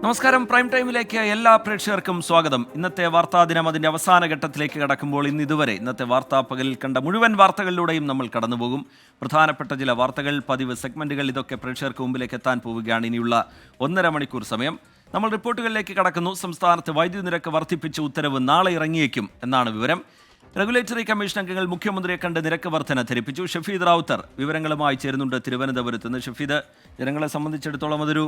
നമസ്കാരം. പ്രൈം ടൈമിലേക്ക് എല്ലാ പ്രേക്ഷകർക്കും സ്വാഗതം. ഇന്നത്തെ വാർത്താ ദിനം അതിൻ്റെ അവസാന ഘട്ടത്തിലേക്ക് കടക്കുമ്പോൾ ഇന്നത്തെ വാർത്താ പകലിൽ കണ്ട മുഴുവൻ വാർത്തകളിലൂടെയും നമ്മൾ കടന്നുപോകും. പ്രധാനപ്പെട്ട ചില വാർത്തകൾ, പതിവ് സെഗ്മെന്റുകൾ, ഇതൊക്കെ പ്രേക്ഷകർക്ക് മുമ്പിലേക്ക് എത്താൻ പോവുകയാണ് ഇനിയുള്ള 1.5 മണിക്കൂർ സമയം. നമ്മൾ റിപ്പോർട്ടുകളിലേക്ക് കടക്കുന്നു. സംസ്ഥാനത്ത് വൈദ്യുതി നിരക്ക് വർദ്ധിപ്പിച്ച ഉത്തരവ് നാളെ ഇറങ്ങിയേക്കും എന്നാണ് വിവരം. റെഗുലേറ്ററി കമ്മീഷൻ അംഗങ്ങൾ മുഖ്യമന്ത്രിയെ കണ്ട് നിരക്ക് വർധന ധരിപ്പിച്ചു. ഷഫീദ് റാവുത്തർ വിവരങ്ങളുമായി ചേരുന്നുണ്ട് തിരുവനന്തപുരത്ത് നിന്ന്. ഷഫീദ്, ജനങ്ങളെ സംബന്ധിച്ചിടത്തോളം അതൊരു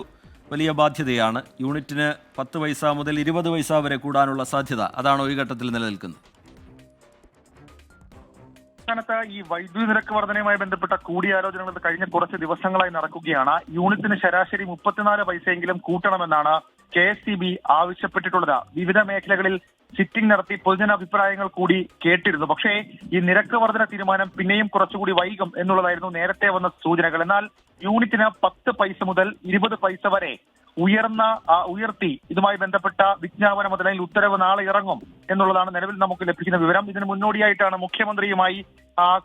വലിയ ബാധ്യതയാണ്. യൂണിറ്റിന് 10 പൈസ മുതൽ 20 പൈസ വരെ കൂടാനുള്ള സാധ്യത അതാണോ ഈ ഘട്ടത്തിൽ നിലനിൽക്കുന്നത്? സംസ്ഥാനത്ത് ഈ വൈദ്യുതി നിരക്ക് വർധനയുമായി ബന്ധപ്പെട്ട കൂടിയാലോചനകൾ കഴിഞ്ഞ കുറച്ച് ദിവസങ്ങളായി നടക്കുകയാണ്. യൂണിറ്റിന് ശരാശരി 34 പൈസയെങ്കിലും കൂട്ടണമെന്നാണ് KSEB ആവശ്യപ്പെട്ടിട്ടുള്ളത്. വിവിധ മേഖലകളിൽ സിറ്റിംഗ് നടത്തി പൊതുജനാഭിപ്രായങ്ങൾ കൂടി കേട്ടിരുന്നു. പക്ഷേ ഈ നിരക്ക് വർധന തീരുമാനം പിന്നെയും കുറച്ചുകൂടി വൈകും എന്നുള്ളതായിരുന്നു നേരത്തെ വന്ന സൂചനകൾ. എന്നാൽ യൂണിറ്റിന് 10 പൈസ മുതൽ 20 പൈസ വരെ ഉയർത്തി ഇതുമായി ബന്ധപ്പെട്ട വിജ്ഞാപനം അല്ലെങ്കിൽ ഉത്തരവ് നാളെ ഇറങ്ങും എന്നുള്ളതാണ് നിലവിൽ നമുക്ക് ലഭിക്കുന്ന വിവരം. ഇതിന് മുന്നോടിയായിട്ടാണ് മുഖ്യമന്ത്രിയുമായി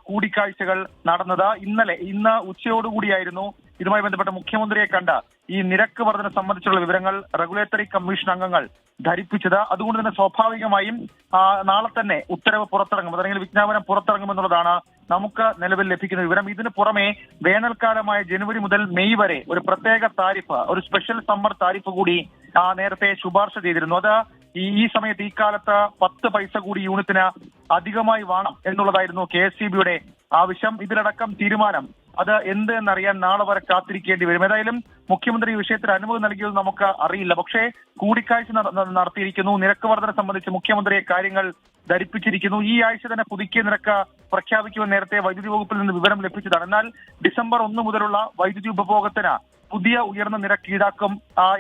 കൂടിക്കാഴ്ചകൾ നടന്നത്. ഇന്ന് ഉച്ചയോടുകൂടിയായിരുന്നു ഇതുമായി ബന്ധപ്പെട്ട മുഖ്യമന്ത്രിയെ കണ്ട ഈ നിരക്ക് വർധന സംബന്ധിച്ചുള്ള വിവരങ്ങൾ റെഗുലേറ്ററി കമ്മീഷൻ അംഗങ്ങൾ ധരിപ്പിച്ചത്. അതുകൊണ്ട് തന്നെ സ്വാഭാവികമായും നാളെ തന്നെ ഉത്തരവ് പുറത്തിറങ്ങും, അല്ലെങ്കിൽ വിജ്ഞാപനം പുറത്തിറങ്ങുമെന്നുള്ളതാണ് നമുക്ക് നിലവിൽ ലഭിക്കുന്ന വിവരം. ഇതിന് പുറമെ വേനൽക്കാലമായ ജനുവരി മുതൽ മെയ് വരെ ഒരു പ്രത്യേക താരിഫ്, ഒരു സ്പെഷ്യൽ സമ്മർ താരിഫ് കൂടി നേരത്തെ ശുപാർശ ചെയ്തിരുന്നു. അത് ഈ സമയത്ത് ഈ കാലത്ത് 10 പൈസ കൂടി യൂണിറ്റിന് അധികമായി വേണം എന്നുള്ളതായിരുന്നു KSEBയുടെ ആവശ്യം. ഇതിലടക്കം തീരുമാനം അത് എന്ത് എന്നറിയാൻ നാളെ വരെ കാത്തിരിക്കേണ്ടി വരും. ഏതായാലും മുഖ്യമന്ത്രി ഈ വിഷയത്തിൽ അനുമതി നൽകിയത് നമുക്ക് അറിയില്ല. പക്ഷേ കൂടിക്കാഴ്ച നടത്തിയിരിക്കുന്നു. നിരക്ക് വർധന സംബന്ധിച്ച് മുഖ്യമന്ത്രിയെ കാര്യങ്ങൾ ധരിപ്പിച്ചിരിക്കുന്നു. ഈ ആഴ്ച തന്നെ പുതുക്കിയ നിരക്ക് പ്രഖ്യാപിക്കുമെന്ന് നേരത്തെ വൈദ്യുതി വകുപ്പിൽ നിന്ന് വിവരം ലഭിച്ചതാണ്. എന്നാൽ ഡിസംബർ 1 മുതലുള്ള വൈദ്യുതി ഉപഭോഗത്തിന് പുതിയ ഉയർന്ന നിരക്ക് ഈടാക്കും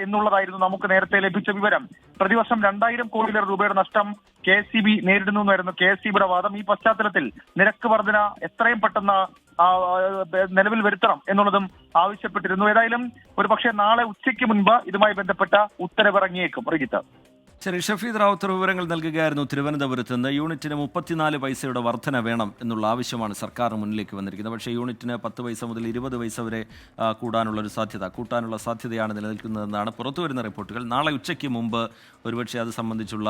എന്നുള്ളതായിരുന്നു നമുക്ക് നേരത്തെ ലഭിച്ച വിവരം. പ്രതിവർഷം 2000 കോടിയിലേറെ രൂപയുടെ നഷ്ടം KSEB നേരിടുന്നു എന്നായിരുന്നു KSEBയുടെ വാദം. ഈ പശ്ചാത്തലത്തിൽ നിരക്ക് വർധന എത്രയും പെട്ടെന്ന് നിലവിൽ വരുത്തണം എന്നുള്ളതും ആവശ്യപ്പെട്ടിരുന്നു. ഏതായാലും ഒരുപക്ഷെ നാളെ ഉച്ചയ്ക്ക് മുൻപ് ഇതുമായി ബന്ധപ്പെട്ട ഉത്തരവിറങ്ങിയേക്കും. റിജിത്ത്, ശരി. ഷഫീദ് റാവുത്തർ വിവരങ്ങൾ നൽകുകയായിരുന്നു തിരുവനന്തപുരത്ത് നിന്ന്. യൂണിറ്റിന് 34 പൈസയുടെ വർധന വേണം എന്നുള്ള ആവശ്യമാണ് സർക്കാരിന് മുന്നിലേക്ക് വന്നിരിക്കുന്നത്. പക്ഷേ യൂണിറ്റിന് 10 പൈസ മുതൽ 20 പൈസ വരെ കൂട്ടാനുള്ള സാധ്യതയാണ് നിലനിൽക്കുന്നതെന്നാണ് പുറത്തുവരുന്ന റിപ്പോർട്ടുകൾ. നാളെ ഉച്ചയ്ക്ക് മുമ്പ് ഒരുപക്ഷെ അത് സംബന്ധിച്ചുള്ള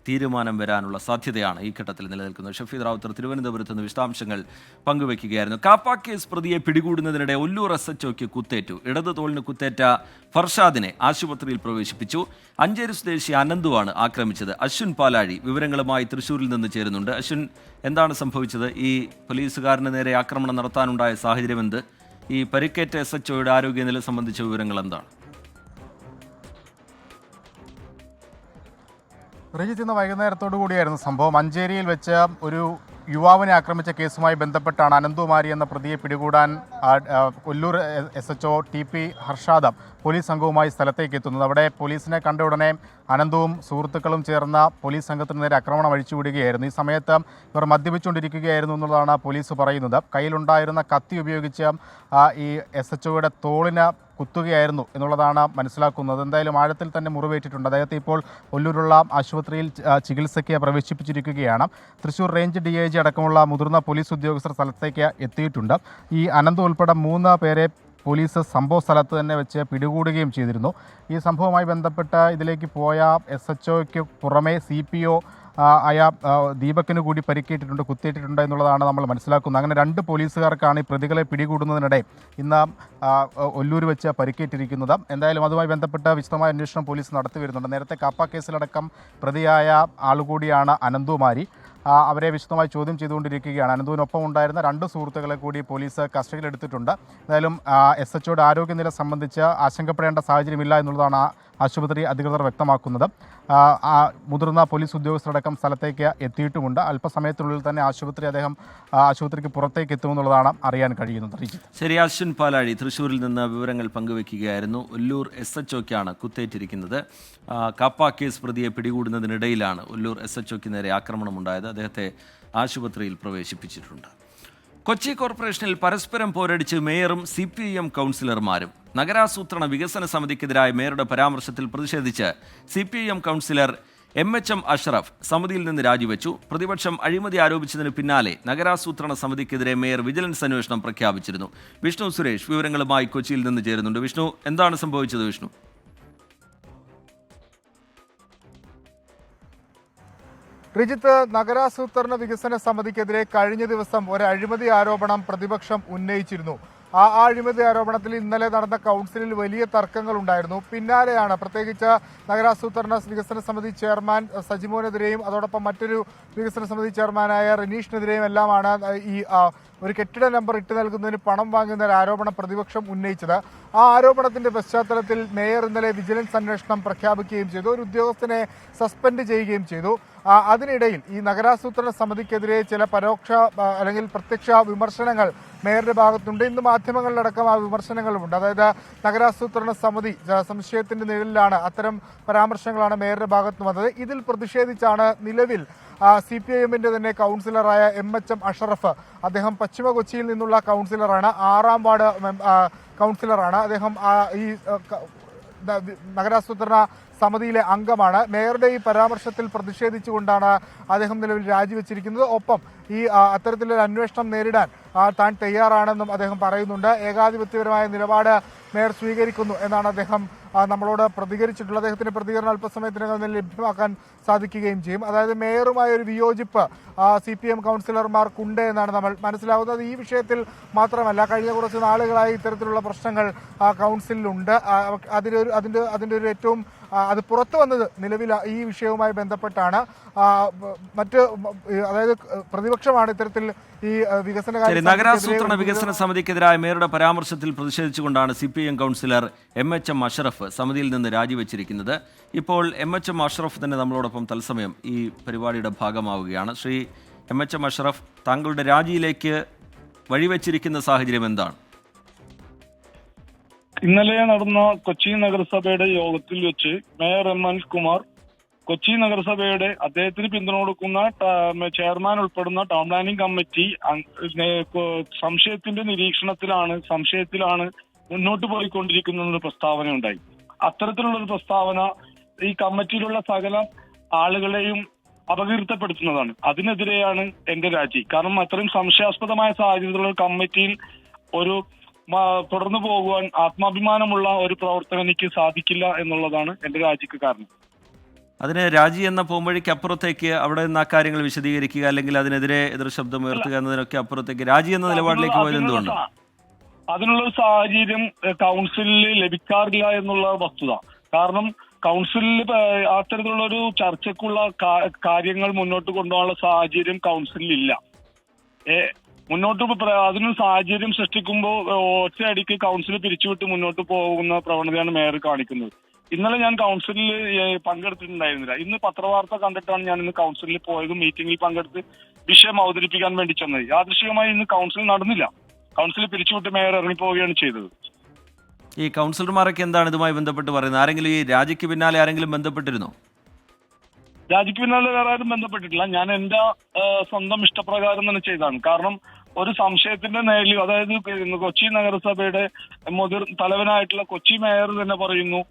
തീരുമാനം വരാനുള്ള സാധ്യതയാണ് ഈ ഘട്ടത്തിൽ നിലനിൽക്കുന്നത്. ഷഫീദ് റാവുത്തർ തിരുവനന്തപുരത്ത് നിന്ന് വിശദാംശങ്ങൾ പങ്കുവയ്ക്കുകയായിരുന്നു. കാപ്പ കേസ് പ്രതിയെ പിടികൂടുന്നതിനിടെ ഒല്ലൂർ SHOയ്ക്ക് കുത്തേറ്റു. ഇടത് തോളിന് കുത്തേറ്റ ഫർഷാദിനെ ആശുപത്രിയിൽ പ്രവേശിപ്പിച്ചു. അഞ്ചേരി സ്വദേശി അനന്തുവാണ് ആക്രമിച്ചത്. അശ്വിൻ പാലാഴി വിവരങ്ങളുമായി തൃശ്ശൂരിൽ നിന്ന് ചേരുന്നുണ്ട്. അശ്വിൻ, എന്താണ് സംഭവിച്ചത്? ഈ പോലീസുകാരന് നേരെ ആക്രമണം നടത്താനുണ്ടായ സാഹചര്യം എന്ത്? ഈ പരിക്കേറ്റ SHOയുടെ ആരോഗ്യനില സംബന്ധിച്ച വിവരങ്ങൾ എന്താണ്? റിജിത്ത്, ഇന്ന് വൈകുന്നേരത്തോടു കൂടിയായിരുന്നു സംഭവം. മഞ്ചേരിയിൽ വെച്ച് ഒരു യുവാവിനെ ആക്രമിച്ച കേസുമായി ബന്ധപ്പെട്ടാണ് അനന്തുമാരി എന്ന പ്രതിയെ പിടികൂടാൻ Ollur SHO TP Harshad police സംഘവുമായി സ്ഥലത്തേക്ക് എത്തുന്നത്. അവിടെ പോലീസിനെ കണ്ട ഉടനെ അനന്തുവും സുഹൃത്തുക്കളും ചേർന്ന പോലീസ് സംഘത്തിന് നേരെ ആക്രമണം അഴിച്ചുവിടുകയായിരുന്നു. ഈ സമയത്ത് ഇവർ മദ്യപിച്ചുകൊണ്ടിരിക്കുകയായിരുന്നു എന്നുള്ളതാണ് പോലീസ് പറയുന്നത്. കയ്യിലുണ്ടായിരുന്ന കത്തി ഉപയോഗിച്ച് ഈ SHOയുടെ തോളിന് കുത്തുകയായിരുന്നു എന്നുള്ളതാണ് മനസ്സിലാക്കുന്നത്. എന്തായാലും ആഴത്തിൽ തന്നെ മുറിവേറ്റിട്ടുണ്ട്. അദ്ദേഹത്തെ ഇപ്പോൾ ഒല്ലൂരുള്ള ആശുപത്രിയിൽ ചികിത്സയ്ക്ക് പ്രവേശിപ്പിച്ചിരിക്കുകയാണ്. തൃശ്ശൂർ റേഞ്ച് DIG അടക്കമുള്ള മുതിർന്ന പോലീസ് ഉദ്യോഗസ്ഥർ സ്ഥലത്തേക്ക് എത്തിയിട്ടുണ്ട്. ഈ അനന്ത് ഉൾപ്പെടെ 3 പേരെ പോലീസ് സംഭവ സ്ഥലത്ത് തന്നെ വെച്ച് പിടികൂടുകയും ചെയ്തിരുന്നു. ഈ സംഭവവുമായി ബന്ധപ്പെട്ട് ഇതിലേക്ക് പോയ SHOയ്ക്ക് പുറമെ CPO ആയ ദീപക്കിന് കൂടി പരിക്കേറ്റിട്ടുണ്ട്, കുത്തേറ്റിട്ടുണ്ട് എന്നുള്ളതാണ് നമ്മൾ മനസ്സിലാക്കുന്നത്. അങ്ങനെ 2 പോലീസുകാർക്കാണ് ഈ പ്രതികളെ പിടികൂടുന്നതിനിടെ ഇന്ന് ഒല്ലൂർ വെച്ച് പരിക്കേറ്റിരിക്കുന്നത്. എന്തായാലും അതുമായി ബന്ധപ്പെട്ട വിശദമായ അന്വേഷണം പോലീസ് നടത്തി വരുന്നുണ്ട്. നേരത്തെ കാപ്പ കേസിലടക്കം പ്രതിയായ ആളുകൂടിയാണ് അനന്തുമാരി. അവരെ വിശദമായി ചോദ്യം ചെയ്തുകൊണ്ടിരിക്കുകയാണ്. അനന്തുവിനൊപ്പം ഉണ്ടായിരുന്ന 2 സുഹൃത്തുക്കളെ കൂടി പോലീസ് കസ്റ്റഡിയിലെടുത്തിട്ടുണ്ട്. എന്തായാലും SHOയുടെ ആരോഗ്യനില സംബന്ധിച്ച് ആശങ്കപ്പെടേണ്ട സാഹചര്യമില്ല എന്നുള്ളതാണ് ആശുപത്രി അധികൃതർ വ്യക്തമാക്കുന്നത്. മുതിർന്ന പോലീസ് ഉദ്യോഗസ്ഥരടക്കം സ്ഥലത്തേക്ക് എത്തിയിട്ടുമുണ്ട്. അല്പസമയത്തിനുള്ളിൽ തന്നെ ആശുപത്രിക്ക് പുറത്തേക്ക് എത്തുമെന്നുള്ളതാണ് അറിയാൻ കഴിയുന്നത്. ശരി, അശ്വിൻ പാലാഴി തൃശ്ശൂരിൽ നിന്ന് വിവരങ്ങൾ പങ്കുവയ്ക്കുകയായിരുന്നു. ഒല്ലൂർ SHOയ്ക്കാണ് കുത്തേറ്റിരിക്കുന്നത്. കാപ്പ കേസ് പ്രതിയെ പിടികൂടുന്നതിനിടയിലാണ് ഒല്ലൂർ SHOയ്ക്ക് നേരെ ആക്രമണമുണ്ടായത്. അദ്ദേഹത്തെ ആശുപത്രിയിൽ പ്രവേശിപ്പിച്ചിട്ടുണ്ട്. കൊച്ചി കോർപ്പറേഷനിൽ പരസ്പരം പോരടിച്ച് മേയറും CPIM കൗൺസിലർമാരും. നഗരാസൂത്രണ വികസന സമിതിക്കെതിരായ മേയറുടെ പരാമർശത്തിൽ പ്രതിഷേധിച്ച് CPIM കൗൺസിലർ MHM അഷ്റഫ് സമിതിയിൽ നിന്ന് രാജിവെച്ചു. പ്രതിപക്ഷം അഴിമതി ആരോപിച്ചതിന് പിന്നാലെ നഗരാസൂത്രണ സമിതിക്കെതിരെ മേയർ വിജിലൻസ് അന്വേഷണം പ്രഖ്യാപിച്ചിരുന്നു. വിഷ്ണു സുരേഷ് വിവരങ്ങളുമായി കൊച്ചിയിൽ നിന്ന് ചേരുന്നുണ്ട്. വിഷ്ണു, എന്താണ് സംഭവിച്ചത്? വിഷ്ണു, റിജിത്ത്, നഗരാസൂത്രണ വികസന സമിതിക്കെതിരെ കഴിഞ്ഞ ദിവസം ഒരു അഴിമതി ആരോപണം പ്രതിപക്ഷം ഉന്നയിച്ചിരുന്നു. ആ അഴിമതി ആരോപണത്തിൽ ഇന്നലെ നടന്ന കൗൺസിലിൽ വലിയ തർക്കങ്ങൾ ഉണ്ടായിരുന്നു. പിന്നാലെയാണ് പ്രത്യേകിച്ച് നഗരാസൂത്രണ വികസന സമിതി ചെയർമാൻ സജിമോനെതിരെയും അതോടൊപ്പം മറ്റൊരു വികസന സമിതി ചെയർമാനായ റനീഷിനെതിരെയും എല്ലാമാണ് ഈ ഒരു കെട്ടിട നമ്പർ ഇട്ട് നൽകുന്നതിന് പണം വാങ്ങുന്ന ഒരു ആരോപണം പ്രതിപക്ഷം ഉന്നയിച്ചത്. ആ ആരോപണത്തിന്റെ പശ്ചാത്തലത്തിൽ മേയർ ഇന്നലെ വിജിലൻസ് അന്വേഷണം പ്രഖ്യാപിക്കുകയും ചെയ്തു. ഒരു ഉദ്യോഗസ്ഥനെ സസ്പെൻഡ് ചെയ്യുകയും ചെയ്തു. അതിനിടയിൽ ഈ നഗരാസൂത്രണ സമിതിക്കെതിരെ ചില പരോക്ഷ അല്ലെങ്കിൽ പ്രത്യക്ഷ വിമർശനങ്ങൾ മേയറുടെ ഭാഗത്തുണ്ട്. ഇന്ന് മാധ്യമങ്ങളിലടക്കം ആ വിമർശനങ്ങളുമുണ്ട്. അതായത് നഗരാസൂത്രണ സമിതി സംശയത്തിന്റെ നിഴലിലാണ്, അത്തരം പരാമർശങ്ങളാണ് മേയറുടെ ഭാഗത്ത് വന്നത്. ഇതിൽ പ്രതിഷേധിച്ചാണ് നിലവിൽ CPIMന്റെ തന്നെ കൗൺസിലറായ MHM അഷറഫ്, അദ്ദേഹം പശ്ചിമ കൊച്ചിയിൽ നിന്നുള്ള കൗൺസിലറാണ്, 6ാം വാർഡ് കൗൺസിലറാണ്. അദ്ദേഹം ഈ നഗരാസൂത്രണ സമിതിയിലെ അംഗമാണ്. മേയറുടെ ഈ പരാമർശത്തിൽ പ്രതിഷേധിച്ചുകൊണ്ടാണ് അദ്ദേഹം നിലവിൽ രാജിവെച്ചിരിക്കുന്നത്. ഒപ്പം ഈ അത്തരത്തിലൊരു അന്വേഷണം നേരിടാൻ താൻ തയ്യാറാണെന്നും അദ്ദേഹം പറയുന്നുണ്ട്. ഏകാധിപത്യപരമായ നിലപാട് മേയർ സ്വീകരിക്കുന്നു എന്നാണ് അദ്ദേഹം നമ്മളോട് പ്രതികരിച്ചിട്ടുള്ളത്. അദ്ദേഹത്തിന്റെ പ്രതികരണം അല്പസമയത്തിനകം ലഭ്യമാക്കാൻ സാധിക്കുകയും ചെയ്യും. അതായത് മേയറുമായ ഒരു വിയോജിപ്പ് CPM കൗൺസിലർമാർക്കുണ്ട് എന്നാണ് നമ്മൾ മനസ്സിലാവുന്നത്. ഈ വിഷയത്തിൽ മാത്രമല്ല, കഴിഞ്ഞ കുറച്ച് നാളുകളായി ഇത്തരത്തിലുള്ള പ്രശ്നങ്ങൾ കൗൺസിലുണ്ട്. അതിൻ്റെ ഒരു ഏറ്റവും അത് പുറത്തു വന്നത് നിലവിൽ ഈ വിഷയവുമായി ബന്ധപ്പെട്ടാണ്. അതായത് പ്രതിപക്ഷമാണ് ഇത്തരത്തിൽ ഈ നഗരാസൂത്രണ വികസന സമിതിക്കെതിരായ മേയറുടെ പരാമർശത്തിൽ പ്രതിഷേധിച്ചുകൊണ്ടാണ് CPIM കൗൺസിലർ MHM അഷറഫ് സമിതിയിൽ നിന്ന് രാജിവെച്ചിരിക്കുന്നത്. ഇപ്പോൾ MHM അഷറഫ് തന്നെ നമ്മളോടൊപ്പം തത്സമയം ഈ പരിപാടിയുടെ ഭാഗമാവുകയാണ്. ശ്രീ MHM അഷറഫ്, താങ്കളുടെ രാജിയിലേക്ക് വഴിവെച്ചിരിക്കുന്ന സാഹചര്യം എന്താണ്? ഇന്നലെ നടന്ന കൊച്ചി നഗരസഭയുടെ യോഗത്തിൽ വെച്ച് മേയർ M അനിൽകുമാർ കൊച്ചി നഗരസഭയുടെ അദ്ദേഹത്തിന് പിന്തുണ കൊടുക്കുന്ന ചെയർമാൻ ഉൾപ്പെടുന്ന ടൗൺ പ്ലാനിംഗ് കമ്മിറ്റി സംശയത്തിന്റെ സംശയത്തിലാണ് മുന്നോട്ട് പോയിക്കൊണ്ടിരിക്കുന്ന പ്രസ്താവന ഉണ്ടായി. അത്തരത്തിലുള്ളൊരു പ്രസ്താവന ഈ കമ്മിറ്റിയിലുള്ള സകല ആളുകളെയും അപകീർത്തിപ്പെടുത്തുന്നതാണ്. അതിനെതിരെയാണ് എന്റെ രാജി. കാരണം അത്രയും സംശയാസ്പദമായ സാഹചര്യത്തിലുള്ള കമ്മിറ്റിയിൽ ഒരു തുടർന്നു പോകുവാൻ ആത്മാഭിമാനമുള്ള ഒരു പ്രവർത്തനം എനിക്ക് സാധിക്കില്ല എന്നുള്ളതാണ് എന്റെ രാജിക്ക് കാരണം. അതിന് രാജി എന്ന പോംവഴിക്ക് അപ്പുറത്തേക്ക് അവിടെ നിന്ന് ആ കാര്യങ്ങൾ വിശദീകരിക്കുക, അല്ലെങ്കിൽ അതിനെതിരെ എതിർശബ്ദം ഉയർത്തുക എന്നതിനൊക്കെ അപ്പുറത്തേക്ക് രാജി എന്ന നിലപാടിലേക്ക് പോയത് എന്തുകൊണ്ട്? അതിനുള്ള സാഹചര്യം കൗൺസിലിൽ ലഭിക്കാറില്ല എന്നുള്ള വസ്തുത. കാരണം കൗൺസിലിൽ അത്തരത്തിലുള്ള ഒരു ചർച്ചയ്ക്കുള്ള കാര്യങ്ങൾ മുന്നോട്ട് കൊണ്ടുപോകാനുള്ള സാഹചര്യം കൗൺസിലിൽ ഇല്ല. അതിനൊരു സാഹചര്യം സൃഷ്ടിക്കുമ്പോൾ ഒറ്റയടിക്ക് കൗൺസിൽ പിരിച്ചുവിട്ട് മുന്നോട്ട് പോകുന്ന പ്രവണതയാണ് മേയർ കാണിക്കുന്നത്. ഇന്നലെ ഞാൻ കൗൺസിലിൽ പങ്കെടുത്തിട്ടുണ്ടായിരുന്നില്ല. ഇന്ന് പത്രവാർത്ത കണ്ടിട്ടാണ് ഞാൻ ഇന്ന് കൗൺസിലിൽ പോയതും മീറ്റിംഗിൽ പങ്കെടുത്ത് വിഷയം അവതരിപ്പിക്കാൻ വേണ്ടി ചെന്നത്. യാദൃശ്ചികമായി ഇന്ന് കൗൺസിൽ നടന്നില്ല. കൗൺസിൽ പിരിച്ചുവിട്ട് മേയർ ഇറങ്ങിപ്പോവുകയാണ് ചെയ്തത്. ഈ കൗൺസിലർമാരൊക്കെ എന്താണ് ഇതുമായി ബന്ധപ്പെട്ട് പറയുന്നത്? ആരെങ്കിലും ഈ രാജിക്ക് പിന്നാലെ ആരെങ്കിലും ബന്ധപ്പെട്ടിരുന്നോ? രാജിക്ക് പിന്നാലെ വേറെ ആരും ബന്ധപ്പെട്ടിട്ടില്ല. ഞാൻ എന്റെ സ്വന്തം ഇഷ്ടപ്രകാരം തന്നെ ചെയ്തതാണ്. കാരണം ഒരു സംശയത്തിന്റെ നേരിൽ, അതായത് കൊച്ചി നഗരസഭയുടെ തലവനായിട്ടുള്ള കൊച്ചി മേയർ തന്നെ പറയുന്നു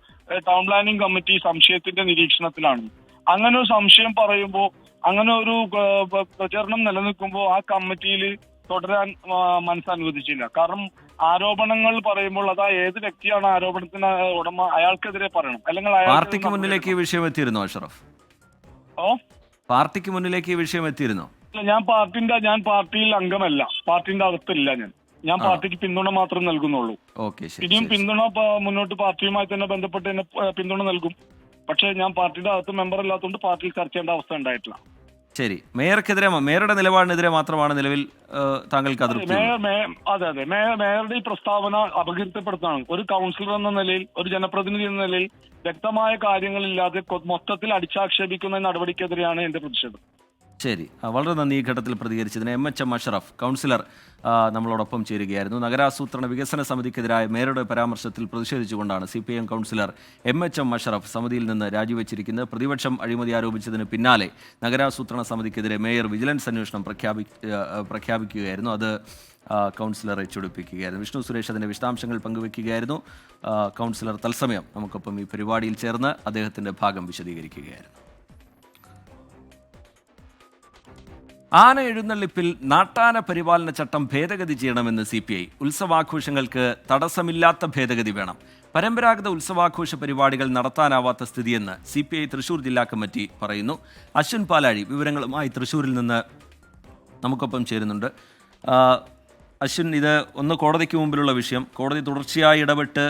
ടൗൺ പ്ലാനിംഗ് കമ്മിറ്റി സംശയത്തിന്റെ നിരീക്ഷണത്തിലാണ്. അങ്ങനെ ഒരു സംശയം പറയുമ്പോൾ, അങ്ങനെ ഒരു പ്രചരണം നിലനിൽക്കുമ്പോൾ ആ കമ്മിറ്റിയിൽ തുടരാൻ മനസ്സനുവദിച്ചില്ല. കാരണം ആരോപണങ്ങൾ പറയുമ്പോൾ അത് ഏത് വ്യക്തിയാണ് ആരോപണത്തിന് ഉടമ അയാൾക്കെതിരെ പറയണം. അല്ലെങ്കിൽ പാർട്ടിക്ക് മുന്നിലേക്ക് ഈ വിഷയം എത്തിയിരുന്നോ അഷറഫ്? പാർട്ടിക്ക് മുന്നിലേക്ക് ഈ വിഷയം എത്തിയിരുന്നോ? ഞാൻ പാർട്ടിയിൽ അംഗമല്ല, പാർട്ടിന്റെ അകത്തില്ല. ഞാൻ പാർട്ടിക്ക് പിന്തുണ മാത്രം നൽകുന്നുള്ളൂ. ഇനിയും പിന്തുണ മുന്നോട്ട് പാർട്ടിയുമായി തന്നെ ബന്ധപ്പെട്ട് തന്നെ പിന്തുണ നൽകും. പക്ഷേ ഞാൻ പാർട്ടിയുടെ അകത്ത് മെമ്പർ അല്ലാത്തതുകൊണ്ട് പാർട്ടിയിൽ ചർച്ച ചെയ്യേണ്ട അവസ്ഥ ഉണ്ടായിട്ടില്ല. ശരി, മേയറുടെ നിലപാടിനെതിരെ മാത്രമാണ് നിലവിൽ താങ്കൾക്ക് അതൃപ്തി? അതെ, മേയറുടെ ഈ പ്രസ്താവന അപകീർത്തിപ്പെടുത്താണ്. ഒരു കൗൺസിലർ എന്ന നിലയിൽ, ഒരു ജനപ്രതിനിധി എന്ന നിലയിൽ വ്യക്തമായ കാര്യങ്ങളില്ലാതെ മൊത്തത്തിൽ അടിച്ചാക്ഷേപിക്കുന്ന നടപടിക്കെതിരെയാണ് എന്റെ പ്രതിഷേധം. ശരി, വളരെ നന്ദി ഈ ഘട്ടത്തിൽ പ്രതികരിച്ചതിന്. MHM അഷറഫ് കൗൺസിലർ നമ്മളോടൊപ്പം ചേരുകയായിരുന്നു. നഗരാസൂത്രണ വികസന സമിതിക്കെതിരായ മേയറുടെ പരാമർശത്തിൽ പ്രതിഷേധിച്ചുകൊണ്ടാണ് CPIM കൗൺസിലർ MHM അഷറഫ് സമിതിയിൽ നിന്ന് രാജിവെച്ചിരിക്കുന്നത്. പ്രതിപക്ഷം അഴിമതി ആരോപിച്ചതിന് പിന്നാലെ നഗരാസൂത്രണ സമിതിക്കെതിരെ മേയർ വിജിലൻസ് അന്വേഷണം പ്രഖ്യാപിക്കുകയായിരുന്നു. അത് കൗൺസിലറെ ചൊടിപ്പിക്കുകയായിരുന്നു. വിഷ്ണു സുരേഷ് അതിൻ്റെ വിശദാംശങ്ങൾ പങ്കുവയ്ക്കുകയായിരുന്നു. കൗൺസിലർ തത്സമയം നമുക്കൊപ്പം ഈ പരിപാടിയിൽ ചേർന്ന് അദ്ദേഹത്തിൻ്റെ ഭാഗം വിശദീകരിക്കുകയായിരുന്നു. ആന എഴുന്നള്ളിപ്പിൽ നാട്ടാന പരിപാലന ചട്ടം ഭേദഗതി ചെയ്യണമെന്ന് CPI. ഉത്സവാഘോഷങ്ങൾക്ക് തടസ്സമില്ലാത്ത ഭേദഗതി വേണം. പരമ്പരാഗത ഉത്സവാഘോഷ പരിപാടികൾ നടത്താനാവാത്ത സ്ഥിതിയെന്ന് CPI തൃശൂർ ജില്ലാ കമ്മിറ്റി പറയുന്നു. അശ്വിൻ പാലാഴി വിവരങ്ങളുമായി തൃശൂരിൽ നിന്ന് നമുക്കൊപ്പം ചേരുന്നുണ്ട്. അശ്വിൻ, ഇത് ഒന്ന് കോടതിക്ക് മുമ്പിലുള്ള വിഷയം. കോടതി തുടർച്ചയായി ഇടപെട്ട്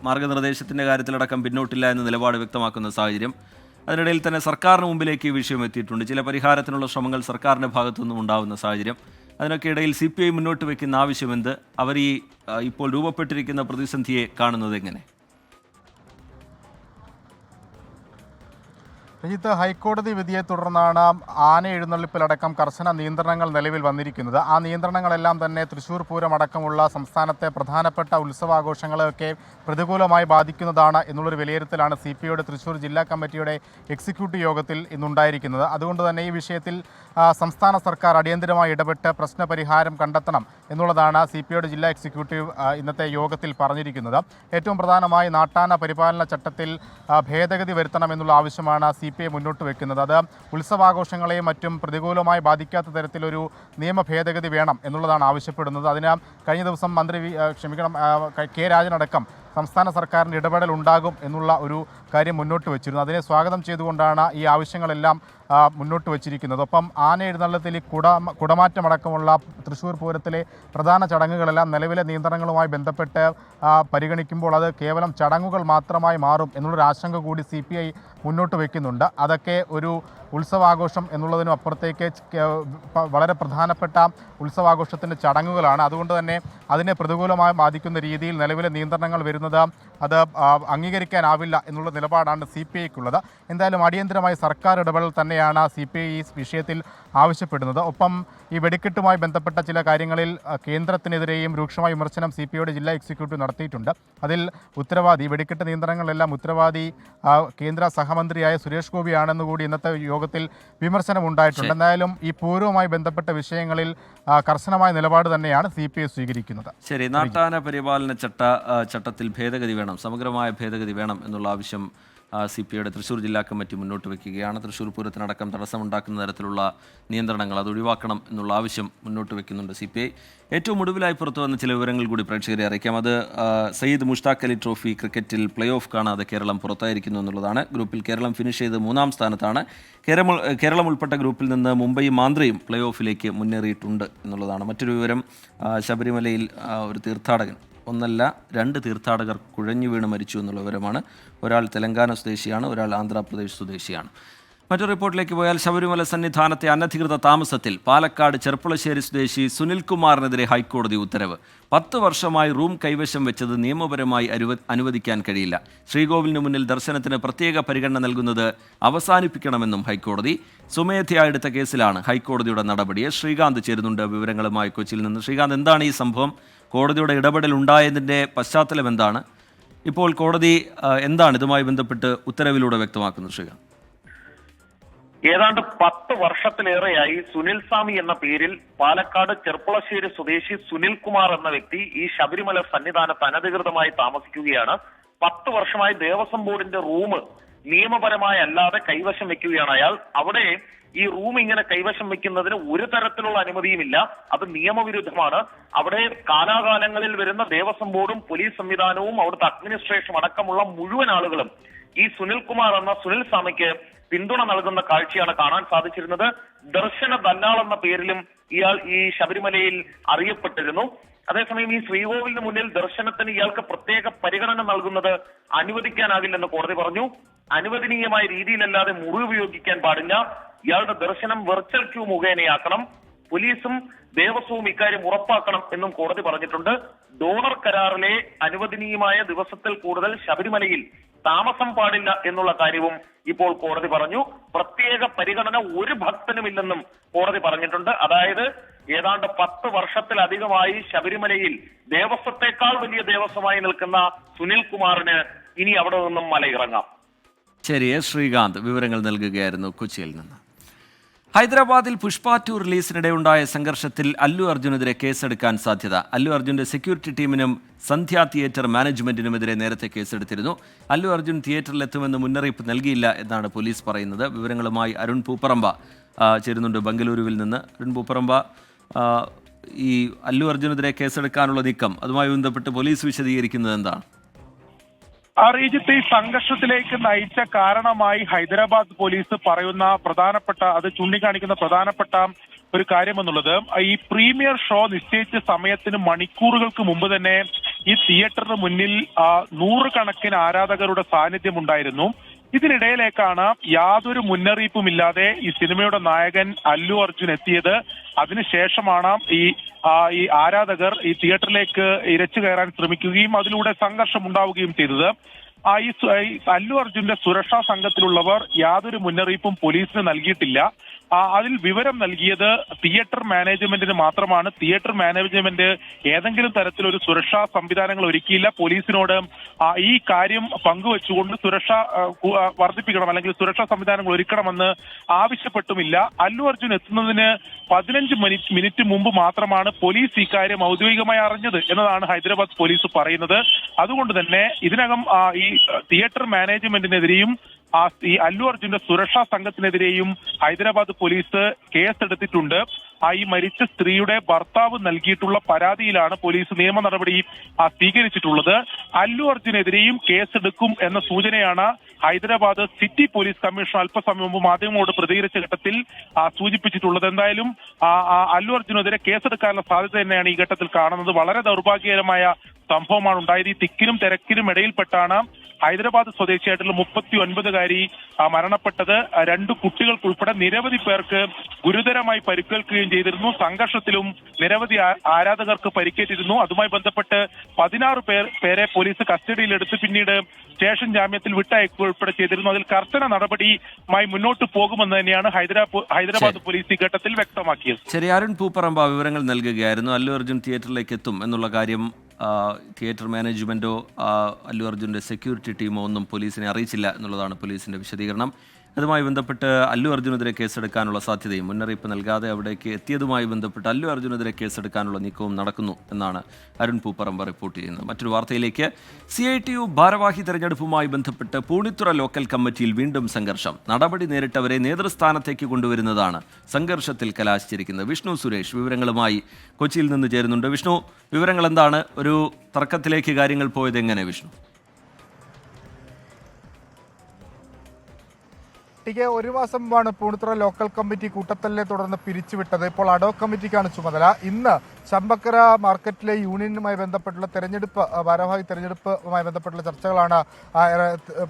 മാർഗനിർദ്ദേശത്തിൻ്റെ കാര്യത്തിലടക്കം പിന്നോട്ടില്ല എന്ന നിലപാട് വ്യക്തമാക്കുന്ന സാഹചര്യം. അതിനിടയിൽ തന്നെ സർക്കാരിന് മുമ്പിലേക്ക് ഈ വിഷയം എത്തിയിട്ടുണ്ട്. ചില പരിഹാരത്തിനുള്ള ശ്രമങ്ങൾ സർക്കാരിൻ്റെ ഭാഗത്തുനിന്നും ഉണ്ടാകുന്ന സാഹചര്യം. അതിനൊക്കെ ഇടയിൽ CPI മുന്നോട്ട് വയ്ക്കുന്ന ആവശ്യമെന്ത്? അവർ ഈ ഇപ്പോൾ രൂപപ്പെട്ടിരിക്കുന്ന പ്രതിസന്ധിയെ കാണുന്നത് എങ്ങനെ? രഞ്ജിത്ത്, ഹൈക്കോടതി വിധിയെ തുടർന്നാണ് ആന എഴുന്നള്ളിപ്പിലടക്കം കർശന നിയന്ത്രണങ്ങൾ നിലവിൽ വന്നിരിക്കുന്നത്. ആ നിയന്ത്രണങ്ങളെല്ലാം തന്നെ തൃശ്ശൂർ പൂരം അടക്കമുള്ള സംസ്ഥാനത്തെ പ്രധാനപ്പെട്ട ഉത്സവാഘോഷങ്ങളെയൊക്കെ പ്രതികൂലമായി ബാധിക്കുന്നതാണ് എന്നുള്ളൊരു വിലയിരുത്തലാണ് CPIയുടെ തൃശ്ശൂർ ജില്ലാ കമ്മിറ്റിയുടെ എക്സിക്യൂട്ടീവ് യോഗത്തിൽ ഇന്നുണ്ടായിരിക്കുന്നത്. അതുകൊണ്ട് തന്നെ ഈ വിഷയത്തിൽ സംസ്ഥാന സർക്കാർ അടിയന്തരമായി ഇടപെട്ട് പ്രശ്നപരിഹാരം കണ്ടെത്തണം എന്നുള്ളതാണ് CPIയുടെ ജില്ലാ എക്സിക്യൂട്ടീവ് ഇന്നത്തെ യോഗത്തിൽ പറഞ്ഞിരിക്കുന്നത്. ഏറ്റവും പ്രധാനമായി നാട്ടാന പരിപാലന ചട്ടത്തിൽ ഭേദഗതി വരുത്തണമെന്നുള്ള ആവശ്യമാണ് CPI മുന്നോട്ട് വയ്ക്കുന്നത്. അത് ഉത്സവാഘോഷങ്ങളെയും മറ്റും പ്രതികൂലമായി ബാധിക്കാത്ത തരത്തിലൊരു നിയമ ഭേദഗതി വേണം എന്നുള്ളതാണ് ആവശ്യപ്പെടുന്നത്. അതിന് കഴിഞ്ഞ ദിവസം കെ രാജനടക്കം സംസ്ഥാന സർക്കാരിൻ്റെ ഇടപെടൽ ഉണ്ടാകും എന്നുള്ള ഒരു കാര്യം മുന്നോട്ട് വച്ചിരുന്നു. അതിനെ സ്വാഗതം ചെയ്തുകൊണ്ടാണ് ഈ ആവശ്യങ്ങളെല്ലാം മുന്നോട്ട് വച്ചിരിക്കുന്നത്. ഒപ്പം ആന എഴുന്നള്ളത്തിൽ കുടമാറ്റമടക്കമുള്ള തൃശ്ശൂർ പൂരത്തിലെ പ്രധാന ചടങ്ങുകളെല്ലാം നിലവിലെ നിയന്ത്രണങ്ങളുമായി ബന്ധപ്പെട്ട് പരിഗണിക്കുമ്പോൾ അത് കേവലം ചടങ്ങുകൾ മാത്രമായി മാറും എന്നുള്ളൊരു ആശങ്ക കൂടി CPI മുന്നോട്ട് വയ്ക്കുന്നുണ്ട്. അതൊക്കെ ഒരു ഉത്സവാഘോഷം എന്നുള്ളതിനും അപ്പുറത്തേക്ക് വളരെ പ്രധാനപ്പെട്ട ഉത്സവാഘോഷത്തിൻ്റെ ചടങ്ങുകളാണ്. അതുകൊണ്ട് തന്നെ അതിനെ പ്രതികൂലമായി ബാധിക്കുന്ന രീതിയിൽ നിലവിലെ നിയന്ത്രണങ്ങൾ വരുന്നത് അത് അംഗീകരിക്കാനാവില്ല എന്നുള്ള നിലപാടാണ് CPIക്കുള്ളത്. എന്തായാലും അടിയന്തരമായി സർക്കാർ ഇടപെടൽ തന്നെയാണ് CPI ഈ വിഷയത്തിൽ ആവശ്യപ്പെടുന്നത്. ഒപ്പം ഈ വെടിക്കെട്ടുമായി ബന്ധപ്പെട്ട ചില കാര്യങ്ങളിൽ കേന്ദ്രത്തിനെതിരെയും രൂക്ഷമായ വിമർശനം CPIയുടെ ജില്ലാ എക്സിക്യൂട്ടീവ് നടത്തിയിട്ടുണ്ട്. അതിൽ ഉത്തരവാദി വെടിക്കെട്ട് നിയന്ത്രണങ്ങളെല്ലാം ഉത്തരവാദി കേന്ദ്ര സഹമന്ത്രിയായ സുരേഷ് ഗോപിയാണെന്ന് കൂടി ഇന്നത്തെ യോഗത്തിൽ വിമർശനം ഉണ്ടായിട്ടുണ്ട്. എന്തായാലും ഈ പൂരവുമായി ബന്ധപ്പെട്ട വിഷയങ്ങളിൽ കർശനമായ നിലപാട് തന്നെയാണ് CPI സ്വീകരിക്കുന്നത്. ശരി, നാട്ടാന പരിപാലന ചട്ടത്തിൽ ഭേദഗതി വേണം, സമഗ്രമായ ഭേദഗതി വേണം എന്നുള്ള ആവശ്യം CPIയുടെ തൃശ്ശൂർ ജില്ലാ കമ്മിറ്റി മുന്നോട്ട് വയ്ക്കുകയാണ്. തൃശ്ശൂർ പൂരത്തിനടക്കം തടസ്സമുണ്ടാക്കുന്ന തരത്തിലുള്ള നിയന്ത്രണങ്ങൾ അത് ഒഴിവാക്കണം എന്നുള്ള ആവശ്യം മുന്നോട്ട് വയ്ക്കുന്നുണ്ട് CPI. ഏറ്റവും ഒടുവിലായി പുറത്തു വന്ന ചില വിവരങ്ങൾ കൂടി പ്രേക്ഷകരെ അറിയിക്കാം. അത് സയ്യിദ് മുഷ്താഖ് അലി ട്രോഫി ക്രിക്കറ്റിൽ പ്ലേ ഓഫ് കാണാതെ കേരളം പുറത്തായിരിക്കുന്നു എന്നുള്ളതാണ്. ഗ്രൂപ്പിൽ കേരളം ഫിനിഷ് ചെയ്ത് 3-ാം സ്ഥാനത്താണ്. കേരളം ഉൾപ്പെട്ട ഗ്രൂപ്പിൽ നിന്ന് മുംബൈയും ആന്ധ്രയും പ്ലേ ഓഫിലേക്ക് മുന്നേറിയിട്ടുണ്ട് എന്നുള്ളതാണ് മറ്റൊരു വിവരം. ശബരിമലയിൽ ഒരു തീർത്ഥാടകൻ, ഒന്നല്ല 2 തീർത്ഥാടകർ കുഴഞ്ഞു വീണ് മരിച്ചു എന്നുള്ള വിവരമാണ്. ഒരാൾ തെലങ്കാന സ്വദേശിയാണ്, ഒരാൾ ആന്ധ്രാപ്രദേശ് സ്വദേശിയാണ്. മറ്റൊരു റിപ്പോർട്ടിലേക്ക് പോയാൽ ശബരിമല സന്നിധാനത്തെ അനധികൃത താമസത്തിൽ പാലക്കാട് ചെർപ്പുളശ്ശേരി സ്വദേശി സുനിൽകുമാറിനെതിരെ ഹൈക്കോടതി ഉത്തരവ്. 10 വർഷമായി റൂം കൈവശം വെച്ചത് നിയമപരമായി അനുവദിക്കാൻ കഴിയില്ല. ശ്രീകോവിലിന് മുന്നിൽ ദർശനത്തിന് പ്രത്യേക പരിഗണന നൽകുന്നത് അവസാനിപ്പിക്കണമെന്നും ഹൈക്കോടതി. സ്വമേധയാ എടുത്ത കേസിലാണ് ഹൈക്കോടതിയുടെ നടപടി. ശ്രീകാന്ത് ചേരുന്നുണ്ട് വിവരങ്ങളുമായി കൊച്ചിയിൽ നിന്ന്. ശ്രീകാന്ത്, എന്താണ് ഈ സംഭവം? കോടതിയുടെ ഇടപെടൽ ഉണ്ടായതിൻ്റെ പശ്ചാത്തലം എന്താണ്? ഇപ്പോൾ കോടതി എന്താണ് ഇതുമായി ബന്ധപ്പെട്ട് ഉത്തരവിലൂടെ വ്യക്തമാക്കുന്നത്? ശ്രീകാന്ത്, ഏതാണ്ട് 10 വർഷത്തിലേറെയായി സുനിൽ സ്വാമി എന്ന പേരിൽ പാലക്കാട് ചെർപ്പുളശ്ശേരി സ്വദേശി സുനിൽകുമാർ എന്ന വ്യക്തി ഈ ശബരിമല സന്നിധാനത്ത് അനധികൃതമായി താമസിക്കുകയാണ്. 10 വർഷമായി ദേവസ്വം ബോർഡിന്റെ റൂം നിയമപരമായി അല്ലാതെ കൈവശം വെക്കുകയാണ് അയാൾ. അവിടെ ഈ റൂം ഇങ്ങനെ കൈവശം വെക്കുന്നതിന് ഒരു തരത്തിലുള്ള അനുമതിയുമില്ല. അത് നിയമവിരുദ്ധമാണ്. അവിടെ കാലാകാലങ്ങളിൽ വരുന്ന ദേവസ്വം ബോർഡും പോലീസ് സംവിധാനവും അവിടുത്തെ അഡ്മിനിസ്ട്രേഷൻ അടക്കമുള്ള മുഴുവൻ ആളുകളും ഈ സുനിൽകുമാർ എന്ന സുനിൽ സ്വാമിക്ക് പിന്തുണ നൽകുന്ന കാഴ്ചയാണ് കാണാൻ സാധിച്ചിരുന്നത്. ദർശന ദല്ലാൾ എന്ന പേരിലും ഇയാൾ ഈ ശബരിമലയിൽ അറിയപ്പെട്ടിരുന്നു. അതേസമയം ഈ ശ്രീകോവിലിന് മുന്നിൽ ദർശനത്തിന് ഇയാൾക്ക് പ്രത്യേക പരിഗണന നൽകുന്നത് അനുവദിക്കാനാകില്ലെന്ന് കോടതി പറഞ്ഞു. അനുവദനീയമായ രീതിയിലല്ലാതെ മുറി ഉപയോഗിക്കാൻ പാടില്ല. ഇയാളുടെ ദർശനം വെർച്വൽ ക്യൂ മുഖേനയാക്കണം. പോലീസും ദേവസ്വവും ഇക്കാര്യം ഉറപ്പാക്കണം എന്നും കോടതി പറഞ്ഞിട്ടുണ്ട്. ഡോണർ കരാറിലെ അനുവദനീയമായ ദിവസത്തിൽ കൂടുതൽ ശബരിമലയിൽ താമസം പാടില്ല എന്നുള്ള കാര്യവും ഇപ്പോൾ കോടതി പറഞ്ഞു. പ്രത്യേക പരിഗണന ഒരു ഭക്തനുമില്ലെന്നും കോടതി പറഞ്ഞിട്ടുണ്ട്. അതായത് ഏതാണ്ട് 10 വർഷത്തിലധികമായി ശബരിമലയിൽ ദേവസ്വത്തെക്കാൾ വലിയ ദേവസ്വമായി നിൽക്കുന്ന സുനിൽകുമാറിന് ഇനി അവിടെ നിന്നും മലയിറങ്ങാം. ശരി, ശ്രീകാന്ത് വിവരങ്ങൾ നൽകുകയായിരുന്നു കൊച്ചിയിൽ നിന്ന്. ഹൈദരാബാദിൽ പുഷ്പ 2 റിലീസിനിടെ ഉണ്ടായ സംഘർഷത്തിൽ അല്ലു അർജുനെതിരെ കേസെടുക്കാൻ സാധ്യത. അല്ലു അർജുന്റെ സെക്യൂരിറ്റി ടീമിനും സന്ധ്യ തിയേറ്റർ മാനേജ്മെന്റിനുമെതിരെ നേരത്തെ കേസെടുത്തിരുന്നു. അല്ലു അർജുൻ തിയേറ്ററിലെത്തുമെന്ന് മുന്നറിയിപ്പ് നൽകിയില്ല എന്നാണ് പോലീസ് പറയുന്നത്. വിവരങ്ങളുമായി അരുൺ പൂപ്പറമ്പ ചേരുന്നുണ്ട് ബംഗളൂരുവിൽ നിന്ന്. അരുൺ പൂപ്പറമ്പ, ഈ അല്ലു അർജുനെതിരെ കേസെടുക്കാനുള്ള നീക്കം, അതുമായി ബന്ധപ്പെട്ട് പോലീസ് വിശദീകരിക്കുന്നത് എന്താണ്? റീജിത്ത്, ഈ സംഘർഷത്തിലേക്ക് നയിച്ച കാരണമായി ഹൈദരാബാദ് പോലീസ് പറയുന്ന അത് ചൂണ്ടിക്കാണിക്കുന്ന പ്രധാനപ്പെട്ട ഒരു കാര്യമെന്നുള്ളത്, ഈ പ്രീമിയർ ഷോ നിശ്ചയിച്ച സമയത്തിന് മണിക്കൂറുകൾക്ക് മുമ്പ് തന്നെ ഈ തിയേറ്ററിന് മുന്നിൽ 100 കണക്കിന് ആരാധകരുടെ സാന്നിധ്യം ഉണ്ടായിരുന്നു. ഇതിനിടയിലേക്കാണ് യാതൊരു മുന്നറിയിപ്പുമില്ലാതെ ഈ സിനിമയുടെ നായകൻ അല്ലു അർജുൻ എത്തിയത്. അതിനുശേഷമാണ് ഈ ആരാധകർ ഈ തിയേറ്ററിലേക്ക് ഇരച്ചു കയറാൻ ശ്രമിക്കുകയും അതിലൂടെ സംഘർഷം ഉണ്ടാവുകയും ചെയ്തത്. ഈ അല്ലു അർജുന്റെ സുരക്ഷാ സംഘത്തിലുള്ളവർ യാതൊരു മുന്നറിയിപ്പും പോലീസിന് നൽകിയിട്ടില്ല. അതിൽ വിവരം നൽകിയത് തിയേറ്റർ മാനേജ്മെന്റിന് മാത്രമാണ്. തിയേറ്റർ മാനേജ്മെന്റ് ഏതെങ്കിലും തരത്തിലൊരു സുരക്ഷാ സംവിധാനങ്ങൾ ഒരുക്കിയില്ല. പോലീസിനോട് ഈ കാര്യം പങ്കുവെച്ചുകൊണ്ട് സുരക്ഷ വർദ്ധിപ്പിക്കണം അല്ലെങ്കിൽ സുരക്ഷാ സംവിധാനങ്ങൾ ഒരുക്കണമെന്ന് ആവശ്യപ്പെട്ടുമില്ല. അല്ലു അർജുൻ എത്തുന്നതിന് 15 മിനിറ്റ് മുമ്പ് മാത്രമാണ് പോലീസ് ഇക്കാര്യം ഔദ്യോഗികമായി അറിഞ്ഞത് എന്നതാണ് ഹൈദരാബാദ് പോലീസ് പറയുന്നത്. അതുകൊണ്ട് തന്നെ ഇതിനകം ഈ തിയേറ്റർ മാനേജ്മെന്റിനെതിരെയും ഈ അല്ലു അർജുന്റെ സുരക്ഷാ സംഘത്തിനെതിരെയും ഹൈദരാബാദ് പോലീസ് കേസെടുത്തിട്ടുണ്ട്. ഈ മരിച്ച സ്ത്രീയുടെ ഭർത്താവ് നൽകിയിട്ടുള്ള പരാതിയിലാണ് പോലീസ് നിയമ നടപടി സ്വീകരിച്ചിട്ടുള്ളത്. അല്ലു അർജുനെതിരെയും കേസെടുക്കും എന്ന സൂചനയാണ് ഹൈദരാബാദ് സിറ്റി പോലീസ് കമ്മീഷണർ അല്പസമയം മുമ്പ് മാധ്യമങ്ങളോട് പ്രതികരിച്ച ഘട്ടത്തിൽ സൂചിപ്പിച്ചിട്ടുള്ളത്. എന്തായാലും അല്ലു അർജുനെതിരെ കേസെടുക്കാനുള്ള സാധ്യത തന്നെയാണ് ഈ ഘട്ടത്തിൽ കാണുന്നത്. വളരെ ദൗർഭാഗ്യകരമായ സംഭവമാണ് ഉണ്ടായത്. ഈ തിക്കിനും തിരക്കിനും ഇടയിൽപ്പെട്ടാണ് ഹൈദരാബാദ് സ്വദേശിയായിട്ടുള്ള 39-കാരി മരണപ്പെട്ടത്. 2 കുട്ടികൾക്കുൾപ്പെടെ നിരവധി പേർക്ക് ഗുരുതരമായി പരിക്കേൽക്കുകയും ചെയ്തിരുന്നു. സംഘർഷത്തിലും നിരവധി ആരാധകർക്ക് പരിക്കേറ്റിരുന്നു. അതുമായി ബന്ധപ്പെട്ട് 16 പേരെ പോലീസ് കസ്റ്റഡിയിലെടുത്ത് പിന്നീട് സ്റ്റേഷൻ ജാമ്യത്തിൽ വിട്ടയക്കുക ഉൾപ്പെടെ ചെയ്തിരുന്നു. അതിൽ കർശന നടപടിയുമായി മുന്നോട്ട് പോകുമെന്ന് തന്നെയാണ് ഹൈദരാബാദ് പോലീസ് ഈ ഘട്ടത്തിൽ വ്യക്തമാക്കിയത്. ശരി, അരുൺ പൂപ്പറമ്പ വിവരങ്ങൾ നൽകുകയായിരുന്നു. അല്ലു അർജുൻ തിയേറ്ററിലേക്ക് എത്തും എന്നുള്ള കാര്യം തിയേറ്റർ മാനേജ്മെൻറ്റോ അല്ലു അർജുൻ്റെ സെക്യൂരിറ്റി ടീമോ ഒന്നും പോലീസിനെ അറിയിച്ചില്ല എന്നുള്ളതാണ് പോലീസിൻ്റെ വിശദീകരണം. അതുമായി ബന്ധപ്പെട്ട് അല്ലു അർജുനെതിരെ കേസെടുക്കാനുള്ള സാധ്യതയും മുന്നറിയിപ്പ് നൽകാതെ അവിടേക്ക് എത്തിയതുമായി ബന്ധപ്പെട്ട് അല്ലു അർജുനെതിരെ കേസെടുക്കാനുള്ള നീക്കവും നടക്കുന്നു എന്നാണ് അരുൺ പൂപ്പറമ്പ റിപ്പോർട്ട് ചെയ്യുന്നത്. മറ്റൊരു വാർത്തയിലേക്ക്, CITU ഭാരവാഹി തെരഞ്ഞെടുപ്പുമായി ബന്ധപ്പെട്ട് പൂണിത്തുറ ലോക്കൽ കമ്മിറ്റിയിൽ വീണ്ടും സംഘർഷം. നടപടി നേരിട്ടവരെ നേതൃസ്ഥാനത്തേക്ക് കൊണ്ടുവരുന്നതാണ് സംഘർഷത്തിൽ കലാശിച്ചിരിക്കുന്നത്. വിഷ്ണു സുരേഷ് വിവരങ്ങളുമായി കൊച്ചിയിൽ നിന്ന് ചേരുന്നുണ്ട്. വിഷ്ണു, വിവരങ്ങൾ എന്താണ്? ഒരു തർക്കത്തിലേക്ക് കാര്യങ്ങൾ പോയത് എങ്ങനെ വിഷ്ണു? ഒരു മാസം മുമ്പാണ് പൂണിത്തുറ ലോക്കൽ കമ്മിറ്റി കൂട്ടത്തലിനെ തുടർന്ന് പിരിച്ചുവിട്ടത്. ഇപ്പോൾ അഡോക് കമ്മിറ്റിക്കാണ് ചുമതല. ഇന്ന് ചമ്പക്കര മാർക്കറ്റിലെ യൂണിയനുമായി ബന്ധപ്പെട്ടുള്ള തെരഞ്ഞെടുപ്പ് ഭാരവാഹി തെരഞ്ഞെടുപ്പുമായി ബന്ധപ്പെട്ടുള്ള ചർച്ചകളാണ്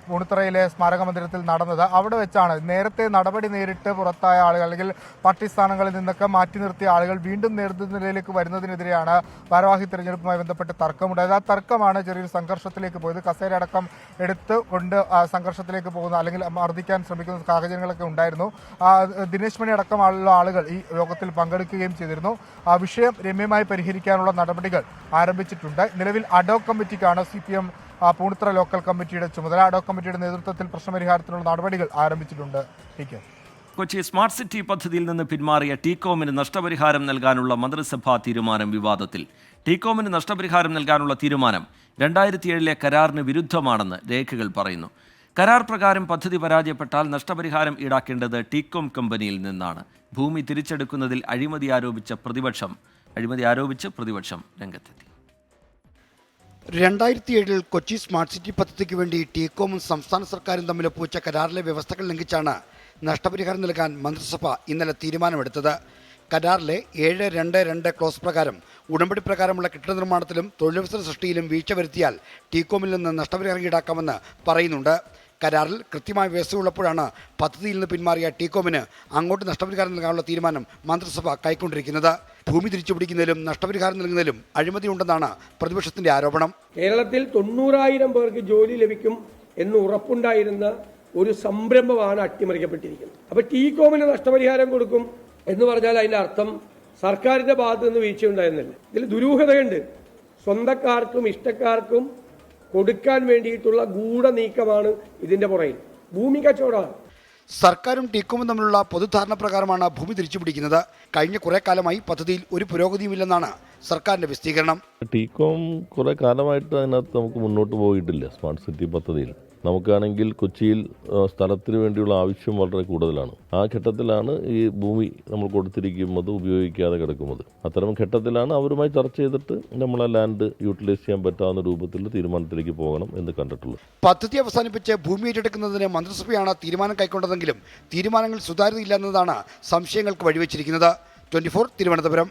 പൂണിത്തുറയിലെ സ്മാരക മന്ദിരത്തിൽ നടന്നത്. അവിടെ വെച്ചാണ് നേരത്തെ നടപടി നേരിട്ട് പുറത്തായ ആളുകൾ അല്ലെങ്കിൽ പാർട്ടി സ്ഥാനങ്ങളിൽ നിന്നൊക്കെ മാറ്റി നിർത്തിയ ആളുകൾ വീണ്ടും നേതൃനിലയിലേക്ക് വരുന്നതിനെതിരെയാണ് ഭാരവാഹി തെരഞ്ഞെടുപ്പുമായി ബന്ധപ്പെട്ട് തർക്കമുണ്ടായത്. ആ തർക്കമാണ് ചെറിയൊരു സംഘർഷത്തിലേക്ക് പോയത്. കസേരയടക്കം എടുത്തുകൊണ്ട് സംഘർഷത്തിലേക്ക് പോകുന്ന അല്ലെങ്കിൽ മർദ്ദിക്കാൻ ശ്രമിക്കുന്ന സാഹചര്യങ്ങളൊക്കെ ഉണ്ടായിരുന്നു. ദിനേശ് മണി അടക്കമുള്ള ആളുകൾ ഈ യോഗത്തിൽ പങ്കെടുക്കുകയും ചെയ്തിരുന്നു. വിഷയം രമ്യമായി പരിഹരിക്കാനുള്ള നടപടികൾ ആരംഭിച്ചിട്ടുണ്ട്. നിലവിൽ അഡോക് കമ്മിറ്റിക്കാണ് CPM പൂണിത്തുറ ലോക്കൽ കമ്മിറ്റിയുടെ ചുമതല. അഡോക് കമ്മിറ്റിയുടെ നേതൃത്വത്തിൽ പ്രശ്നപരിഹാരത്തിനുള്ള നടപടികൾ ആരംഭിച്ചിട്ടുണ്ട്. കൊച്ചി സ്മാർട്ട് സിറ്റി പദ്ധതിയിൽ നിന്ന് പിന്മാറിയ ടീകോമിന് നഷ്ടപരിഹാരം നൽകാനുള്ള മന്ത്രിസഭാ തീരുമാനം വിവാദത്തിൽ. ടീകോമിന് നഷ്ടപരിഹാരം നൽകാനുള്ള തീരുമാനം 2007 കരാറിന് വിരുദ്ധമാണെന്ന് രേഖകൾ പറയുന്നു. കരാർ പ്രകാരം പദ്ധതി പരാജയപ്പെട്ടാൽ നഷ്ടപരിഹാരം ഈടാക്കേണ്ടത് ടീകോം കമ്പനിയിൽ നിന്നാണ്. ഭൂമി തിരിച്ചെടുക്കുന്നതിൽ അഴിമതി ആരോപിച്ച് പ്രതിപക്ഷം രംഗത്തെത്തി. 2007 കൊച്ചി സ്മാർട്ട് സിറ്റി പദ്ധതിക്ക് വേണ്ടി ടീകോമും സംസ്ഥാന സർക്കാരും തമ്മിൽ ഒപ്പുവെച്ച കരാറിലെ വ്യവസ്ഥകൾ ലംഘിച്ചാണ് നഷ്ടപരിഹാരം നൽകാൻ മന്ത്രിസഭ ഇന്നലെ തീരുമാനമെടുത്തത്. കരാറിലെ 7.2.2 ക്ലോസ് പ്രകാരം ഉടമ്പടി പ്രകാരമുള്ള കെട്ടിട നിർമ്മാണത്തിലും തൊഴിലവസര സൃഷ്ടിയിലും വീഴ്ച വരുത്തിയാൽ ടീകോമിൽ നിന്ന് നഷ്ടപരിഹാരം ഈടാക്കാമെന്ന് പറയുന്നുണ്ട്. കരാറിൽ കൃത്യമായ വ്യവസ്ഥയുള്ളപ്പോഴാണ് പദ്ധതിയിൽ നിന്ന് പിന്മാറിയ ടീകോമിന് അങ്ങോട്ട് നഷ്ടപരിഹാരം നൽകാനുള്ള തീരുമാനം മന്ത്രിസഭ കൈക്കൊണ്ടിരിക്കുന്നത്. ഭൂമി തിരിച്ചുപിടിക്കുന്നതിലും നഷ്ടപരിഹാരം നൽകുന്നതിലും അഴിമതിയുണ്ടെന്നാണ് പ്രതിപക്ഷത്തിന്റെ ആരോപണം. കേരളത്തിൽ 90,000 പേർക്ക് ജോലി ലഭിക്കും എന്ന് ഉറപ്പുണ്ടായിരുന്ന ഒരു സംരംഭമാണ് അട്ടിമറിക്കപ്പെട്ടിരിക്കുന്നത്. അപ്പൊ ടീകോമിന് നഷ്ടപരിഹാരം കൊടുക്കും എന്ന് പറഞ്ഞാൽ അതിന്റെ അർത്ഥം സർക്കാരിന്റെ ഭാഗത്ത് നിന്ന് വീഴ്ചയുണ്ടായിരുന്നില്ല. ഇതിൽ ദുരൂഹതയുണ്ട്. സ്വന്തക്കാർക്കും ഇഷ്ടക്കാർക്കും കൊടുക്കാൻ വേണ്ടിയിട്ടുള്ള ഗൂഢനീക്കമാണ് ഇതിന്റെ പുറകിൽ. ഭൂമി കച്ചവടമാണ്. സർക്കാരും ടീകോമും തമ്മിലുള്ള പൊതുധാരണ പ്രകാരമാണ് ഭൂമി തിരിച്ചുപിടിക്കുന്നത്. കഴിഞ്ഞ കുറെ കാലമായി പദ്ധതിയിൽ ഒരു പുരോഗതിയുമില്ലെന്നാണ് സർക്കാരിന്റെ വിശദീകരണം. ടീകോം കുറെ കാലമായിട്ട് അതിനകത്ത് നമുക്ക് മുന്നോട്ട് പോയിട്ടില്ല. സ്മാർട്ട് സിറ്റി പദ്ധതിയിൽ നമുക്കാണെങ്കിൽ കൊച്ചിയിൽ സ്ഥലത്തിന് വേണ്ടിയുള്ള ആവശ്യം വളരെ കൂടുതലാണ്. ആ ഘട്ടത്തിലാണ് ഈ ഭൂമി നമ്മൾ കൊടുത്തിരിക്കുന്നത് ഉപയോഗിക്കാതെ കിടക്കുന്നത്. അത്തരം ഘട്ടത്തിലാണ് അവരുമായി ചർച്ച ചെയ്തിട്ട് നമ്മളെ ലാൻഡ് യൂട്ടിലൈസ് ചെയ്യാൻ പറ്റാവുന്ന രൂപത്തിൽ തീരുമാനത്തിലേക്ക് പോകണം എന്ന് കണ്ടിട്ടുള്ളൂ. പദ്ധതി അവസാനിപ്പിച്ച് ഭൂമി ഏറ്റെടുക്കുന്നതിന് മന്ത്രിസഭയാണ് തീരുമാനം കൈക്കൊണ്ടതെങ്കിലും തീരുമാനങ്ങൾ സുതാര്യതയില്ലെന്നതാണ് സംശയങ്ങൾക്ക് വഴിവെച്ചിരിക്കുന്നത്. 24 തിരുവനന്തപുരം.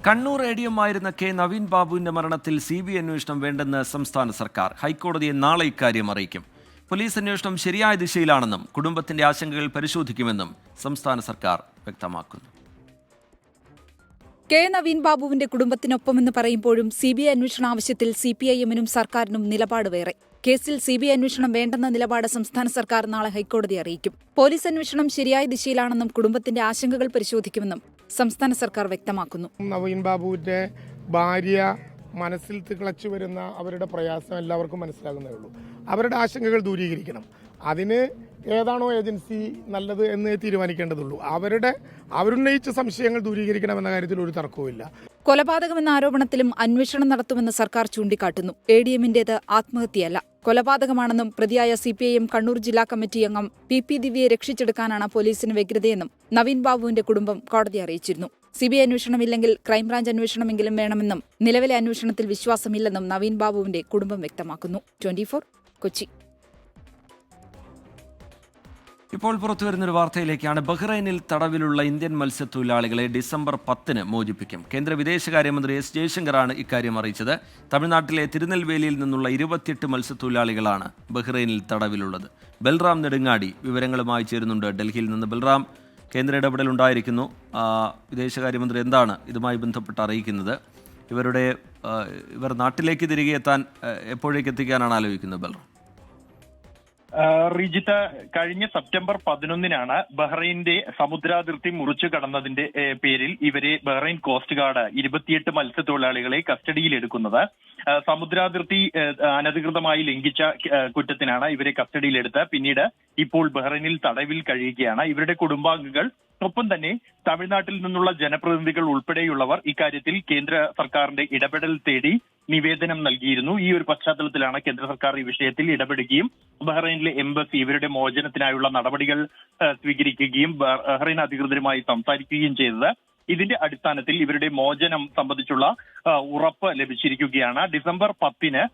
കണ്ണൂർ ADM ആയിരുന്ന കെ നവീൻ ബാബുവിന്റെ മരണത്തിൽ CBI അന്വേഷണം വേണ്ടെന്ന് സംസ്ഥാന സർക്കാർ. ഹൈക്കോടതിയെ നാളെ ഇക്കാര്യം അറിയിക്കും. പോലീസ് അന്വേഷണം ശരിയായ ദിശയിലാണെന്നും കുടുംബത്തിന്റെ ആശങ്കകൾ പരിശോധിക്കുമെന്നും സംസ്ഥാന സർക്കാർ വ്യക്തമാക്കുന്നു. കെ നവീൻ ബാബുവിന്റെ കുടുംബത്തിനൊപ്പമെന്ന് പറയുമ്പോഴും CBI അന്വേഷണ ആവശ്യത്തിൽ CPIM-നും സർക്കാരിനും നിലപാട് വേറെ. കേസിൽ CBI അന്വേഷണം വേണ്ടെന്ന നിലപാട് സംസ്ഥാന സർക്കാർ നാളെ ഹൈക്കോടതിയെ അറിയിക്കും. പോലീസ് അന്വേഷണം ശരിയായ ദിശയിലാണെന്നും കുടുംബത്തിന്റെ ആശങ്കകൾ പരിശോധിക്കുമെന്നും സംസ്ഥാന സർക്കാർ വ്യക്തമാക്കുന്നു. നവീൻ ബാബുവിന്റെ ഭാര്യ മനസ്സിൽ തിളച്ചു വരുന്ന അവരുടെ പ്രയാസം എല്ലാവർക്കും മനസ്സിലാകുന്നേ ഉള്ളൂ. അവരുടെ ആശങ്കകൾ ദൂരീകരിക്കണം. അതിന് ഏതാണോ ഏജൻസി നല്ലത് എന്ന് തീരുമാനിക്കേണ്ടതുള്ളൂ. അവരുന്നയിച്ച സംശയങ്ങൾ ദൂരീകരിക്കണമെന്ന കാര്യത്തിൽ ഒരു തർക്കവുമില്ല. കൊലപാതകമെന്ന ആരോപണത്തിലും അന്വേഷണം നടത്തുമെന്ന് സർക്കാർ ചൂണ്ടിക്കാട്ടുന്നു. ADM-ന്റേത് ആത്മഹത്യയല്ല, കൊലപാതകമാണെന്നും പ്രതിയായ CPIM കണ്ണൂർ ജില്ലാ കമ്മിറ്റി അംഗം PP ദിവ്യയെ രക്ഷിച്ചെടുക്കാനാണ് പോലീസിന് വ്യഗ്രതയെന്നും നവീൻ ബാബുവിന്റെ കുടുംബം കോടതിയെ അറിയിച്ചിരുന്നു. CBI അന്വേഷണമില്ലെങ്കിൽ ക്രൈംബ്രാഞ്ച് അന്വേഷണമെങ്കിലും വേണമെന്നും നിലവിലെ അന്വേഷണത്തിൽ വിശ്വാസമില്ലെന്നും നവീൻ ബാബുവിന്റെ കുടുംബം വ്യക്തമാക്കുന്നു. 24 കൊച്ചി. ഇപ്പോൾ പുറത്തുവരുന്നൊരു വാർത്തയിലേക്കാണ്. ബഹ്റൈനിൽ തടവിലുള്ള ഇന്ത്യൻ മത്സ്യത്തൊഴിലാളികളെ ഡിസംബർ 10 മോചിപ്പിക്കും. കേന്ദ്ര വിദേശകാര്യമന്ത്രി S. ജയശങ്കറാണ് ഇക്കാര്യം അറിയിച്ചത്. തമിഴ്നാട്ടിലെ തിരുനെൽവേലിയിൽ നിന്നുള്ള 28 മത്സ്യത്തൊഴിലാളികളാണ് ബഹ്റൈനിൽ തടവിലുള്ളത്. ബൽറാം നെടുങ്ങാടി വിവരങ്ങളുമായി ചേരുന്നുണ്ട് ഡൽഹിയിൽ നിന്ന്. ബൽറാം, കേന്ദ്ര ഇടപെടൽ ഉണ്ടായിരിക്കുന്നു. വിദേശകാര്യമന്ത്രി എന്താണ് ഇതുമായി ബന്ധപ്പെട്ട് അറിയിക്കുന്നത്? ഇവർ നാട്ടിലേക്ക് തിരികെ എത്താൻ എപ്പോഴേക്ക് എത്തിക്കാനാണ് ആലോചിക്കുന്നത് ബൽറാം? റിജിത്ത്, കഴിഞ്ഞ സെപ്റ്റംബർ 11 ബഹ്റൈന്റെ സമുദ്രാതിർത്തി മുറിച്ചു കടന്നതിന്റെ പേരിൽ ഇവരെ ബഹ്റൈൻ കോസ്റ്റ് ഗാർഡ് 28 മത്സ്യത്തൊഴിലാളികളെ കസ്റ്റഡിയിലെടുക്കുന്നത്. സമുദ്രാതിർത്തി അനധികൃതമായി ലംഘിച്ച കുറ്റത്തിനാണ് ഇവരെ കസ്റ്റഡിയിലെടുത്ത് പിന്നീട് ഇപ്പോൾ ബഹ്റൈനിൽ തടവിൽ കഴിയുകയാണ്. ഇവരുടെ കുടുംബാംഗങ്ങൾ ഒപ്പം തന്നെ തമിഴ്നാട്ടിൽ നിന്നുള്ള ജനപ്രതിനിധികൾ ഉൾപ്പെടെയുള്ളവർ ഇക്കാര്യത്തിൽ കേന്ദ്ര സർക്കാരിന്റെ ഇടപെടൽ തേടി നിവേദനം നൽകിയിരുന്നു. ഈ ഒരു പശ്ചാത്തലത്തിലാണ് കേന്ദ്ര സർക്കാർ ഈ വിഷയത്തിൽ ഇടപെടുകയും ബഹ്റൈനിലെ എംബസി ഇവരുടെ മോചനത്തിനായുള്ള നടപടികൾ സ്വീകരിക്കുകയും ബഹ്റൈൻ അധികൃതരുമായി സംസാരിക്കുകയും ചെയ്തത്. ഇതിന്റെ അടിസ്ഥാനത്തിൽ ഇവരുടെ മോചനം സംബന്ധിച്ചുള്ള ഉറപ്പ് ലഭിച്ചിരിക്കുകയാണ്. ഡിസംബർ 10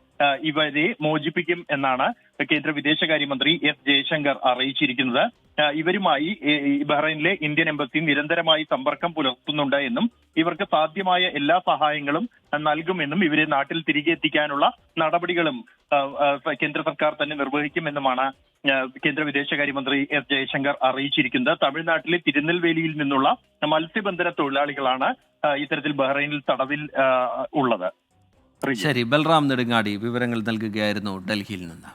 ഇവരെ മോചിപ്പിക്കും എന്നാണ് കേന്ദ്ര വിദേശകാര്യമന്ത്രി S. ജയശങ്കർ അറിയിച്ചിരിക്കുന്നത്. ഇവരുമായി ബഹ്റൈനിലെ ഇന്ത്യൻ എംബസി നിരന്തരമായി സമ്പർക്കം പുലർത്തുന്നുണ്ട് എന്നും ഇവർക്ക് സാധ്യമായ എല്ലാ സഹായങ്ങളും നൽകുമെന്നും ഇവരെ നാട്ടിൽ തിരികെ എത്തിക്കാനുള്ള നടപടികളും കേന്ദ്ര സർക്കാർ തന്നെ നിർവഹിക്കുമെന്നുമാണ് കേന്ദ്ര വിദേശകാര്യമന്ത്രി S. ജയശങ്കർ അറിയിച്ചിരിക്കുന്നത്. തമിഴ്നാട്ടിലെ തിരുനെൽവേലിയിൽ നിന്നുള്ള മത്സ്യബന്ധന തൊഴിലാളികളാണ് ഇത്തരത്തിൽ ബഹ്റൈനിൽ തടവിൽ ഉള്ളത്. ശരി, ബൽറാം നെടുങ്ങാടി വിവരങ്ങൾ നൽകുകയായിരുന്നു ഡൽഹിയിൽ നിന്ന്.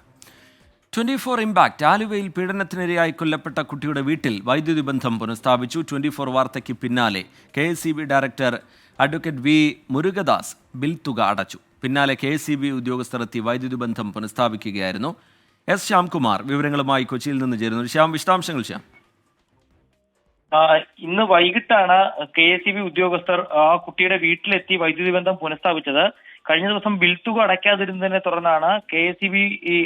24 ഇമ്പാക്ട്. ആലുവയിൽ പീഡനത്തിനിരയായി കൊല്ലപ്പെട്ട കുട്ടിയുടെ വീട്ടിൽ വൈദ്യുതി ബന്ധം പുനഃസ്ഥാപിച്ചു. 24 വാർത്തയ്ക്ക് പിന്നാലെ KSEB director advocate V. Murugadas bill തുക അടച്ചു. പിന്നാലെ KSEB ഉദ്യോഗസ്ഥർ എത്തി വൈദ്യുതി ബന്ധം പുനഃസ്ഥാപിക്കുകയായിരുന്നു. S. ശ്യാംകുമാർ വിവരങ്ങളുമായി കൊച്ചിയിൽ നിന്ന് ചേരുന്നു. ശ്യാം, വിശദാംശങ്ങൾ ശ്യാം. ഇന്ന് വൈകിട്ടാണ് KSEB ഉദ്യോഗസ്ഥർ ആ കുട്ടിയുടെ വീട്ടിലെത്തി വൈദ്യുതി ബന്ധം പുനഃസ്ഥാപിച്ചത്. കഴിഞ്ഞ ദിവസം ബിൽ തുക അടയ്ക്കാതിരുന്നതിനെ തുടർന്നാണ് KSEB ഈ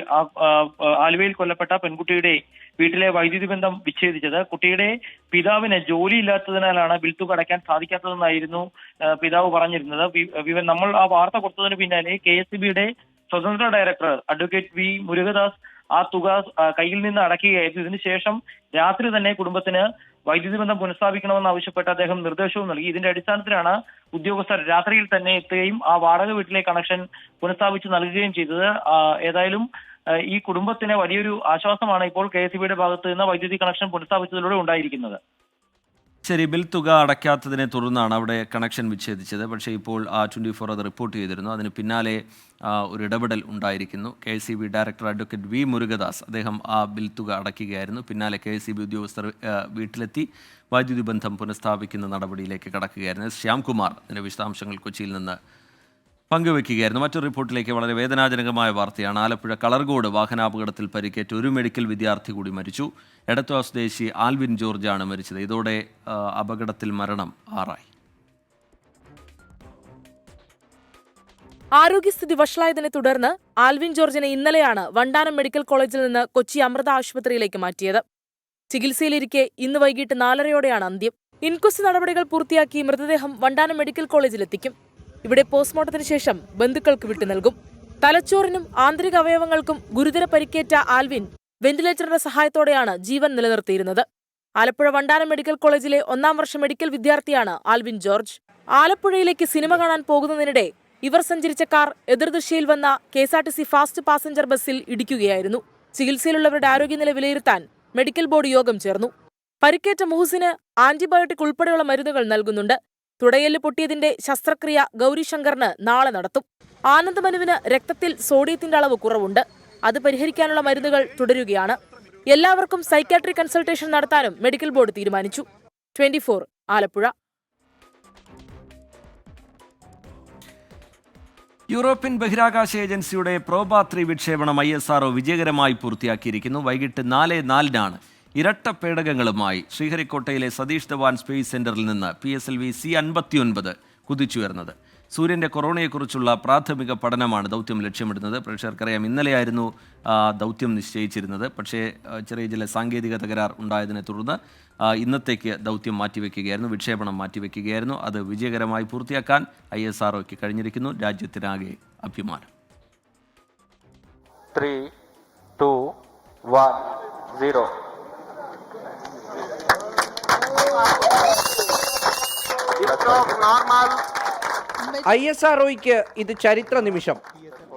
ആലുവയിൽ കൊല്ലപ്പെട്ട പെൺകുട്ടിയുടെ വീട്ടിലെ വൈദ്യുതി ബന്ധം വിച്ഛേദിച്ചത്. കുട്ടിയുടെ പിതാവിന് ജോലിയില്ലാത്തതിനാലാണ് ബിൽ തുക അടയ്ക്കാൻ സാധിക്കാത്തതെന്നായിരുന്നു പിതാവ് പറഞ്ഞിരുന്നത്. നമ്മൾ ആ വാർത്ത കൊടുത്തതിന് പിന്നാലെ KSEBയുടെ സ്വതന്ത്ര ഡയറക്ടർ അഡ്വക്കേറ്റ് V. മുരുകദാസ് ആ തുക കയ്യിൽ നിന്ന് അടയ്ക്കുകയായിരുന്നു. ഇതിനുശേഷം രാത്രി തന്നെ കുടുംബത്തിന് വൈദ്യുതി ബന്ധം പുനഃസ്ഥാപിക്കണമെന്ന് ആവശ്യപ്പെട്ട് അദ്ദേഹം നിർദ്ദേശവും നൽകി. ഇതിന്റെ അടിസ്ഥാനത്തിലാണ് ഉദ്യോഗസ്ഥർ രാത്രിയിൽ തന്നെ എത്തുകയും ആ വാടക വീട്ടിലെ കണക്ഷൻ പുനഃസ്ഥാപിച്ച് നൽകുകയും ചെയ്തത്. ഏതായാലും ഈ കുടുംബത്തിന് വലിയൊരു ആശ്വാസമാണ് ഇപ്പോൾ KSEBയുടെ ഭാഗത്ത് നിന്ന് വൈദ്യുതി കണക്ഷൻ പുനഃസ്ഥാപിച്ചതിലൂടെ ഉണ്ടായിരിക്കുന്നത്. ശരി, ബിൽ തുക അടയ്ക്കാത്തതിനെ തുടർന്നാണ് അവിടെ കണക്ഷൻ വിച്ഛേദിച്ചത്. പക്ഷേ ഇപ്പോൾ 24 അത് റിപ്പോർട്ട് ചെയ്തിരുന്നു. അതിന് പിന്നാലെ ഒരു ഇടപെടൽ ഉണ്ടായിരിക്കുന്നു. KSEB director advocate V. Murugadas അദ്ദേഹം ആ ബിൽ തുക അടയ്ക്കുകയായിരുന്നു. പിന്നാലെ KSEB ഉദ്യോഗസ്ഥർ വീട്ടിലെത്തി വൈദ്യുതി ബന്ധം പുനഃസ്ഥാപിക്കുന്ന നടപടിയിലേക്ക് കടക്കുകയായിരുന്നു. ശ്യാംകുമാർ അതിൻ്റെ വിശദാംശങ്ങൾ കൊച്ചിയിൽ നിന്ന് പങ്കുവയ്ക്കുകയായിരുന്നു. മറ്റൊരു റിപ്പോർട്ടിലേക്ക് വളരെ വേദനാജനകമായ വാർത്തയാണ്. ആലപ്പുഴ കളർകോട് വാഹനാപകടത്തിൽ പരിക്കേറ്റ ഒരു മെഡിക്കൽ വിദ്യാർത്ഥി കൂടി മരിച്ചു. എടത്വ സ്വദേശി ആൽവിൻ ജോർജാണ് മരിച്ചത്. ഇതോടെ അപകടത്തിൽ മരണം 6 ആയി. ആരോഗ്യസ്ഥിതി വഷളായതിനെ തുടർന്ന് ആൽവിൻ ജോർജിനെ ഇന്നലെയാണ് വണ്ടാനം മെഡിക്കൽ കോളേജിൽ നിന്ന് കൊച്ചി അമൃത ആശുപത്രിയിലേക്ക് മാറ്റിയത്. ചികിത്സയിലിരിക്കെ ഇന്ന് വൈകിട്ട് 4:30 അന്ത്യം. ഇൻക്വസ്റ്റ് നടപടികൾ പൂർത്തിയാക്കി മൃതദേഹം വണ്ടാനം മെഡിക്കൽ കോളേജിലെത്തിക്കും. ഇവിടെ പോസ്റ്റ്മോർട്ടത്തിന് ശേഷം ബന്ധുക്കൾക്ക് വിട്ടു നൽകും. തലച്ചോറിനും ആന്തരിക അവയവങ്ങൾക്കും ഗുരുതര പരിക്കേറ്റ ആൽവിൻ വെന്റിലേറ്ററിന്റെ സഹായത്തോടെയാണ് ജീവൻ നിലനിർത്തിയിരുന്നത്. ആലപ്പുഴ വണ്ടാനം മെഡിക്കൽ കോളേജിലെ 1ാം വർഷ മെഡിക്കൽ വിദ്യാർത്ഥിയാണ് ആൽവിൻ ജോർജ്. ആലപ്പുഴയിലേക്ക് സിനിമ കാണാൻ പോകുന്നതിനിടെ ഇവർ സഞ്ചരിച്ച കാർ എതിർദിശയിൽ വന്ന KSRTC ഫാസ്റ്റ് പാസഞ്ചർ ബസ്സിൽ ഇടിക്കുകയായിരുന്നു. ചികിത്സയിലുള്ളവരുടെ ആരോഗ്യനില വിലയിരുത്താൻ മെഡിക്കൽ ബോർഡ് യോഗം ചേർന്നു. പരിക്കേറ്റ മുഹസിന് ആന്റിബയോട്ടിക് ഉൾപ്പെടെയുള്ള മരുന്നുകൾ നൽകുന്നുണ്ട്. തുടയെല്ല് പൊട്ടിയതിന്റെ ശസ്ത്രക്രിയ ഗൗരിശങ്കറിന് നാളെ നടത്തും. ആനന്ദമനുവിന് രക്തത്തിൽ സോഡിയത്തിന്റെ അളവ് കുറവുണ്ട്. അത് പരിഹരിക്കാനുള്ള മരുന്നുകൾ തുടരുകയാണ്. എല്ലാവർക്കും സൈക്യാട്രിക് കൺസൾട്ടേഷൻ നടത്താനും മെഡിക്കൽ ബോർഡ് തീരുമാനിച്ചു. 24 ആലപ്പുഴ. യൂറോപ്യൻ ബഹിരാകാശ ഏജൻസിയുടെ പ്രോബ-3 വിക്ഷേപണം ISRO വിജയകരമായി പൂർത്തിയാക്കിയിരിക്കുന്നു. വൈകിട്ട് 4:04 ഇരട്ട പേടകങ്ങളുമായി ശ്രീഹരിക്കോട്ടയിലെ സതീഷ് ധവാൻ സ്പേസ് സെന്ററിൽ നിന്ന് PSLV C-59 കുതിച്ചുയർന്നത്. സൂര്യൻ്റെ കൊറോണയെക്കുറിച്ചുള്ള പ്രാഥമിക പഠനമാണ് ദൗത്യം ലക്ഷ്യമിടുന്നത്. പ്രേക്ഷകർക്കറിയാം, ഇന്നലെയായിരുന്നു ദൗത്യം നിശ്ചയിച്ചിരുന്നത്. പക്ഷേ ചെറിയ ചില സാങ്കേതിക തകരാർ ഉണ്ടായതിനെ തുടർന്ന് ഇന്നത്തേക്ക് ദൗത്യം മാറ്റിവെക്കുകയായിരുന്നു, വിക്ഷേപണം മാറ്റിവെക്കുകയായിരുന്നു. അത് വിജയകരമായി പൂർത്തിയാക്കാൻ ISROയ്ക്ക് കഴിഞ്ഞിരിക്കുന്നു. രാജ്യത്തിനാകെ അഭിമാനം. 3, 2, 1, 0. ISROയ്ക്ക് ഇത് ചരിത്ര നിമിഷം.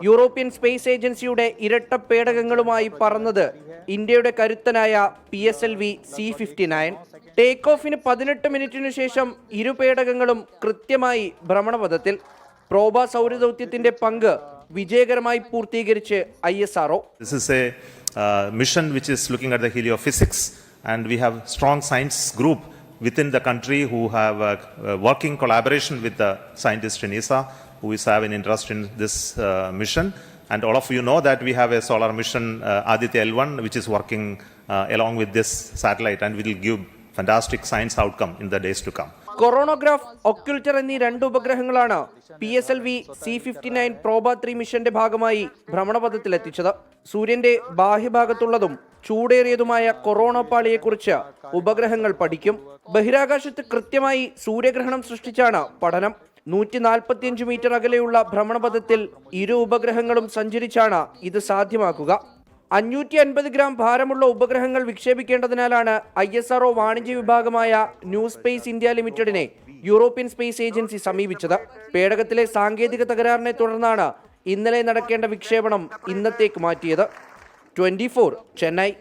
യൂറോപ്യൻ സ്പേസ് ഏജൻസിയുടെ ഇരട്ട പേടകങ്ങളുമായി പറന്നത് ഇന്ത്യയുടെ കരുത്തനായ PSLV C-59. ടേക്ക് ഓഫിന് 18 മിനിറ്റിനു ശേഷം ഇരു പേടകങ്ങളും കൃത്യമായി ഭ്രമണപഥത്തിൽ. പ്രോബ സൗരദൗത്യത്തിന്റെ പങ്ക് വിജയകരമായി പൂർത്തീകരിച്ച് ISRO. This is a mission which is looking at the heliophysics, and we have strong science group within the country who have working collaboration with the scientists in ESA who is have an interest in this mission. And all of you know that we have a solar mission Aditya L1 which is working along with this satellite and will give fantastic science outcome in the days to come. Coronagraph, occulter എന്നീ 2 ഉപഗ്രഹങ്ങളാണ് PSLV C-59 പ്രോബ-3 മിഷന്റെ ഭാഗമായി ഭ്രമണപഥത്തിലെത്തിച്ചത്. സൂര്യന്റെ ബാഹ്യഭാഗത്തുള്ളതും ചൂടേറിയതുമായ corona പാളിയെക്കുറിച്ച് ഉപഗ്രഹങ്ങൾ പഠിക്കും. ബഹിരാകാശത്ത് കൃത്യമായി സൂര്യഗ്രഹണം സൃഷ്ടിച്ചാണ് പഠനം. 145 മീറ്റർ അകലെയുള്ള ഭ്രമണപഥത്തിൽ ഇരു ഉപഗ്രഹങ്ങളും സഞ്ചരിച്ചാണ് ഇത് സാധ്യമാക്കുക. 550 ഗ്രാം ഭാരമുള്ള ഉപഗ്രഹങ്ങൾ വിക്ഷേപിക്കേണ്ടതിനാലാണ് ISRO വാണിജ്യ വിഭാഗമായ ന്യൂ സ്പേസ് ഇന്ത്യ ലിമിറ്റഡിനെ യൂറോപ്യൻ സ്പേസ് ഏജൻസി സമീപിച്ചത്. പേടകത്തിലെ സാങ്കേതിക തകരാറിനെ തുടർന്നാണ് ഇന്നലെ നടക്കേണ്ട വിക്ഷേപണം ഇന്നത്തേക്ക് മാറ്റിയത്. 24 ചെന്നൈ.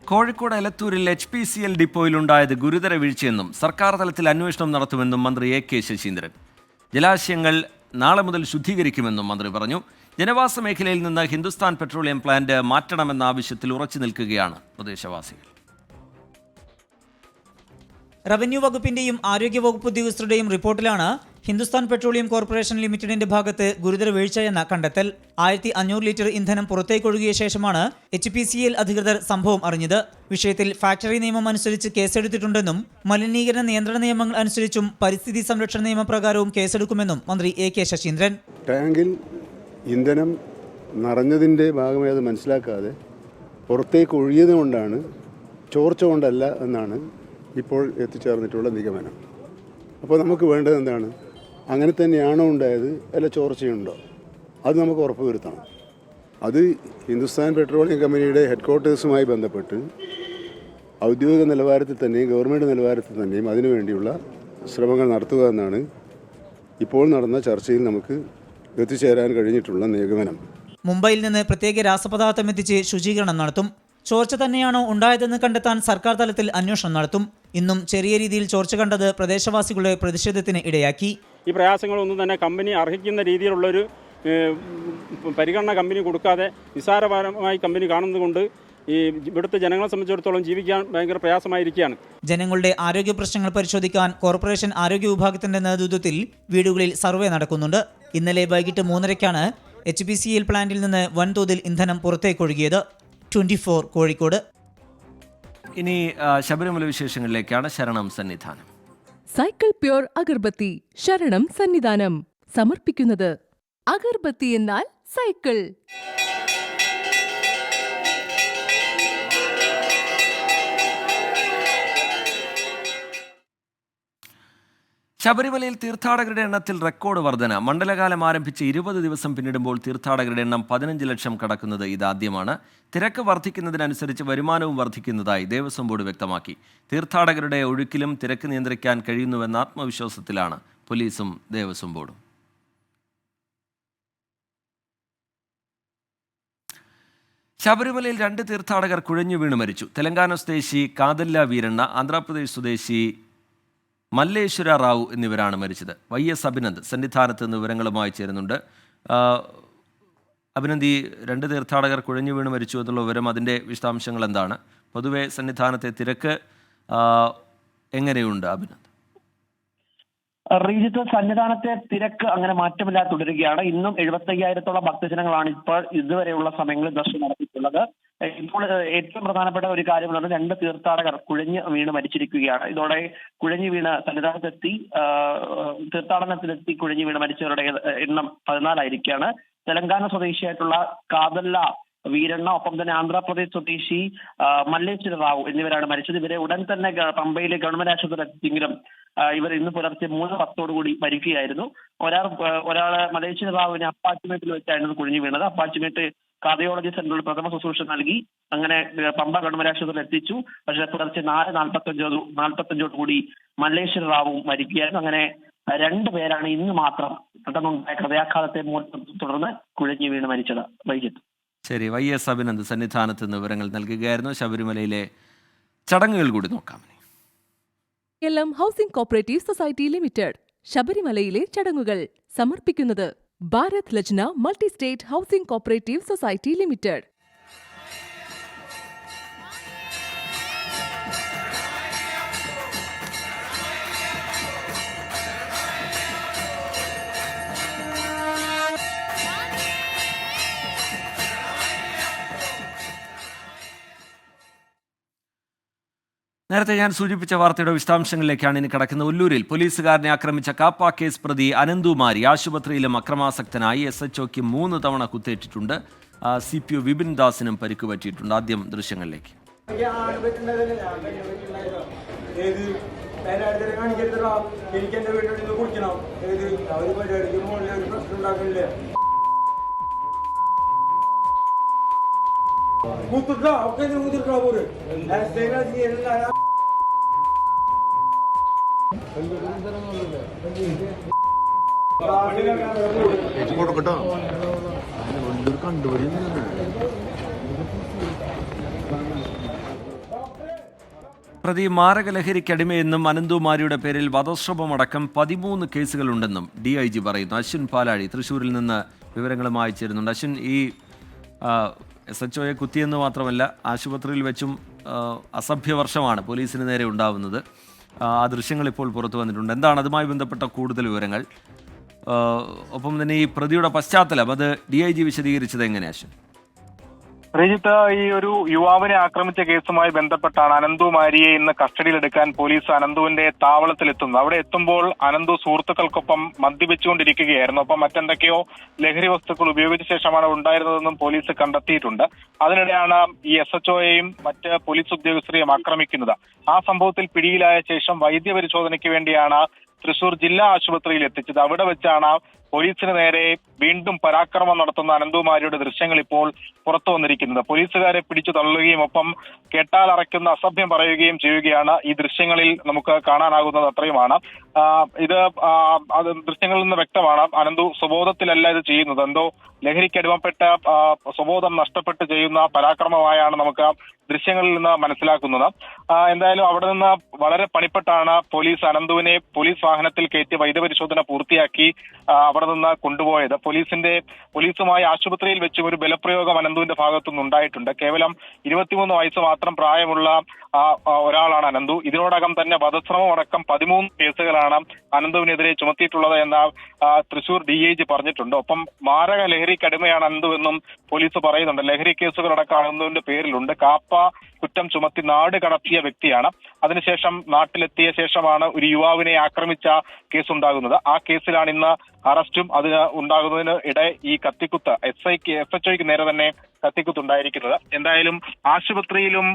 കോഴിക്കോട് എലത്തൂരിൽ HPCL ഡിപ്പോയിലുണ്ടായത് ഗുരുതര വീഴ്ചയെന്നും സർക്കാർ തലത്തിൽ അന്വേഷണം നടത്തുമെന്നും മന്ത്രി AK ശശീന്ദ്രൻ. ജലാശയങ്ങൾ നാളെ മുതൽ ശുദ്ധീകരിക്കുമെന്നും മന്ത്രി പറഞ്ഞു. ജനവാസ മേഖലയിൽ നിന്ന് ഹിന്ദുസ്ഥാൻ പെട്രോളിയം പ്ലാന്റ് മാറ്റണമെന്ന ആവശ്യത്തിൽ ഉറച്ചു നിൽക്കുകയാണ് പ്രദേശവാസികൾ. റവന്യൂ വകുപ്പിന്റെയും ആരോഗ്യവകുപ്പ് ഉദ്യോഗസ്ഥരുടെയും റിപ്പോർട്ടിലാണ് ഹിന്ദുസ്ഥാൻ പെട്രോളിയം കോർപ്പറേഷൻ ലിമിറ്റഡിന്റെ ഭാഗത്ത് ഗുരുതര വീഴ്ചയെന്ന കണ്ടെത്തൽ. 1500 ലിറ്റർ ഇന്ധനം പുറത്തേക്കൊഴുകിയ ശേഷമാണ് HPCL അധികൃതർ സംഭവം അറിഞ്ഞത്. വിഷയത്തിൽ ഫാക്ടറി നിയമം അനുസരിച്ച് കേസെടുത്തിട്ടുണ്ടെന്നും മലിനീകരണ നിയന്ത്രണ നിയമങ്ങൾ അനുസരിച്ചും പരിസ്ഥിതി സംരക്ഷണ നിയമപ്രകാരവും കേസെടുക്കുമെന്നും മന്ത്രി AK ശശീന്ദ്രൻ. ടാങ്കിൽ ഇന്ധനം നിറഞ്ഞതിൻ്റെ ഭാഗമായി അത് മനസ്സിലാക്കാതെ പുറത്തേക്ക് ഒഴുകിയത് കൊണ്ടാണ്, ചോർച്ച കൊണ്ടല്ല എന്നാണ് ഇപ്പോൾ എത്തിച്ചേർന്നിട്ടുള്ള നിഗമനം. അപ്പോൾ നമുക്ക് വേണ്ടത് എന്താണ്? അങ്ങനെ തന്നെയാണോ ഉണ്ടായത്, അല്ല ചോർച്ചയുണ്ടോ? അത് നമുക്ക് ഉറപ്പുവരുത്തണം. അത് ഹിന്ദുസ്ഥാൻ പെട്രോളിയം കമ്പനിയുടെ ഹെഡ്ക്വാർട്ടേഴ്സുമായി ബന്ധപ്പെട്ട് ഔദ്യോഗിക നിലവാരത്തിൽ തന്നെയും ഗവൺമെൻറ് നിലവാരത്തിൽ തന്നെയും അതിനുവേണ്ടിയുള്ള ശ്രമങ്ങൾ നടത്തുക എന്നാണ് ഇപ്പോൾ നടന്ന ചർച്ചയിൽ നമുക്ക് എത്തിച്ചേരാൻ കഴിഞ്ഞിട്ടുള്ള നിഗമനം. മുംബൈയിൽ നിന്ന് പ്രത്യേക രാസപദാർത്ഥം എത്തിച്ച് ശുചീകരണം നടത്തും. ചോർച്ച തന്നെയാണോ ഉണ്ടായതെന്ന് കണ്ടെത്താൻ സർക്കാർ തലത്തിൽ അന്വേഷണം നടത്തും. ഇന്നും ചെറിയ രീതിയിൽ ചോർച്ച കണ്ടത് പ്രദേശവാസികളുടെ പ്രതിഷേധത്തിന് ഇടയാക്കി. ഈ പ്രയാസങ്ങളൊന്നും തന്നെ കമ്പനി അർഹിക്കുന്ന രീതിയിലുള്ളൊരു പരിഗണന കമ്പനി കൊടുക്കാതെ നിസ്സാരപരമായി കമ്പനി കാണുന്നതുകൊണ്ട് ഈ ഇവിടുത്തെ ജനങ്ങളെ സംബന്ധിച്ചിടത്തോളം ജീവിക്കാൻ ഭയങ്കര പ്രയാസമായിരിക്കുകയാണ്. ജനങ്ങളുടെ ആരോഗ്യ പ്രശ്നങ്ങൾ പരിശോധിക്കാൻ കോർപ്പറേഷൻ ആരോഗ്യ വിഭാഗത്തിന്റെ നേതൃത്വത്തിൽ വീടുകളിൽ സർവേ നടക്കുന്നുണ്ട്. ഇന്നലെ വൈകിട്ട് 3:30 HPCL പ്ലാന്റിൽ നിന്ന് വൻതോതിൽ ഇന്ധനം പുറത്തേക്കൊഴുകിയത്. 24 കോഴിക്കോട്. ഇനി ശബരിമല വിശേഷങ്ങളിലേക്കാണ്. ശരണം സന്നിധാനം. സൈക്കിൾ പ്യൂർ അഗർബത്തി ശരണം സന്നിധാനം സമർപ്പിക്കുന്നത് അഗർബത്തി എന്നാൽ സൈക്കിൾ. ശബരിമലയിൽ തീർത്ഥാടകരുടെ എണ്ണത്തിൽ റെക്കോർഡ് വർധന. മണ്ഡലകാലം ആരംഭിച്ച് 20 ദിവസം പിന്നിടുമ്പോൾ തീർത്ഥാടകരുടെ എണ്ണം 15 ലക്ഷം കടക്കുന്നത് ഇതാദ്യമാണ്. തിരക്ക് വർദ്ധിക്കുന്നതിനനുസരിച്ച് വരുമാനവും വർദ്ധിക്കുന്നതായി ദേവസ്വം ബോർഡ് വ്യക്തമാക്കി. തീർത്ഥാടകരുടെ ഒഴുക്കിലും തിരക്ക് നിയന്ത്രിക്കാൻ കഴിയുന്നുവെന്ന ആത്മവിശ്വാസത്തിലാണ് പോലീസും ദേവസ്വം ബോർഡും. ശബരിമലയിൽ 2 തീർത്ഥാടകർ കുഴഞ്ഞു വീണ് മരിച്ചു. തെലങ്കാന സ്വദേശി കാതല്ല വീരണ്ണ, ആന്ധ്രാപ്രദേശ് സ്വദേശി മല്ലേശ്വര റാവു എന്നിവരാണ് മരിച്ചത്. YS അഭിനന്ദ് സന്നിധാനത്ത് നിന്ന് വിവരങ്ങളുമായി ചേരുന്നുണ്ട്. അഭിനന്ദ്, ഈ 2 തീർത്ഥാടകർ കുഴഞ്ഞു വീണ് മരിച്ചു എന്നുള്ള വിവരം, അതിൻ്റെ വിശദാംശങ്ങൾ എന്താണ്? പൊതുവെ സന്നിധാനത്തെ തിരക്ക് എങ്ങനെയുണ്ട് അഭിനന്ദ്? റീജിത്ത്, സന്നിധാനത്തെ തിരക്ക് അങ്ങനെ മാറ്റമില്ലാതെ തുടരുകയാണ്. ഇന്നും 75,000-ഓളം ഭക്തജനങ്ങളാണ് ഇപ്പോൾ ഇതുവരെയുള്ള സമയങ്ങളിൽ ദർശനം നടത്തിയിട്ടുള്ളത്. ഇപ്പോൾ ഏറ്റവും പ്രധാനപ്പെട്ട ഒരു കാര്യം എന്ന് പറഞ്ഞാൽ 2 തീർത്ഥാടകർ കുഴഞ്ഞ് വീണ് മരിച്ചിരിക്കുകയാണ്. ഇതോടെ കുഴഞ്ഞു വീണ് സന്നിധാനത്തെത്തി തീർത്ഥാടനത്തിലെത്തി കുഴഞ്ഞു വീണ് മരിച്ചവരുടെ എണ്ണം 14 ആയിരിക്കുകയാണ്. തെലങ്കാന സ്വദേശിയായിട്ടുള്ള കാതല്ല വീരണ്ണ, ഒപ്പം തന്നെ ആന്ധ്രാപ്രദേശ് സ്വദേശി മല്ലേശ്വര റാവു എന്നിവരാണ് മരിച്ചത്. ഇവരെ ഉടൻ തന്നെ പമ്പയിലെ ഗവൺമെന്റ് ആശുപത്രിയിൽ എത്തിയെങ്കിലും ഇവർ ഇന്ന് പുലർച്ചെ 3:10 മരിക്കുകയായിരുന്നു. ഒരാള് മല്ലേശ്വര റാവുവിനെ അപ്പാച്ചിമേട്ടിൽ വെച്ചായിരുന്നു കുഴിഞ്ഞു വീണത്. അപ്പാച്ചിമേട്ട് കാർഡിയോളജി സെന്ററിൽ പ്രഥമ ശുശ്രൂഷ നൽകി അങ്ങനെ പമ്പ ഗവൺമെന്റ് ആശുപത്രിയിൽ എത്തിച്ചു. പക്ഷേ പുലർച്ചെ 4:45 മല്ലേശ്വര റാവുവും മരിക്കുകയായിരുന്നു. അങ്ങനെ 2 പേരാണ് ഇന്ന് മാത്രം പെട്ടെന്നുണ്ടായ ഹൃദയാഘാതത്തെ തുടർന്ന് കുഴഞ്ഞു വീണ് മരിച്ചത്. വൈകിട്ട് ശരി, YS അഭിനന്ദ് സന്നിധാനത്ത് നിന്ന് വിവരങ്ങൾ നൽകുകയായിരുന്നു. ശബരിമലയിലെ ചടങ്ങുകൾ കൂടി നോക്കാം. ഹൗസിംഗ് കോപ്പറേറ്റീവ് സൊസൈറ്റി ലിമിറ്റഡ് ശബരിമലയിലെ ചടങ്ങുകൾ സമർപ്പിക്കുന്നത് Bharat Lajna multi state housing cooperative society limited. നേരത്തെ ഞാൻ സൂചിപ്പിച്ച വാർത്തയുടെ വിശദാംശങ്ങളിലേക്കാണ് ഇനി കടക്കുന്നത്. ഒല്ലൂരിൽ പോലീസുകാരനെ ആക്രമിച്ച കാപ്പ കേസ് പ്രതി അനന്തുമാരി ആശുപത്രിയിലും അക്രമാസക്തനായി. SHOയ്ക്ക് 3 തവണ കുത്തേറ്റിട്ടുണ്ട്. CPO വിപിൻ ദാസിനും പരിക്ക് പറ്റിയിട്ടുണ്ട്. ആദ്യം ദൃശ്യങ്ങളിലേക്ക്. പ്രതി മാരകലഹരിക്കടിമയെന്നും അനന്തുമാരിയുടെ പേരിൽ വധശ്രമമടക്കം 13 കേസുകളുണ്ടെന്നും DIG പറയുന്നു. അശ്വിൻ പാലാഴി തൃശ്ശൂരിൽ നിന്ന് വിവരങ്ങളുമായി ചേരുന്നുണ്ട്. അശ്വിൻ, ഈ SHOയെ കുത്തിയെന്ന് മാത്രമല്ല, ആശുപത്രിയിൽ വെച്ചും അസഭ്യവർഷമാണ് പോലീസിന് നേരെ ഉണ്ടാവുന്നത്. ആ ദൃശ്യങ്ങൾ ഇപ്പോൾ പുറത്തു വന്നിട്ടുണ്ട്. എന്താണ് അതുമായി ബന്ധപ്പെട്ട കൂടുതൽ വിവരങ്ങൾ? ഒപ്പം തന്നെ ഈ പ്രതിയുടെ പശ്ചാത്തലം അത് DIG വിശദീകരിച്ചത് എങ്ങനെയാ അശ്വിൻ? രജിത്ത്, ഈ ഒരു യുവാവിനെ ആക്രമിച്ച കേസുമായി ബന്ധപ്പെട്ടാണ് അനന്തുമാരിയെ ഇന്ന് കസ്റ്റഡിയിലെടുക്കാൻ പോലീസ് അനന്തുവിന്റെ താവളത്തിലെത്തുന്നത്. അവിടെ എത്തുമ്പോൾ അനന്തു സുഹൃത്തുക്കൾക്കൊപ്പം മദ്യപിച്ചുകൊണ്ടിരിക്കുകയായിരുന്നു. ഒപ്പം മറ്റെന്തൊക്കെയോ ലഹരി വസ്തുക്കൾ ഉപയോഗിച്ച ശേഷമാണ് ഉണ്ടായിരുന്നതെന്നും പോലീസ് കണ്ടെത്തിയിട്ടുണ്ട്. അതിനിടെയാണ് ഈ SHOയെയും മറ്റ് പോലീസ് ഉദ്യോഗസ്ഥരെയും ആക്രമിക്കുന്നത്. ആ സംഭവത്തിൽ പിടിയിലായ ശേഷം വൈദ്യപരിശോധനയ്ക്ക് വേണ്ടിയാണ് തൃശൂർ ജില്ലാ ആശുപത്രിയിൽ എത്തിച്ചത്. അവിടെ വെച്ചാണ് പോലീസിന് നേരെ വീണ്ടും പരാക്രമം നടത്തുന്ന അനന്തുമാരിയുടെ ദൃശ്യങ്ങൾ ഇപ്പോൾ പുറത്തു വന്നിരിക്കുന്നത്. പോലീസുകാരെ പിടിച്ചു തള്ളുകയും ഒപ്പം കേട്ടാൽ അറയ്ക്കുന്ന അസഭ്യം പറയുകയും ചെയ്യുകയാണ് ഈ ദൃശ്യങ്ങളിൽ നമുക്ക് കാണാനാകുന്നത്. അത്രയുമാണ്. ഇത് ദൃശ്യങ്ങളിൽ നിന്ന് വ്യക്തമാണ് അനന്തു സ്വബോധത്തിലല്ല ഇത് ചെയ്യുന്നത്. എന്തോ ലഹരിക്കടിമപ്പെട്ട സ്വബോധം നഷ്ടപ്പെട്ട് ചെയ്യുന്ന പരാക്രമമായാണ് നമുക്ക് ദൃശ്യങ്ങളിൽ നിന്ന് മനസ്സിലാക്കുന്നത്. എന്തായാലും അവിടെ നിന്ന് വളരെ പണിപ്പെട്ടാണ് പോലീസ് അനന്തുവിനെ പോലീസ് വാഹനത്തിൽ കയറ്റി വൈദ്യപരിശോധന പൂർത്തിയാക്കി അവിടെ നിന്ന് കൊണ്ടുപോയത്. പോലീസുമായി ആശുപത്രിയിൽ വെച്ചും ഒരു ബലപ്രയോഗം അനന്തുവിന്റെ ഭാഗത്തുനിന്ന് ഉണ്ടായിട്ടുണ്ട്. കേവലം 23 വയസ്സ് മാത്രം പ്രായമുള്ള ഒരാളാണ് അനന്തു. ഇതിനോടകം തന്നെ വധശ്രമം അടക്കം 13 കേസുകളാണ് അനന്തുവിനെതിരെ ചുമത്തിയിട്ടുള്ളത് എന്ന് തൃശൂർ DIG പറഞ്ഞിട്ടുണ്ട്. ഒപ്പം മാരക ലഹരിക്കടിമയാണ് അനന്തു എന്നും പോലീസ് പറയുന്നുണ്ട്. ലഹരി കേസുകളടക്കം അനന്തുവിന്റെ പേരിലുണ്ട്. കാപ്പ കുറ്റം ചുമത്തി നാട് കടത്തിയ വ്യക്തിയാണ്. അതിനുശേഷം നാട്ടിലെത്തിയ ശേഷമാണ് ഒരു യുവാവിനെ ആക്രമിച്ച കേസ് ഉണ്ടാകുന്നത്. ആ കേസിലാണ് ഇന്ന് അറസ്റ്റും അതിന് ഉണ്ടാകുന്നതിന് ഇടെ ഈ കത്തിക്കുത്ത് SHOയ്ക്ക് നേരെ തന്നെ കത്തിക്കുത്തുണ്ടായിരിക്കുന്നത്. എന്തായാലും ആശുപത്രിയിലും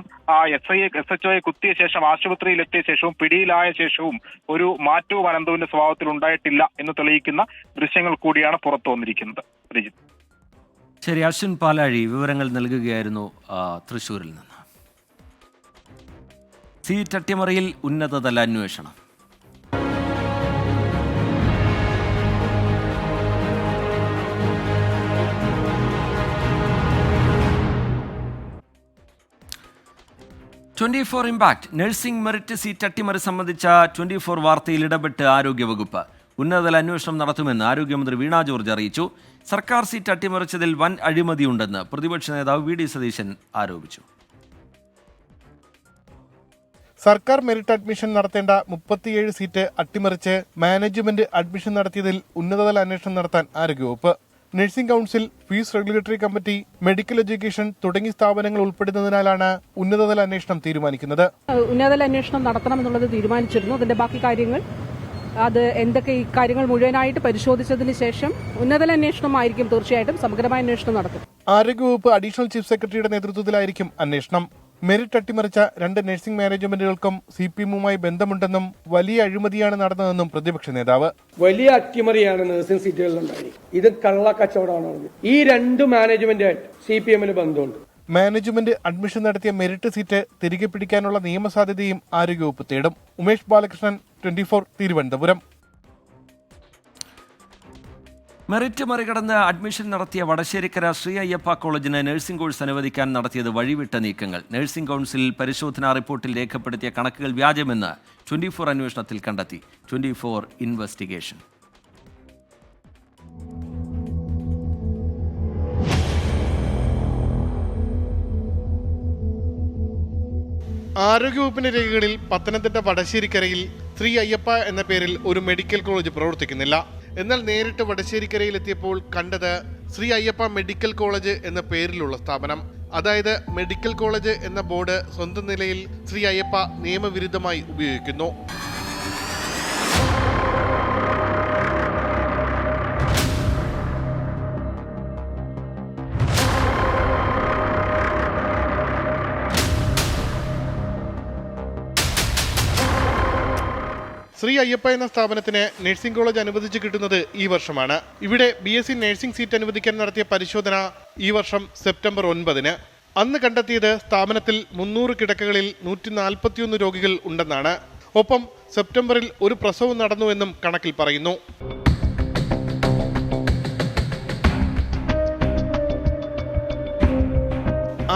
SHOയെ കുത്തിയ ശേഷം ആശുപത്രിയിൽ എത്തിയ ശേഷവും പിടിയിലായ ശേഷവും ഒരു മാറ്റവും അനന്തുവിന്റെ സ്വഭാവത്തിൽ ഉണ്ടായിട്ടില്ല എന്ന് തെളിയിക്കുന്ന ദൃശ്യങ്ങൾ കൂടിയാണ് പുറത്തു വന്നിരിക്കുന്നത്. ശരി, അശ്വിൻ പാലാഴി വിവരങ്ങൾ നൽകുകയായിരുന്നു തൃശ്ശൂരിൽ നിന്ന്. സീറ്റ് അട്ടിമറിയിൽ ഉന്നതതല അന്വേഷണം. ഇമ്പാക്ട് നഴ്സിംഗ് മെറിറ്റ് സീറ്റ് അട്ടിമറി സംബന്ധിച്ച 24 വാർത്തയിൽ ഇടപെട്ട് ആരോഗ്യവകുപ്പ്. ഉന്നതതല അന്വേഷണം നടത്തുമെന്ന് ആരോഗ്യമന്ത്രി വീണ ജോർജ് അറിയിച്ചു. സർക്കാർ സീറ്റ് അട്ടിമറിച്ചതിൽ വൻ അഴിമതിയുണ്ടെന്ന് പ്രതിപക്ഷ നേതാവ് VD സതീശൻ ആരോപിച്ചു. സർക്കാർ മെറിറ്റ് അഡ്മിഷൻ നടത്തേണ്ട 37 സീറ്റ് അട്ടിമറിച്ച് മാനേജ്മെന്റ് അഡ്മിഷൻ നടത്തിയതിൽ ഉന്നതതല അന്വേഷണം നടത്താൻ ആരോഗ്യവകുപ്പ്. Nursing council, fees regulatory committee, medical education തുടങ്ങിയ സ്ഥാപനങ്ങൾ ഉൾപ്പെടുന്നതിനാലാണ് ഉന്നതതല അന്വേഷണം തീരുമാനിക്കുന്നത്. ഉന്നതതല അന്വേഷണം നടത്തണമെന്നുള്ളത് തീരുമാനിച്ചിരുന്നു. അതിന്റെ ബാക്കി കാര്യങ്ങൾ എന്തൊക്കെ ഈ കാര്യങ്ങൾ മുഴുവനായിട്ട് പരിശോധിച്ചതിന് ശേഷം ഉന്നതതല അന്വേഷണമായിരിക്കും. തീർച്ചയായിട്ടും സമഗ്രമായ അന്വേഷണം നടത്തും. ആരോഗ്യവകുപ്പ് അഡീഷണൽ ചീഫ് സെക്രട്ടറിയുടെ നേതൃത്വത്തിലായിരിക്കും അന്വേഷണം. മെറിറ്റ് അട്ടിമറിച്ച 2 നഴ്സിംഗ് മാനേജ്മെന്റുകൾക്കും CPM-മായി ബന്ധമുണ്ടെന്നും വലിയ അഴിമതിയാണ് നടന്നതെന്നും പ്രതിപക്ഷ നേതാവ്. വലിയ അട്ടിമറിയാണ് നഴ്സിംഗ് സീറ്റുകളിലുണ്ടായി. ഇത് കള്ളക്കച്ചവടമാണ്. ഈ 2 മാനേജ്മെന്റുമായിട്ട് CPM-ന് ബന്ധമുണ്ട്. മാനേജ്മെന്റ് അഡ്മിഷൻ നടത്തിയ മെറിറ്റ് സീറ്റ് തിരികെ പിടിക്കാനുള്ള നിയമസാധ്യതയും ആരോഗ്യവകുപ്പ് തേടും. ഉമേഷ് ബാലകൃഷ്ണൻ, 24, തിരുവനന്തപുരം. മെറിറ്റ് മറികടന്ന് അഡ്മിഷൻ നടത്തിയ വടശ്ശേരിക്കര ശ്രീ അയ്യപ്പ കോളേജിന് നഴ്സിംഗ് കോഴ്സ് അനുവദിക്കാൻ നടത്തിയത് വഴിവിട്ട നീക്കങ്ങൾ. നഴ്സിംഗ് കൗൺസിൽ പരിശോധനാ റിപ്പോർട്ടിൽ രേഖപ്പെടുത്തിയ കണക്കുകൾ വ്യാജമെന്ന് 24 അന്വേഷണത്തിൽ കണ്ടെത്തി. 24 ഇൻവെസ്റ്റിഗേഷൻ. ആരോഗ്യവകുപ്പിന്റെ രേഖകളിൽ പത്തനംതിട്ട വടശ്ശേരിക്കരയിൽ ശ്രീ അയ്യപ്പ എന്ന പേരിൽ ഒരു മെഡിക്കൽ കോളേജ് പ്രവർത്തിക്കുന്നില്ല. എന്നാൽ നേരിട്ട് വടശ്ശേരിക്കരയിലെത്തിയപ്പോൾ കണ്ടത് ശ്രീ അയ്യപ്പ മെഡിക്കൽ കോളേജ് എന്ന പേരിലുള്ള സ്ഥാപനം. അതായത് മെഡിക്കൽ കോളേജ് എന്ന ബോർഡ് സ്വന്തം നിലയിൽ ശ്രീ അയ്യപ്പ നിയമവിരുദ്ധമായി ഉപയോഗിക്കുന്നു. ശ്രീ അയ്യപ്പ എന്ന സ്ഥാപനത്തിന് നഴ്സിംഗ് കോളേജ് അനുവദിച്ചു കിട്ടുന്നത് ഈ വർഷമാണ്. ഇവിടെ BSc നഴ്സിംഗ് സീറ്റ് അനുവദിക്കാൻ നടത്തിയ പരിശോധന ഈ വർഷം സെപ്റ്റംബർ 9-ന്. അന്ന് കണ്ടെത്തിയത് സ്ഥാപനത്തിൽ 300 കിടക്കകളിൽ 141 രോഗികൾ ഉണ്ടെന്നാണ്. ഒപ്പം സെപ്റ്റംബറിൽ ഒരു പ്രസവം നടന്നുവെന്നും കണക്കിൽ പറയുന്നു.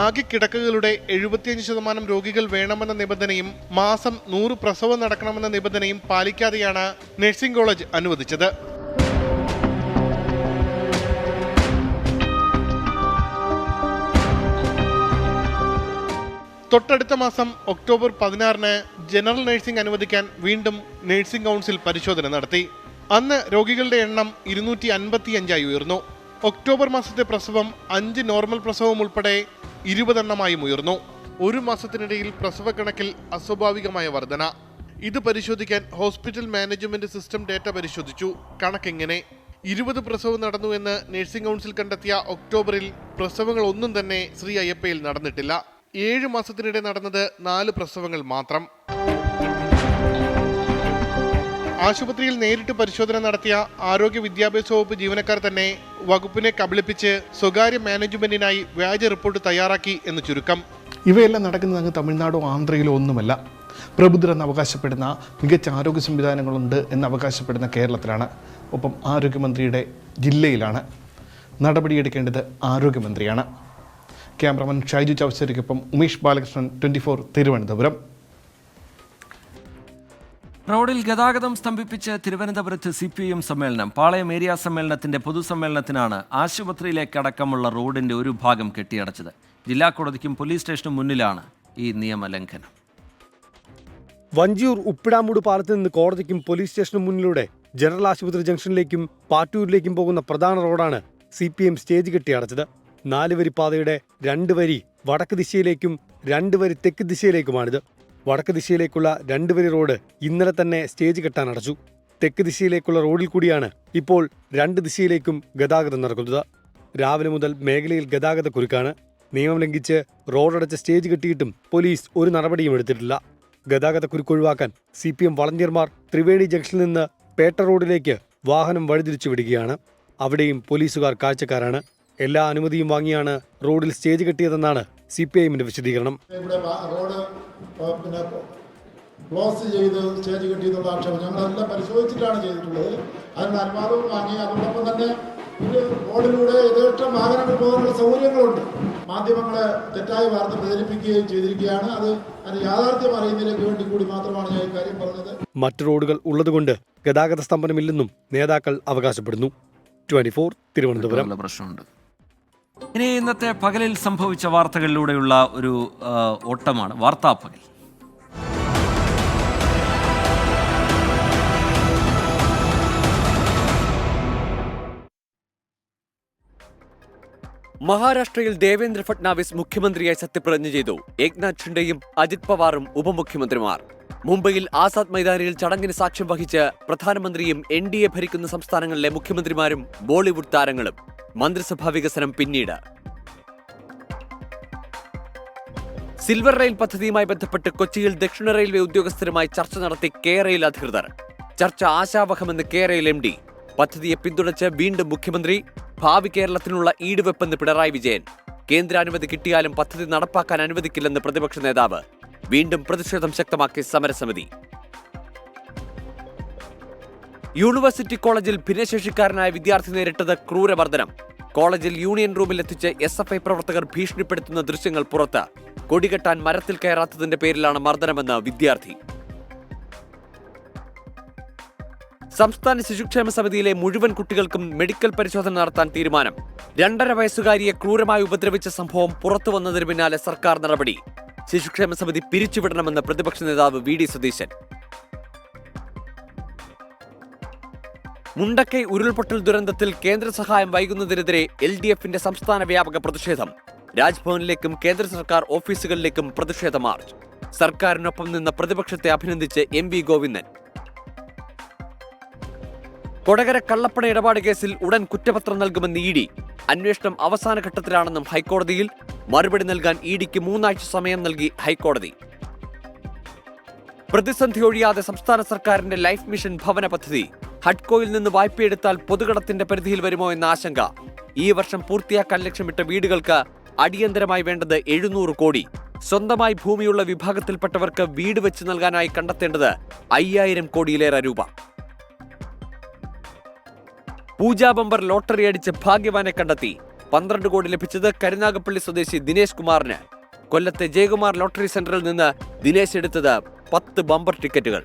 ആകെ കിടക്കകളുടെ 75% രോഗികൾ വേണമെന്ന നിബന്ധനയും മാസം 100 പ്രസവം നടക്കണമെന്ന നിബന്ധനയും പാലിക്കാതെയാണ് നഴ്സിംഗ് കോളേജ് അനുവദിച്ചത്. തൊട്ടടുത്ത മാസം ഒക്ടോബർ 16-ന് ജനറൽ നഴ്സിംഗ് അനുവദിക്കാൻ വീണ്ടും നഴ്സിംഗ് കൗൺസിൽ പരിശോധന നടത്തി. അന്ന് രോഗികളുടെ എണ്ണം 255 ഉയർന്നു. ഒക്ടോബർ മാസത്തെ പ്രസവം 5 നോർമൽ പ്രസവം ഉൾപ്പെടെ 20 എണ്ണമായും ഉയർന്നു. ഒരു മാസത്തിനിടയിൽ പ്രസവ കണക്കിൽ അസ്വാഭാവികമായ വർധന. ഇത് പരിശോധിക്കാൻ ഹോസ്പിറ്റൽ മാനേജ്മെന്റ് സിസ്റ്റം ഡേറ്റ പരിശോധിച്ചു. കണക്കെങ്ങനെ? 20 പ്രസവം നടന്നുവെന്ന് നഴ്സിംഗ് കൗൺസിൽ കണ്ടെത്തിയ ഒക്ടോബറിൽ പ്രസവങ്ങൾ ഒന്നും തന്നെ ശ്രീ അയ്യപ്പയിൽ നടന്നിട്ടില്ല. 7 മാസത്തിനിടെ നടന്നത് 4 പ്രസവങ്ങൾ മാത്രം. ആശുപത്രിയിൽ നേരിട്ട് പരിശോധന നടത്തിയ ആരോഗ്യ വിദ്യാഭ്യാസ വകുപ്പ് ജീവനക്കാർ തന്നെ വകുപ്പിനെ കബളിപ്പിച്ച് സ്വകാര്യ മാനേജ്മെന്റിനായി വ്യാജ റിപ്പോർട്ട് തയ്യാറാക്കി എന്ന് ചുരുക്കം. ഇവയെല്ലാം നടക്കുന്നത് അങ്ങ് തമിഴ്നാടോ ആന്ധ്രയിലോ ഒന്നുമല്ല. പ്രബുദ്ധരെന്ന് അവകാശപ്പെടുന്ന മികച്ച ആരോഗ്യ സംവിധാനങ്ങളുണ്ട് എന്ന് അവകാശപ്പെടുന്ന കേരളത്തിലാണ്. ഒപ്പം ആരോഗ്യമന്ത്രിയുടെ ജില്ലയിലാണ്. നടപടിയെടുക്കേണ്ടത് ആരോഗ്യമന്ത്രിയാണ്. ക്യാമറമാൻ ഷൈജു ചൗസരിക്കൊപ്പം ഉമേഷ് ബാലകൃഷ്ണൻ, 24, തിരുവനന്തപുരം. റോഡിൽ ഗതാഗതം സ്തംഭിപ്പിച്ച് തിരുവനന്തപുരത്ത് CPIM സമ്മേളനം. പാളയം ഏരിയ സമ്മേളനത്തിന്റെ പൊതുസമ്മേളനത്തിനാണ് ആശുപത്രിയിലേക്കടക്കമുള്ള റോഡിന്റെ ഒരു ഭാഗം കെട്ടിയടച്ചത്. ജില്ലാ കോടതിക്കും പോലീസ് സ്റ്റേഷനും മുന്നിലാണ് ഈ നിയമലംഘനം. വഞ്ചിയൂർ ഉപ്പിടാമൂട് പാലത്ത് നിന്ന് കോടതിക്കും പോലീസ് സ്റ്റേഷനും മുന്നിലൂടെ ജനറൽ ആശുപത്രി ജംഗ്ഷനിലേക്കും പാറ്റൂരിലേക്കും പോകുന്ന പ്രധാന റോഡാണ് CPIM സ്റ്റേജ് കെട്ടിയടച്ചത്. 4 വരി പാതയുടെ 2 വരി വടക്ക് ദിശയിലേക്കും 2 വരി തെക്ക് ദിശയിലേക്കുമാണിത്. വടക്ക് ദിശയിലേക്കുള്ള 2 വരി റോഡ് ഇന്നലെ തന്നെ സ്റ്റേജ് കെട്ടാൻ അടച്ചു. തെക്ക് ദിശയിലേക്കുള്ള റോഡിൽ കൂടിയാണ് ഇപ്പോൾ 2 ദിശയിലേക്കും ഗതാഗതം നടക്കുന്നത്. രാവിലെ മുതൽ മേഖലയിൽ ഗതാഗത കുരുക്കാണ്. നിയമം ലംഘിച്ച് റോഡടച്ച് സ്റ്റേജ് കെട്ടിയിട്ടും പോലീസ് ഒരു നടപടിയും എടുത്തിട്ടില്ല. ഗതാഗത കുരുക്കൊഴിവാക്കാൻ CPM വളണ്ടിയർമാർ ത്രിവേണി ജംഗ്ഷനിൽ നിന്ന് പേട്ട റോഡിലേക്ക് വാഹനം വഴിതിരിച്ചു വിടുകയാണ്. അവിടെയും പോലീസുകാർ കാഴ്ചക്കാരാണ്. എല്ലാ അനുമതിയും വാങ്ങിയാണ് റോഡിൽ സ്റ്റേജ് കെട്ടിയതെന്നാണ് CPIMന്റെ വിശദീകരണം. ക്ലോസ് ചെയ്ത് സ്റ്റേജ് കെട്ടിയെന്നുള്ള ആക്ഷേപം ഞങ്ങളെല്ലാം പരിശോധിച്ചിട്ടാണ് ചെയ്തിട്ടുള്ളത്. അതിനുള്ള അനുവാദവും വാങ്ങി. അതോടൊപ്പം തന്നെ ഒരു റോഡിലൂടെ യഥേഷ്ടം വാഹനങ്ങൾ പോകാനുള്ള സൗകര്യങ്ങളുണ്ട്. മാധ്യമങ്ങളെ തെറ്റായ വാർത്ത പ്രചരിപ്പിക്കുകയും ചെയ്തിരിക്കുകയാണ്. അത് യാഥാർത്ഥ്യം അറിയുന്നതിലേക്ക് വേണ്ടി കൂടി മാത്രമാണ് ഞാൻ ഈ കാര്യം പറഞ്ഞത്. മറ്റു റോഡുകൾ ഉള്ളതുകൊണ്ട് ഗതാഗത സ്തംഭനമില്ലെന്നും നേതാക്കൾ അവകാശപ്പെടുന്നു. 24 തിരുവനന്തപുരം. പ്രശ്നമുണ്ട്. ഇനി ഇന്നത്തെ പകലിൽ സംഭവിച്ച വാർത്തകളിലൂടെയുള്ള ഒരു ഓട്ടമാണ് വാർത്താപ്പകൽ. മഹാരാഷ്ട്രയിൽ ദേവേന്ദ്ര ഫട്നാവിസ് മുഖ്യമന്ത്രിയായി സത്യപ്രതിജ്ഞ ചെയ്തു. ഏക്നാഥ് ഷിൻഡെയും അജിത് പവാറും ഉപമുഖ്യമന്ത്രിമാർ. മുംബൈയിൽ ആസാദ് മൈതാനിയിൽ ചടങ്ങിന് സാക്ഷ്യം വഹിച്ച് പ്രധാനമന്ത്രിയും NDA ഭരിക്കുന്ന സംസ്ഥാനങ്ങളിലെ മുഖ്യമന്ത്രിമാരും ബോളിവുഡ് താരങ്ങളും. മന്ത്രിസഭാ വികസനം പിന്നീട്. സിൽവർ റെയിൽ പദ്ധതിയുമായി ബന്ധപ്പെട്ട് കൊച്ചിയിൽ ദക്ഷിണ റെയിൽവേ ഉദ്യോഗസ്ഥരുമായി ചർച്ച നടത്തി KRail അധികൃതർ. ചർച്ച ആശാവഹമെന്ന് KRail MD. പദ്ധതിയെ പിന്തുണച്ച് വീണ്ടും മുഖ്യമന്ത്രി. ഭാവി കേരളത്തിനുള്ള ഈടുവെപ്പെന്ന് പിണറായി വിജയൻ. കേന്ദ്രാനുമതി കിട്ടിയാലും പദ്ധതി നടപ്പാക്കാൻ അനുവദിക്കില്ലെന്ന് പ്രതിപക്ഷ നേതാവ്. വീണ്ടും പ്രതിഷേധം ശക്തമാക്കി സമരസമിതി. യൂണിവേഴ്സിറ്റി കോളേജിൽ ഭിന്നശേഷിക്കാരനായ വിദ്യാർത്ഥി നേരിട്ടത് ക്രൂരമർദ്ദനം. കോളേജിൽ യൂണിയൻ റൂമിൽ എത്തിച്ച് SFI പ്രവർത്തകർ ഭീഷണിപ്പെടുത്തുന്ന ദൃശ്യങ്ങൾ പുറത്ത്. കൊടികെട്ടാൻ മരത്തിൽ കയറാത്തതിന്റെ പേരിലാണ് മർദ്ദനമെന്ന് വിദ്യാർത്ഥി. സംസ്ഥാന ശിശുക്ഷേമ സമിതിയിലെ മുഴുവൻ കുട്ടികൾക്കും മെഡിക്കൽ പരിശോധന നടത്താൻ തീരുമാനം. 2.5 വയസ്സുകാരിയെ ക്രൂരമായി ഉപദ്രവിച്ച സംഭവം പുറത്തുവന്നതിന് പിന്നാലെ സർക്കാർ നടപടി. ശിശുക്ഷേമ സമിതി പിരിച്ചുവിടണമെന്ന് പ്രതിപക്ഷ നേതാവ് VD സതീശൻ. മുണ്ടക്കൈ ഉരുൾപൊട്ടൽ ദുരന്തത്തിൽ കേന്ദ്ര സഹായം വൈകുന്നതിനെതിരെ LDFന്റെ സംസ്ഥാന വ്യാപക പ്രതിഷേധം. രാജ്ഭവനിലേക്കും കേന്ദ്ര സർക്കാർ ഓഫീസുകളിലേക്കും പ്രതിഷേധ മാർച്ച്. സർക്കാരിനൊപ്പം നിന്ന പ്രതിപക്ഷത്തെ അഭിനന്ദിച്ച് MV ഗോവിന്ദൻ. കൊടകര കള്ളപ്പണ ഇടപാട് കേസിൽ ഉടൻ കുറ്റപത്രം നൽകുമെന്ന് ED. അന്വേഷണം അവസാന ഘട്ടത്തിലാണെന്നും ഹൈക്കോടതിയിൽ. മറുപടി നൽകാൻ EDക്ക് 3 ആഴ്ച സമയം നൽകി ഹൈക്കോടതി. പ്രതിസന്ധി ഒഴിയാതെ സംസ്ഥാന സർക്കാരിന്റെ ലൈഫ് മിഷൻ ഭവന പദ്ധതി. ഹഡ്കോയിൽ നിന്ന് വായ്പയെടുത്താൽ പൊതുകടത്തിന്റെ പരിധിയിൽ വരുമോ എന്ന ആശങ്ക. ഈ വർഷം പൂർത്തിയാക്കാൻ ലക്ഷ്യമിട്ട വീടുകൾക്ക് അടിയന്തരമായി വേണ്ടത് 700 കോടി. സ്വന്തമായി ഭൂമിയുള്ള വിഭാഗത്തിൽപ്പെട്ടവർക്ക് വീട് വെച്ച് നൽകാനായി കണ്ടെത്തേണ്ടത് 5000 കോടിയിലേറെ രൂപ. പൂജാ ബമ്പർ ലോട്ടറി അടിച്ച് ഭാഗ്യവാനെ കണ്ടെത്തി. 12 കോടി ലഭിച്ചത് കരുനാഗപ്പള്ളി സ്വദേശി ദിനേശ് കുമാറിന്. കൊല്ലത്തെ ജയകുമാർ ലോട്ടറി സെന്ററിൽ നിന്ന് ദിനേശ് എടുത്തത് 10 ബമ്പർ ടിക്കറ്റുകൾ.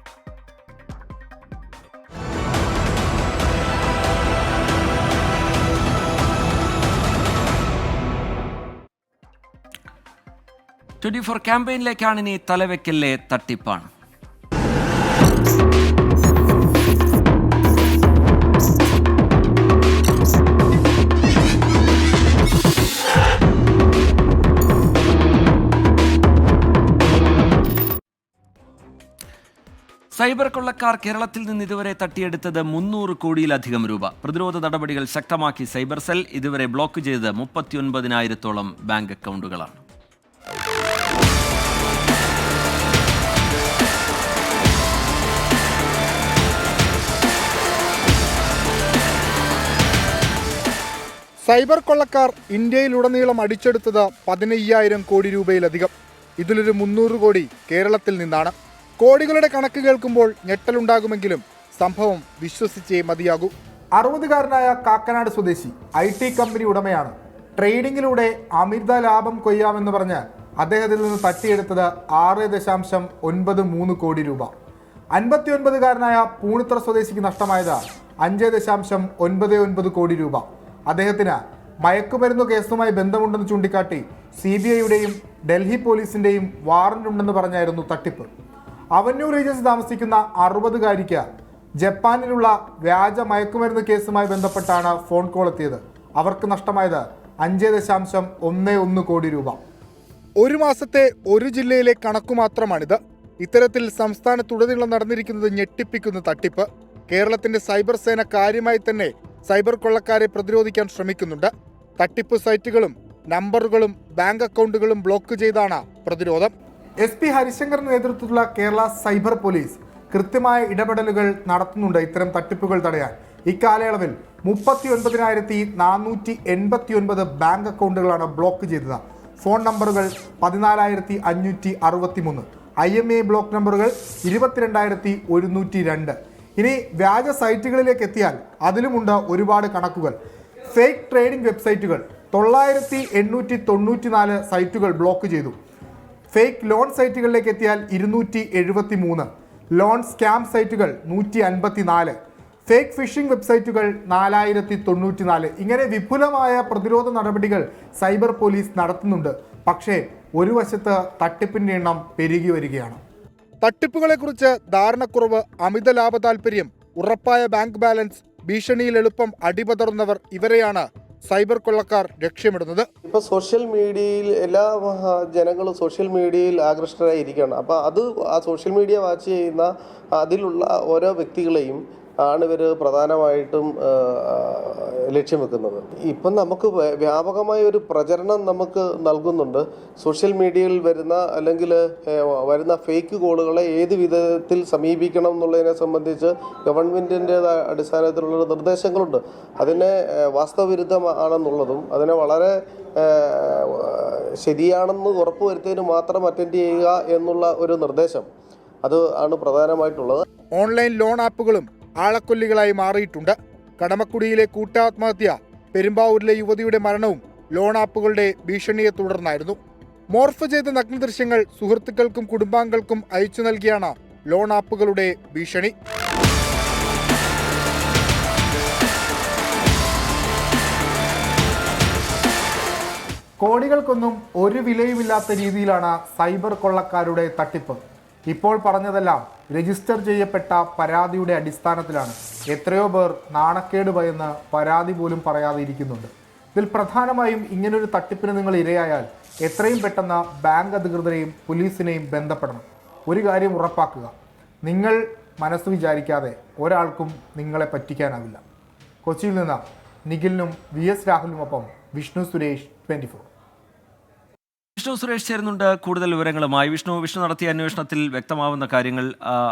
ക്യാമ്പയിനിലേക്കാണ് ഇനി തലവെക്കലിലെ തട്ടിപ്പാണ്. സൈബർ കൊള്ളക്കാർ കേരളത്തിൽ നിന്ന് ഇതുവരെ തട്ടിയെടുത്തത് 300 കോടിയിലധികം രൂപ. പ്രതിരോധ നടപടികൾ ശക്തമാക്കി സൈബർ സെൽ. ഇതുവരെ ബ്ലോക്ക് ചെയ്തത് 39,000-ഓളം ബാങ്ക് അക്കൗണ്ടുകളാണ്. സൈബർ കൊള്ളക്കാർ ഇന്ത്യയിലുടനീളം അടിച്ചെടുത്തത് 15,000 കോടി രൂപയിലധികം. ഇതിലൊരു 300 കോടി കേരളത്തിൽ നിന്നാണ്. കോടികളുടെ കണക്ക് കേൾക്കുമ്പോൾ ഞെട്ടലുണ്ടാകുമെങ്കിലും സംഭവം വിശ്വസിച്ചേ മതിയാകൂ. 60-കാരനായ കാക്കനാട് സ്വദേശി IT കമ്പനി ഉടമയാണ്. ട്രേഡിംഗിലൂടെ അമിത ലാഭം കൊയ്യാമെന്ന് പറഞ്ഞ് അദ്ദേഹത്തിൽ നിന്ന് തട്ടിയെടുത്തത് 6.93 കോടി രൂപ. 59-കാരനായ പൂണിത്തറ സ്വദേശിക്ക് നഷ്ടമായത് 5.99 കോടി രൂപ. അദ്ദേഹത്തിന് മയക്കുമരുന്ന് കേസുമായി ബന്ധമുണ്ടെന്ന് ചൂണ്ടിക്കാട്ടി CBIയുടെയും ഡൽഹി പോലീസിന്റെയും വാറന്റ് ഉണ്ടെന്ന് പറഞ്ഞായിരുന്നു തട്ടിപ്പ്. അവന്യൂ റീജൻസ് താമസിക്കുന്ന 60-കാരിക്ക് ജപ്പാനിലുള്ള വ്യാജ മയക്കുമരുന്ന് കേസുമായി ബന്ധപ്പെട്ടാണ് ഫോൺ കോൾ എത്തിയത്. അവർക്ക് നഷ്ടമായത് 5.11 കോടി രൂപ. ഒരു മാസത്തെ ഒരു ജില്ലയിലെ കണക്കു മാത്രമാണിത്. ഇത്തരത്തിൽ സംസ്ഥാനത്തുടനീളം നടന്നിരിക്കുന്നത് ഞെട്ടിപ്പിക്കുന്ന തട്ടിപ്പ്. കേരളത്തിന്റെ സൈബർ സേന കാര്യമായി തന്നെ സൈബർ കൊള്ളക്കാരെ പ്രതിരോധിക്കാൻ ശ്രമിക്കുന്നുണ്ട്. തട്ടിപ്പ് സൈറ്റുകളും നമ്പറുകളും ബാങ്ക് അക്കൗണ്ടുകളും ബ്ലോക്ക് ചെയ്താണ് പ്രതിരോധം. SP ഹരിശങ്കറിന്റെ നേതൃത്വത്തിലുള്ള കേരള സൈബർ പോലീസ് കൃത്യമായ ഇടപെടലുകൾ നടത്തുന്നുണ്ട് ഇത്തരം തട്ടിപ്പുകൾ തടയാൻ. ഇക്കാലയളവിൽ 39,489 ബാങ്ക് അക്കൗണ്ടുകളാണ് ബ്ലോക്ക് ചെയ്തത്. ഫോൺ നമ്പറുകൾ 14,563, IMEI ബ്ലോക്ക് നമ്പറുകൾ 22,102. ഇനി വ്യാജ സൈറ്റുകളിലേക്ക് എത്തിയാൽ അതിലുമുണ്ട് ഒരുപാട് കണക്കുകൾ. ഫേക്ക് ട്രേഡിംഗ് വെബ്സൈറ്റുകൾ 9,894 സൈറ്റുകൾ ബ്ലോക്ക് ചെയ്തു. ഫേക്ക് ലോൺ സൈറ്റുകളിലേക്ക് എത്തിയാൽ 273, ലോൺ സ്കാം സൈറ്റുകൾ 154, ഫേക്ക് ഫിഷിംഗ് വെബ്സൈറ്റുകൾ 4,094. ഇങ്ങനെ വിപുലമായ പ്രതിരോധ നടപടികൾ സൈബർ പോലീസ് നടത്തുന്നുണ്ട്. പക്ഷേ ഒരു വശത്ത് തട്ടിപ്പിന്റെ എണ്ണം പെരുകി വരികയാണ്. തട്ടിപ്പുകളെക്കുറിച്ച് ധാരണക്കുറവ്, അമിത ലാഭ താൽപര്യം, ഉറപ്പായ ബാങ്ക് ബാലൻസ്, ഭീഷണിയിൽ എളുപ്പം അടിപതറുന്നവർ, ഇവരെയാണ് സൈബർ കൊള്ളക്കാർ ലക്ഷ്യമിടുന്നത്. ഇപ്പോൾ സോഷ്യൽ മീഡിയയിൽ എല്ലാ ജനങ്ങളും സോഷ്യൽ മീഡിയയിൽ ആകൃഷ്ടരായിരിക്കുകയാണ്. അപ്പോൾ ആ സോഷ്യൽ മീഡിയ വാച്ച് ചെയ്യുന്ന അതിലുള്ള ഓരോ വ്യക്തികളെയും ആണ് ഇവർ പ്രധാനമായിട്ടും ലക്ഷ്യം വെക്കുന്നത്. ഇപ്പം നമുക്ക് വ്യാപകമായ ഒരു പ്രചരണം നമുക്ക് നൽകുന്നുണ്ട്. സോഷ്യൽ മീഡിയയിൽ വരുന്ന ഫേക്ക് കോളുകളെ ഏത് വിധത്തിൽ സമീപിക്കണം എന്നുള്ളതിനെ സംബന്ധിച്ച് ഗവൺമെൻറ്റിൻ്റെതായ അടിസ്ഥാനത്തിലുള്ള നിർദ്ദേശങ്ങളുണ്ട്. അതിനെ വാസ്തവവിരുദ്ധമാണെന്നുള്ളതും അതിനെ വളരെ ശരിയാണെന്ന് ഉറപ്പുവരുത്തിയതിന് മാത്രം അറ്റൻഡ് ചെയ്യുക എന്നുള്ള ഒരു നിർദ്ദേശം അത് ആണ് പ്രധാനമായിട്ടുള്ളത്. ഓൺലൈൻ ലോൺ ആപ്പുകളും ആളക്കൊല്ലികളായി മാറിയിട്ടുണ്ട്. കടമക്കുടിയിലെ കൂട്ടാത്മഹത്യ, പെരുമ്പാവൂരിലെ യുവതിയുടെ മരണവും ലോൺ ആപ്പുകളുടെ ഭീഷണിയെ തുടർന്നായിരുന്നു. മോർഫ് ചെയ്ത നഗ്നദൃശ്യങ്ങൾ സുഹൃത്തുക്കൾക്കും കുടുംബാംഗങ്ങൾക്കും അയച്ചു നൽകിയാണ് ലോൺ ആപ്പുകളുടെ ഭീഷണി. കോടികൾക്കൊന്നും ഒരു വിലയുമില്ലാത്ത രീതിയിലാണ് സൈബർ കൊള്ളക്കാരുടെ തട്ടിപ്പ്. ഇപ്പോൾ പറഞ്ഞതെല്ലാം രജിസ്റ്റർ ചെയ്യപ്പെട്ട പരാതിയുടെ അടിസ്ഥാനത്തിലാണ്. എത്രയോ പേർ നാണക്കേട് ഭയന്ന് പരാതി പോലും പറയാതെ ഇരിക്കുന്നുണ്ട്. ഇതിൽ പ്രധാനമായും ഇങ്ങനൊരു തട്ടിപ്പിന് നിങ്ങൾ ഇരയായാൽ എത്രയും പെട്ടെന്ന് ബാങ്ക് അധികൃതരെയും പോലീസിനെയും ബന്ധപ്പെടണം. ഒരു കാര്യം ഉറപ്പാക്കുക, നിങ്ങൾ മനസ്സ് വിചാരിക്കാതെ ഒരാൾക്കും നിങ്ങളെ പറ്റിക്കാനാവില്ല. കൊച്ചിയിൽ നിന്ന് നിഖിലിനും VS രാഹുലിനുമൊപ്പം വിഷ്ണു സുരേഷ്, 24. വിഷ്ണു സുരേഷ് ചേരുന്നുണ്ട് കൂടുതൽ വിവരങ്ങളുമായി. വിഷ്ണു നടത്തിയ അന്വേഷണത്തിൽ വ്യക്തമാവുന്ന കാര്യങ്ങൾ,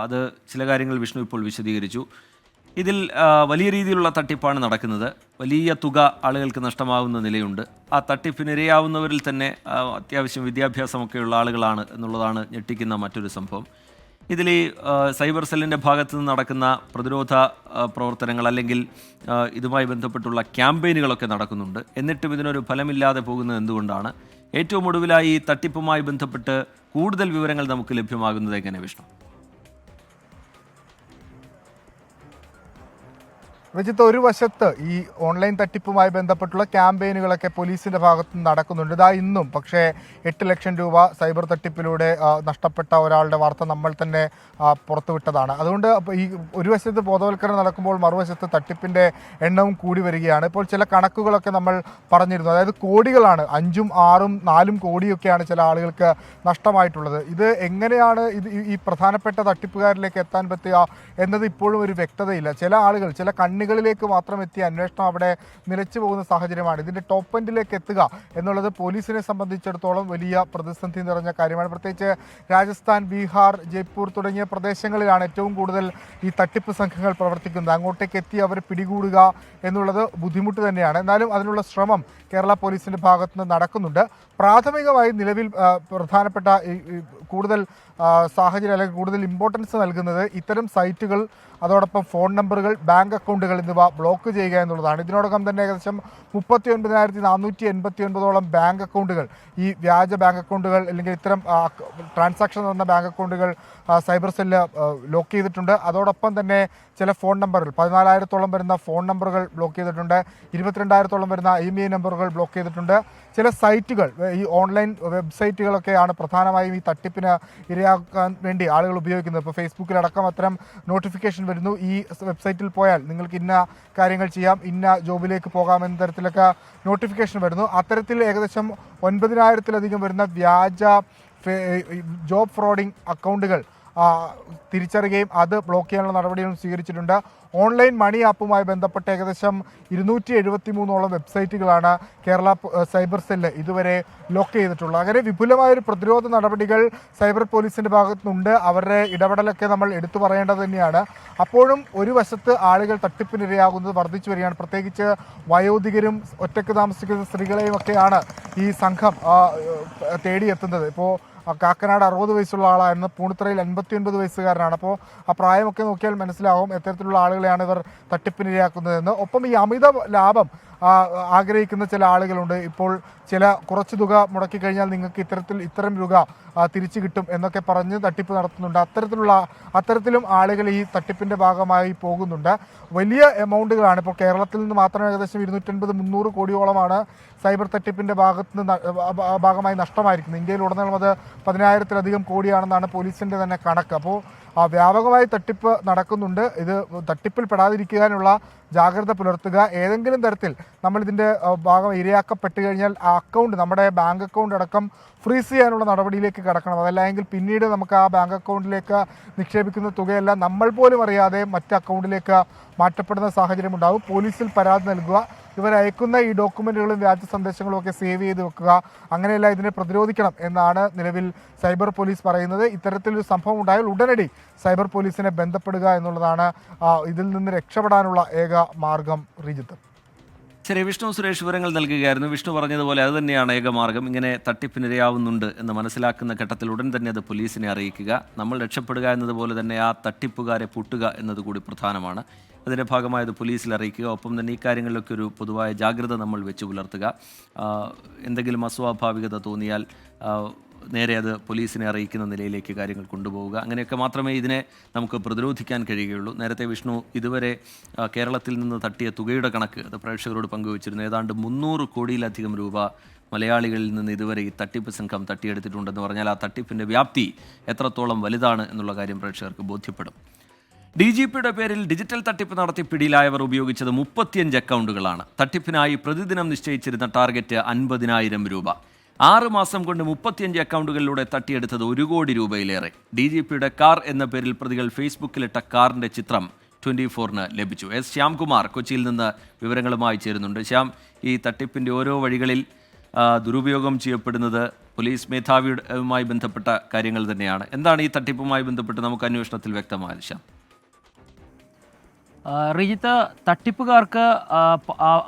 അത് ചില കാര്യങ്ങൾ വിഷ്ണു ഇപ്പോൾ വിശദീകരിച്ചു. ഇതിൽ വലിയ രീതിയിലുള്ള തട്ടിപ്പാണ് നടക്കുന്നത്. വലിയ തുക ആളുകൾക്ക് നഷ്ടമാകുന്ന നിലയുണ്ട്. ആ തട്ടിപ്പിനിരയാവുന്നവരിൽ തന്നെ അത്യാവശ്യം വിദ്യാഭ്യാസമൊക്കെയുള്ള ആളുകളാണ് എന്നുള്ളതാണ് ഞെട്ടിക്കുന്ന മറ്റൊരു സംഭവം. ഇതിൽ ഈ സൈബർ സെല്ലിൻ്റെ ഭാഗത്തു നിന്ന് നടക്കുന്ന പ്രതിരോധ പ്രവർത്തനങ്ങൾ അല്ലെങ്കിൽ ഇതുമായി ബന്ധപ്പെട്ടുള്ള ക്യാമ്പയിനുകളൊക്കെ നടക്കുന്നുണ്ട്. എന്നിട്ടും ഇതിനൊരു ഫലമില്ലാതെ പോകുന്നത് എന്തുകൊണ്ടാണ്? ഏറ്റവും ഒടുവിലായി ഈ തട്ടിപ്പുമായി ബന്ധപ്പെട്ട് കൂടുതൽ വിവരങ്ങൾ നമുക്ക് ലഭ്യമാകുന്നത് എങ്ങനെ വിഷ്ണു? രജിത്ത്, ഒരു വശത്ത് ഈ ഓൺലൈൻ തട്ടിപ്പുമായി ബന്ധപ്പെട്ടുള്ള ക്യാമ്പയിനുകളൊക്കെ പോലീസിന്റെ ഭാഗത്ത് നിന്ന് നടക്കുന്നുണ്ട്. ഇതാ ഇന്നും പക്ഷേ 8 ലക്ഷം രൂപ സൈബർ തട്ടിപ്പിലൂടെ നഷ്ടപ്പെട്ട ഒരാളുടെ വാർത്ത നമ്മൾ തന്നെ പുറത്തുവിട്ടതാണ്. അതുകൊണ്ട് ഈ ഒരു വശത്ത് ബോധവൽക്കരണം നടക്കുമ്പോൾ മറുവശത്ത് തട്ടിപ്പിന്റെ എണ്ണവും കൂടി വരികയാണ്. ഇപ്പോൾ ചില കണക്കുകളൊക്കെ നമ്മൾ പറഞ്ഞിരുന്നു. അതായത് കോടികളാണ്, 5ഉം 6ഉം 4ഉം കോടിയൊക്കെയാണ് ചില ആളുകൾക്ക് നഷ്ടമായിട്ടുള്ളത്. ഇത് എങ്ങനെയാണ് ഈ പ്രധാനപ്പെട്ട തട്ടിപ്പുകാരിലേക്ക് എത്താൻ പറ്റുക എന്നത് ഇപ്പോഴും ഒരു വ്യക്തതയില്ല. ചില ആളുകൾ ചില കണ്ണികളിലേക്ക് മാത്രം എത്തിയ അന്വേഷണം അവിടെ നിലച്ചു പോകുന്ന സാഹചര്യമാണ്. ഇതിൻ്റെ ടോപ്പ് എൻഡിലേക്ക് എത്തുക എന്നുള്ളത് പോലീസിനെ സംബന്ധിച്ചിടത്തോളം വലിയ പ്രതിസന്ധി നിറഞ്ഞ കാര്യമാണ്. പ്രത്യേകിച്ച് രാജസ്ഥാൻ, ബീഹാർ, ജയ്പൂർ തുടങ്ങിയ പ്രദേശങ്ങളിലാണ് ഏറ്റവും കൂടുതൽ ഈ തട്ടിപ്പ് സംഘങ്ങൾ പ്രവർത്തിക്കുന്നത്. അങ്ങോട്ടേക്ക് എത്തി അവരെ പിടികൂടുക എന്നുള്ളത് ബുദ്ധിമുട്ട് തന്നെയാണ്. എന്നാലും അതിനുള്ള ശ്രമം കേരള പോലീസിൻ്റെ ഭാഗത്തുനിന്ന് നടക്കുന്നുണ്ട്. പ്രാഥമികമായി നിലവിൽ പ്രധാനപ്പെട്ട കൂടുതൽ സാഹചര്യം അല്ലെങ്കിൽ കൂടുതൽ ഇമ്പോർട്ടൻസ് നൽകുന്നത് ഇത്തരം സൈറ്റുകൾ, അതോടൊപ്പം ഫോൺ നമ്പറുകൾ, ബാങ്ക് അക്കൗണ്ടുകൾ എന്നിവ ബ്ലോക്ക് ചെയ്യുക എന്നുള്ളതാണ്. ഇതിനോടകം തന്നെ ഏകദേശം 39,489 ബാങ്ക് അക്കൗണ്ടുകൾ, ഈ വ്യാജ ബാങ്ക് അക്കൗണ്ടുകൾ അല്ലെങ്കിൽ ഇത്തരം ട്രാൻസാക്ഷൻ നടന്ന ബാങ്ക് അക്കൗണ്ടുകൾ സൈബർ സെല്ല് ലോക്ക് ചെയ്തിട്ടുണ്ട്. അതോടൊപ്പം തന്നെ ചില ഫോൺ നമ്പറുകൾ 14,000-ഓളം വരുന്ന ഫോൺ നമ്പറുകൾ ബ്ലോക്ക് ചെയ്തിട്ടുണ്ട്. 22,000-ഓളം വരുന്ന IMEI നമ്പറുകൾ ബ്ലോക്ക് ചെയ്തിട്ടുണ്ട്. ചില സൈറ്റുകൾ, ഈ ഓൺലൈൻ വെബ്സൈറ്റുകളൊക്കെയാണ് പ്രധാനമായും ഈ തട്ടിപ്പിന് ഇരയാക്കാൻ വേണ്ടി ആളുകൾ ഉപയോഗിക്കുന്നത്. ഇപ്പോൾ ഫേസ്ബുക്കിലടക്കം അത്തരം നോട്ടിഫിക്കേഷൻ വരുന്നു. ഈ വെബ്സൈറ്റിൽ പോയാൽ നിങ്ങൾക്ക് ഇന്ന കാര്യങ്ങൾ ചെയ്യാം, ഇന്ന ജോബിലേക്ക് പോകാമെന്ന തരത്തിലൊക്കെ നോട്ടിഫിക്കേഷൻ വരുന്നു. അത്തരത്തിൽ ഏകദേശം 9,000-ലധികം വരുന്ന വ്യാജ ജോബ് ഫ്രോഡിംഗ് അക്കൗണ്ടുകൾ തിരിച്ചറിയുകയും അത് ബ്ലോക്ക് ചെയ്യാനുള്ള നടപടികളും സ്വീകരിച്ചിട്ടുണ്ട്. ഓൺലൈൻ മണി ആപ്പുമായി ബന്ധപ്പെട്ട ഏകദേശം 273ഓളം വെബ്സൈറ്റുകളാണ് കേരള സൈബർ സെല്ല് ഇതുവരെ ലോക്ക് ചെയ്തിട്ടുള്ളത്. അങ്ങനെ വിപുലമായൊരു പ്രതിരോധ നടപടികൾ സൈബർ പോലീസിൻ്റെ ഭാഗത്തുനിന്നുണ്ട്. അവരുടെ ഇടപെടലൊക്കെ നമ്മൾ എടുത്തു പറയേണ്ടത് തന്നെയാണ്. അപ്പോഴും ഒരു വശത്ത് ആളുകൾ തട്ടിപ്പിനിരയാകുന്നത് വർദ്ധിച്ചു വരികയാണ്. പ്രത്യേകിച്ച് വയോധികരും ഒറ്റയ്ക്ക് താമസിക്കുന്ന സ്ത്രീകളെയും ഒക്കെയാണ് ഈ സംഘം തേടിയെത്തുന്നത്. ഇപ്പോൾ കാക്കനാട് 60 വയസ്സുള്ള ആളായിരുന്നു, പൂണിത്തറയിൽ 59 വയസ്സുകാരനാണ്. അപ്പോൾ ആ പ്രായമൊക്കെ നോക്കിയാൽ മനസ്സിലാവും എത്തരത്തിലുള്ള ആളുകളെയാണ് ഇവർ തട്ടിപ്പിനിരയാക്കുന്നതെന്ന്. ഒപ്പം ഈ അമിത ലാഭം ആഗ്രഹിക്കുന്ന ചില ആളുകളുണ്ട്. ഇപ്പോൾ കുറച്ച് തുക മുടക്കി കഴിഞ്ഞാൽ നിങ്ങൾക്ക് ഇത്തരം തുക തിരിച്ചു കിട്ടും എന്നൊക്കെ പറഞ്ഞ് തട്ടിപ്പ് നടത്തുന്നുണ്ട്. അത്തരത്തിലും ആളുകൾ ഈ തട്ടിപ്പിൻ്റെ ഭാഗമായി പോകുന്നുണ്ട്. വലിയ എമൗണ്ടുകളാണ്. ഇപ്പോൾ കേരളത്തിൽ നിന്ന് മാത്രം ഏകദേശം 250-300 കോടിയോളമാണ് സൈബർ തട്ടിപ്പിൻ്റെ ഭാഗമായി നഷ്ടമായിരിക്കുന്നത്. ഇന്ത്യയിലുടനീളം അത് 10,000-ലധികം കോടിയാണെന്നാണ് പോലീസിൻ്റെ തന്നെ കണക്ക്. അപ്പോൾ വ്യാപകമായി തട്ടിപ്പ് നടക്കുന്നുണ്ട്. ഇത് തട്ടിപ്പിൽ പെടാതിരിക്കാനുള്ള ജാഗ്രത പുലർത്തുക. ഏതെങ്കിലും തരത്തിൽ നമ്മളിതിൻ്റെ ഇരയാക്കപ്പെട്ട് കഴിഞ്ഞാൽ ആ അക്കൗണ്ട്, നമ്മുടെ ബാങ്ക് അക്കൗണ്ട് അടക്കം ഫ്രീസ് ചെയ്യാനുള്ള നടപടിയിലേക്ക് കടക്കണം. അതല്ലെങ്കിൽ പിന്നീട് നമുക്ക് ആ ബാങ്ക് അക്കൗണ്ടിലേക്ക് നിക്ഷേപിക്കുന്ന തുകയെല്ലാം നമ്മൾ പോലും അറിയാതെ മറ്റ് അക്കൗണ്ടിലേക്ക് മാറ്റപ്പെടുന്ന സാഹചര്യം ഉണ്ടാകും. പോലീസിൽ പരാതി നൽകുക, ഇവരയക്കുന്ന ഈ ഡോക്യുമെൻറ്റുകളും വ്യാജ സന്ദേശങ്ങളും ഒക്കെ സേവ് ചെയ്ത് വെക്കുക. അങ്ങനെയല്ല ഇതിനെ പ്രതിരോധിക്കണം എന്നാണ് നിലവിൽ സൈബർ പോലീസ് പറയുന്നത്. ഇത്തരത്തിലൊരു സംഭവം ഉണ്ടായാൽ ഉടനടി സൈബർ പോലീസിനെ ബന്ധപ്പെടുക എന്നുള്ളതാണ് ഇതിൽ നിന്ന് രക്ഷപ്പെടാനുള്ള ഏക മാർഗം. റിജിത്ത്. ശരി, വിഷ്ണു സുരേഷ് വിവരങ്ങൾ നൽകുകയായിരുന്നു. വിഷ്ണു പറഞ്ഞതുപോലെ അത് തന്നെയാണ് ഏകമാർഗം. ഇങ്ങനെ തട്ടിപ്പിനിരയാവുന്നുണ്ട് എന്ന് മനസ്സിലാക്കുന്ന ഘട്ടത്തിൽ ഉടൻ തന്നെ അത് പോലീസിനെ അറിയിക്കുക. നമ്മൾ രക്ഷപ്പെടുക എന്നതുപോലെ തന്നെ ആ തട്ടിപ്പുകാരെ പൂട്ടുക എന്നതുകൂടി പ്രധാനമാണ്. അതിൻ്റെ ഭാഗമായത് പോലീസിൽ അറിയിക്കുക. ഒപ്പം തന്നെ ഈ കാര്യങ്ങളിലൊക്കെ ഒരു പൊതുവായ ജാഗ്രത നമ്മൾ വെച്ച് പുലർത്തുക. എന്തെങ്കിലും അസ്വാഭാവികത തോന്നിയാൽ നേരെ അത് പോലീസിനെ അറിയിക്കുന്ന നിലയിലേക്ക് കാര്യങ്ങൾ കൊണ്ടുപോവുക. അങ്ങനെയൊക്കെ മാത്രമേ ഇതിനെ നമുക്ക് പ്രതിരോധിക്കാൻ കഴിയുകയുള്ളൂ. നേരത്തെ വിഷ്ണു ഇതുവരെ കേരളത്തിൽ നിന്ന് തട്ടിയ തുകയുടെ കണക്ക് അത് പ്രേക്ഷകരോട് പങ്കുവച്ചിരുന്നു. ഏതാണ്ട് 300 കോടിയിലധികം രൂപ മലയാളികളിൽ നിന്ന് ഇതുവരെ ഈ തട്ടിപ്പ് സംഘം തട്ടിയെടുത്തിട്ടുണ്ടെന്ന് പറഞ്ഞാൽ ആ തട്ടിപ്പിൻ്റെ വ്യാപ്തി എത്രത്തോളം വലുതാണ് എന്നുള്ള കാര്യം പ്രേക്ഷകർക്ക് ബോധ്യപ്പെടും. DGPയുടെ പേരിൽ ഡിജിറ്റൽ തട്ടിപ്പ് നടത്തി പിടിയിലായവർ ഉപയോഗിച്ചത് 35 അക്കൗണ്ടുകളാണ്. തട്ടിപ്പിനായി പ്രതിദിനം നിശ്ചയിച്ചിരുന്ന ടാർഗറ്റ് 50,000 രൂപ. 6 മാസം കൊണ്ട് 35 അക്കൗണ്ടുകളിലൂടെ തട്ടിയെടുത്തത് 1 കോടി രൂപയിലേറെ. DGPയുടെ കാർ എന്ന പേരിൽ പ്രതികൾ ഫേസ്ബുക്കിലിട്ട കാറിൻ്റെ ചിത്രം 24-ന് ലഭിച്ചു. S. ശ്യാംകുമാർ കൊച്ചിയിൽ നിന്ന് വിവരങ്ങളുമായി ചേരുന്നുണ്ട്. ശ്യാം, ഈ തട്ടിപ്പിൻ്റെ ഓരോ വഴികളിൽ ദുരുപയോഗം ചെയ്യപ്പെടുന്നത് പോലീസ് മേധാവിയുമായി ബന്ധപ്പെട്ട കാര്യങ്ങൾ തന്നെയാണ്. എന്താണ് ഈ തട്ടിപ്പുമായി ബന്ധപ്പെട്ട് നമുക്ക് അന്വേഷണത്തിൽ വ്യക്തമായത്? ശ്യാം. റിജിത്ത്, തട്ടിപ്പുകാർക്ക്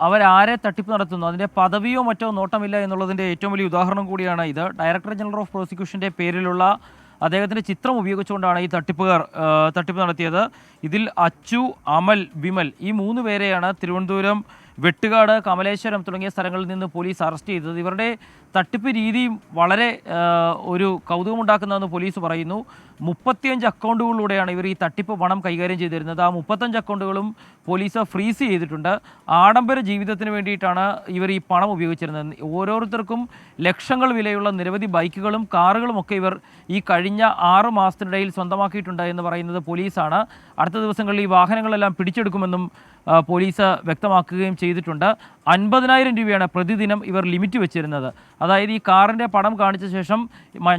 അവരാരെ തട്ടിപ്പ് നടത്തുന്നു അതിൻ്റെ പദവിയോ മറ്റോ നോട്ടമില്ല എന്നുള്ളതിൻ്റെ ഏറ്റവും വലിയ ഉദാഹരണം കൂടിയാണ് ഇത്. ഡയറക്ടർ ജനറൽ ഓഫ് പ്രോസിക്യൂഷൻ്റെ പേരിലുള്ള അദ്ദേഹത്തിൻ്റെ ചിത്രം ഉപയോഗിച്ചുകൊണ്ടാണ് ഈ തട്ടിപ്പ് നടത്തിയത്. ഇതിൽ അച്ചു, അമൽ, വിമൽ ഈ 3 പേരെയാണ് തിരുവനന്തപുരം വെട്ടുകാട്, കമലേശ്വരം തുടങ്ങിയ സ്ഥലങ്ങളിൽ നിന്ന് പോലീസ് അറസ്റ്റ് ചെയ്തത്. ഇവരുടെ തട്ടിപ്പ് രീതിയും വളരെ ഒരു കൗതുകമുണ്ടാക്കുന്നതെന്ന് പോലീസ് പറയുന്നു. 35 അക്കൗണ്ടുകളിലൂടെയാണ് ഇവർ ഈ തട്ടിപ്പ് പണം കൈകാര്യം ചെയ്തിരുന്നത്. ആ 35 അക്കൗണ്ടുകളും പോലീസ് ഫ്രീസ് ചെയ്തിട്ടുണ്ട്. ആഡംബര ജീവിതത്തിന് വേണ്ടിയിട്ടാണ് ഇവർ ഈ പണം ഉപയോഗിച്ചിരുന്നത്. ഓരോരുത്തർക്കും ലക്ഷങ്ങൾ വിലയുള്ള നിരവധി ബൈക്കുകളും കാറുകളും ഒക്കെ ഇവർ ഈ കഴിഞ്ഞ 6 മാസത്തിനിടയിൽ സ്വന്തമാക്കിയിട്ടുണ്ട് എന്ന് പറയുന്നത് പോലീസാണ്. അടുത്ത ദിവസങ്ങളിൽ ഈ വാഹനങ്ങളെല്ലാം പിടിച്ചെടുക്കുമെന്നും പോലീസ് വ്യക്തമാക്കുകയും ചെയ്തിട്ടുണ്ട്. 50,000 രൂപയാണ് പ്രതിദിനം ഇവർ ലിമിറ്റ് വെച്ചിരുന്നത്. അതായത് ഈ കാറിൻ്റെ പടം കാണിച്ച ശേഷം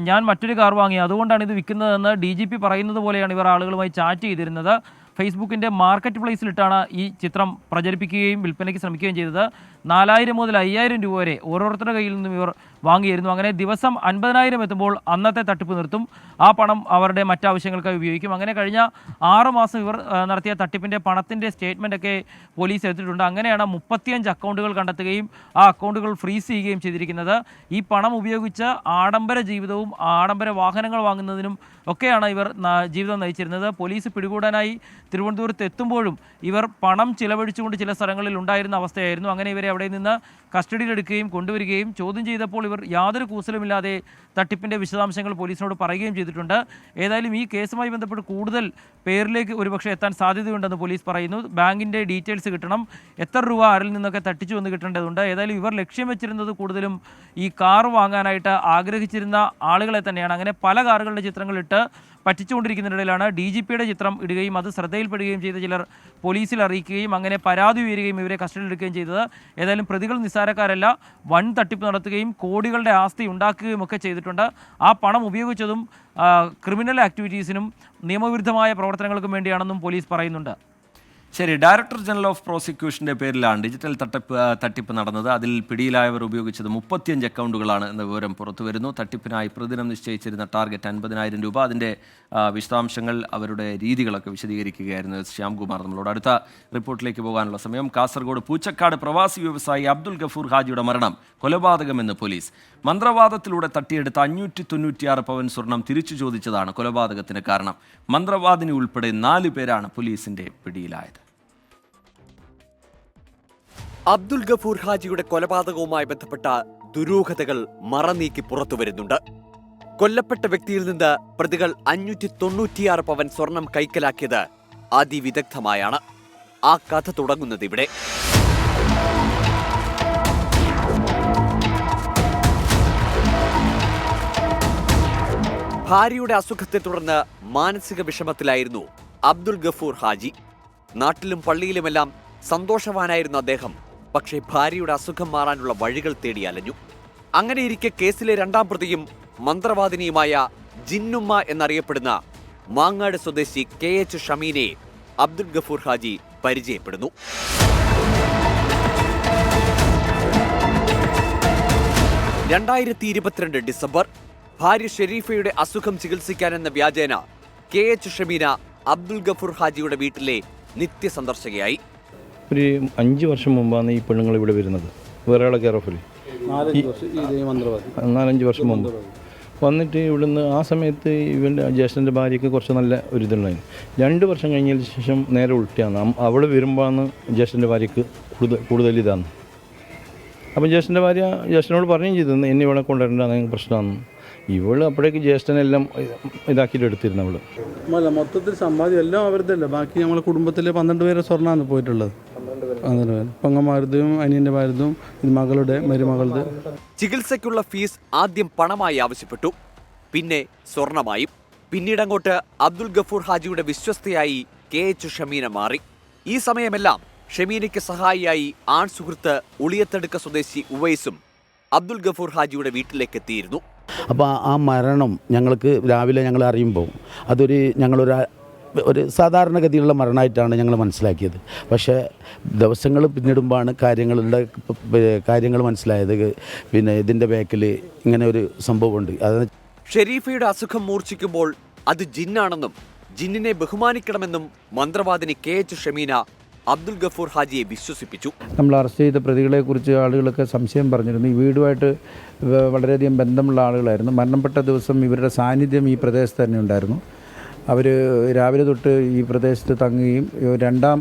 ഞാൻ മറ്റൊരു കാർ വാങ്ങി, അതുകൊണ്ടാണ് ഇത് വിൽക്കുന്നതെന്ന് DGP പറയുന്നത് പോലെയാണ് ഇവർ ആളുകളുമായി ചാറ്റ് ചെയ്തിരുന്നത്. ഫേസ്ബുക്കിൻ്റെ മാർക്കറ്റ് പ്ലേസിലിട്ടാണ് ഈ ചിത്രം പ്രചരിപ്പിക്കുകയും വിൽപ്പനയ്ക്ക് ശ്രമിക്കുകയും ചെയ്തത്. 4,000 മുതൽ 5,000 രൂപ വരെ ഓരോരുത്തരുടെ കയ്യിൽ നിന്നും ഇവർ വാങ്ങിയിരുന്നു. അങ്ങനെ ദിവസം 50,000 എത്തുമ്പോൾ അന്നത്തെ തട്ടിപ്പ് നിർത്തും. ആ പണം അവരുടെ മറ്റാവശ്യങ്ങൾക്കായി ഉപയോഗിക്കും. അങ്ങനെ കഴിഞ്ഞ 6 മാസം ഇവർ നടത്തിയ തട്ടിപ്പിൻ്റെ പണത്തിൻ്റെ സ്റ്റേറ്റ്മെൻറ്റൊക്കെ പോലീസ് എടുത്തിട്ടുണ്ട്. അങ്ങനെയാണ് 35 അക്കൗണ്ടുകൾ കണ്ടെത്തുകയും ആ അക്കൗണ്ടുകൾ ഫ്രീസ് ചെയ്യുകയും ചെയ്തിരിക്കുന്നത്. ഈ പണം ഉപയോഗിച്ച് ആഡംബര ജീവിതവും ആഡംബര വാഹനങ്ങൾ വാങ്ങുന്നതിനും ഒക്കെയാണ് ഇവർ ജീവിതം നയിച്ചിരുന്നത്. പോലീസ് പിടികൂടാനായി തിരുവനന്തപുരത്ത് എത്തുമ്പോഴും ഇവർ പണം ചിലവഴിച്ചുകൊണ്ട് ചില സ്ഥലങ്ങളിൽ ഉണ്ടായിരുന്ന അവസ്ഥയായിരുന്നു. അങ്ങനെ ഇവരെ അവിടെ നിന്ന് കസ്റ്റഡിയിലെടുക്കുകയും കൊണ്ടുവരികയും ചോദ്യം ചെയ്തപ്പോൾ ഇവർ യാതൊരു കൂസലുമില്ലാതെ തട്ടിപ്പിൻ്റെ വിശദാംശങ്ങൾ പോലീസിനോട് പറയുകയും ചെയ്തിട്ടുണ്ട്. ഏതായാലും ഈ കേസുമായി ബന്ധപ്പെട്ട് കൂടുതൽ പേരിലേക്ക് ഒരുപക്ഷെ എത്താൻ സാധ്യതയുണ്ടെന്ന് പോലീസ് പറയുന്നു. ബാങ്കിൻ്റെ ഡീറ്റെയിൽസ് കിട്ടണം, എത്ര രൂപ ആരിൽ നിന്നൊക്കെ തട്ടിച്ചു എന്ന് കിട്ടേണ്ടതുണ്ട്. ഏതായാലും ഇവർ ലക്ഷ്യം വെച്ചിരുന്നത് കൂടുതലും ഈ കാർ വാങ്ങാനായിട്ട് ആഗ്രഹിച്ചിരുന്ന ആളുകളെ തന്നെയാണ്. അങ്ങനെ പല കാറുകളുടെ ചിത്രങ്ങളിട്ട് പറ്റിച്ചുകൊണ്ടിരിക്കുന്നതിനിടയിലാണ് DGPയുടെ ചിത്രം ഇടുകയും അത് ശ്രദ്ധയിൽപ്പെടുകയും ചെയ്ത ചിലർ പോലീസിൽ അറിയിക്കുകയും അങ്ങനെ പരാതി ഉയരുകയും ഇവരെ കസ്റ്റഡിയിലെടുക്കുകയും ചെയ്തത്. ഏതായാലും പ്രതികൾ നിസ്സാരക്കാരല്ല, വൻ തട്ടിപ്പ് നടത്തുകയും കോടികളുടെ ആസ്തി ഉണ്ടാക്കുകയും ഒക്കെ ചെയ്തിട്ടുണ്ട്. ആ പണം ഉപയോഗിച്ചതും ക്രിമിനൽ ആക്ടിവിറ്റീസിനും നിയമവിരുദ്ധമായ പ്രവർത്തനങ്ങൾക്കും വേണ്ടിയാണെന്നും പോലീസ് പറയുന്നുണ്ട്. ശരി, ഡയറക്ടർ ജനറൽ ഓഫ് പ്രോസിക്യൂഷൻ്റെ പേരിലാണ് ഡിജിറ്റൽ തട്ടിപ്പ് നടന്നത്. അതിൽ പിടിയിലായവർ ഉപയോഗിച്ചത് 35 അക്കൗണ്ടുകളാണ് എന്ന വിവരം പുറത്തു വരുന്നു. തട്ടിപ്പിനായി പ്രതിദിനം നിശ്ചയിച്ചിരുന്ന ടാർഗറ്റ് 50,000 രൂപ. അതിൻ്റെ വിശദാംശങ്ങൾ, അവരുടെ രീതികളൊക്കെ വിശദീകരിക്കുകയായിരുന്നു ശ്യാംകുമാർ നമ്മളോട്. അടുത്ത റിപ്പോർട്ടിലേക്ക് പോകാനുള്ള സമയം. കാസർഗോഡ് പൂച്ചക്കാട് പ്രവാസി വ്യവസായി അബ്ദുൽ ഗഫൂർ ഹാജിയുടെ മരണം കൊലപാതകമെന്ന് പോലീസ്. മന്ത്രവാദത്തിലൂടെ തട്ടിയെടുത്ത 596 പവൻ സ്വർണം തിരിച്ചു ചോദിച്ചതാണ് കൊലപാതകത്തിന് കാരണം. മന്ത്രവാദിനി ഉൾപ്പെടെ 4 പേരാണ് പോലീസിന്റെ പിടിയിലായത്. അബ്ദുൽ ഗഫൂർ ഹാജിയുടെ കൊലപാതകവുമായി ബന്ധപ്പെട്ട ദുരൂഹതകൾ മറനീക്കി പുറത്തുവരുന്നുണ്ട്. കൊല്ലപ്പെട്ട വ്യക്തിയിൽ നിന്ന് പ്രതികൾ 596 പവൻ സ്വർണം കൈക്കലാക്കിയത് അതിവിദഗ്ധമായാണ്. ആ കഥ തുടങ്ങുന്നത് ഇവിടെ. ഭാര്യയുടെ അസുഖത്തെ തുടർന്ന് മാനസിക വിഷമത്തിലായിരുന്നു അബ്ദുൽ ഗഫൂർ ഹാജി. നാട്ടിലും പള്ളിയിലുമെല്ലാം സന്തോഷവാനായിരുന്ന അദ്ദേഹം പക്ഷേ ഭാര്യയുടെ അസുഖം മാറാനുള്ള വഴികൾ തേടി അലഞ്ഞു. അങ്ങനെയിരിക്കെ കേസിലെ 2ാം പ്രതിയും മന്ത്രവാദിനിയുമായ ജിന്നുമ്മ എന്നറിയപ്പെടുന്ന മാങ്ങാട് സ്വദേശി KH ഷമീനെ അബ്ദുൽ ഗഫൂർ ഹാജി പരിചയപ്പെടുന്നു. ഡിസംബർ 2022 ഭാര്യ ഷെരീഫയുടെ അസുഖം ചികിത്സിക്കാനെന്ന വ്യാജേന KH ഷമീന അബ്ദുൽ ഗഫൂർ ഹാജിയുടെ വീട്ടിലെ നിത്യസന്ദർശകയായി. ഒരു 5 വർഷം മുമ്പാണ് ഈ പെണ്ണുങ്ങൾ ഇവിടെ വരുന്നത്. വേറെ കെയർ ഓഫിൽ 4-5 വർഷം മുമ്പ് വന്നിട്ട് ഇവിടുന്ന് ആ സമയത്ത് ഇവൻ്റെ ജ്യേഷ്ഠൻ്റെ ഭാര്യയ്ക്ക് കുറച്ച് നല്ല ഒരു ഇതുണ്ടായിരുന്നു. 2 വർഷം കഴിഞ്ഞതിന് ശേഷം നേരെ ഉൾട്ടിയാണ്. അവിടെ വരുമ്പോഴാണ് ജ്യേഷ്ഠൻ്റെ ഭാര്യയ്ക്ക് കൂടുതൽ ഇതാണ്. അപ്പം ജ്യേഷ്ഠൻ്റെ ഭാര്യ ജ്യേഷ്ഠനോട് പറയുകയും ചെയ്തിരുന്നു, എന്നെ ഇവിടെ കൊണ്ടുവരേണ്ട അങ്ങനെ പ്രശ്നമാണ്. ഇവള് അപ്പോഴേക്ക് ജ്യേഷ്ഠനെല്ലാം ഇതാക്കിയിട്ട് എടുത്തിരുന്നു. അവള് മൊത്തത്തിൽ സമ്പാദ്യം എല്ലാം അവരുതല്ല. ബാക്കി നമ്മളെ കുടുംബത്തിലെ 12 പേരെ സ്വർണ്ണമാണ് പോയിട്ടുള്ളത്. പെങ്ങന്മാരുതും അനിയൻ്റെ ഭാര്യതും മകളുടെ മരുമകളുടെ. ചികിത്സയ്ക്കുള്ള ഫീസ് ആദ്യം പണമായി ആവശ്യപ്പെട്ടു, പിന്നെ സ്വർണമായും. പിന്നീടങ്ങോട്ട് അബ്ദുൽ ഗഫൂർ ഹാജിയുടെ വിശ്വസ്തയായി KH ഷമീന മാറി. ഈ സമയമെല്ലാം ഷമീനയ്ക്ക് സഹായിയായി ആൺ സുഹൃത്ത് ഉളിയത്തടുക്ക സ്വദേശി ഉവൈസും അബ്ദുൽ ഗഫൂർ ഹാജിയുടെ വീട്ടിലേക്ക് എത്തിയിരുന്നു. അപ്പോൾ ആ മരണം ഞങ്ങൾക്ക് രാവിലെ ഞങ്ങൾ അറിയുമ്പോൾ ഒരു സാധാരണഗതിയിലുള്ള മരണമായിട്ടാണ് ഞങ്ങൾ മനസ്സിലാക്കിയത്. പക്ഷേ ദിവസങ്ങൾ പിന്നിടുമ്പോഴാണ് കാര്യങ്ങൾ മനസ്സിലായത്. പിന്നെ ഇതിൻ്റെ ബാക്കിൽ ഇങ്ങനെ ഒരു സംഭവമുണ്ട്. അത് ഷെരീഫയുടെ അസുഖം മൂർച്ഛിക്കുമ്പോൾ അത് ജിന്നാണെന്നും ജിന്നിനെ ബഹുമാനിക്കണമെന്നും മന്ത്രവാദിനി KH ഷമീന അബ്ദുൽ ഗഫൂർ ഹാജിയെ വിശ്വസിപ്പിച്ചു. നമ്മൾ അറസ്റ്റ് ചെയ്ത പ്രതികളെക്കുറിച്ച് ആളുകളൊക്കെ സംശയം പറഞ്ഞിരുന്നു. ഈ വീടുമായിട്ട് വളരെയധികം ബന്ധമുള്ള ആളുകളായിരുന്നു. മരണപ്പെട്ട ദിവസം ഇവരുടെ സാന്നിധ്യം ഈ പ്രദേശത്ത് തന്നെ ഉണ്ടായിരുന്നു. അവർ രാവിലെ തൊട്ട് ഈ പ്രദേശത്ത് തങ്ങുകയും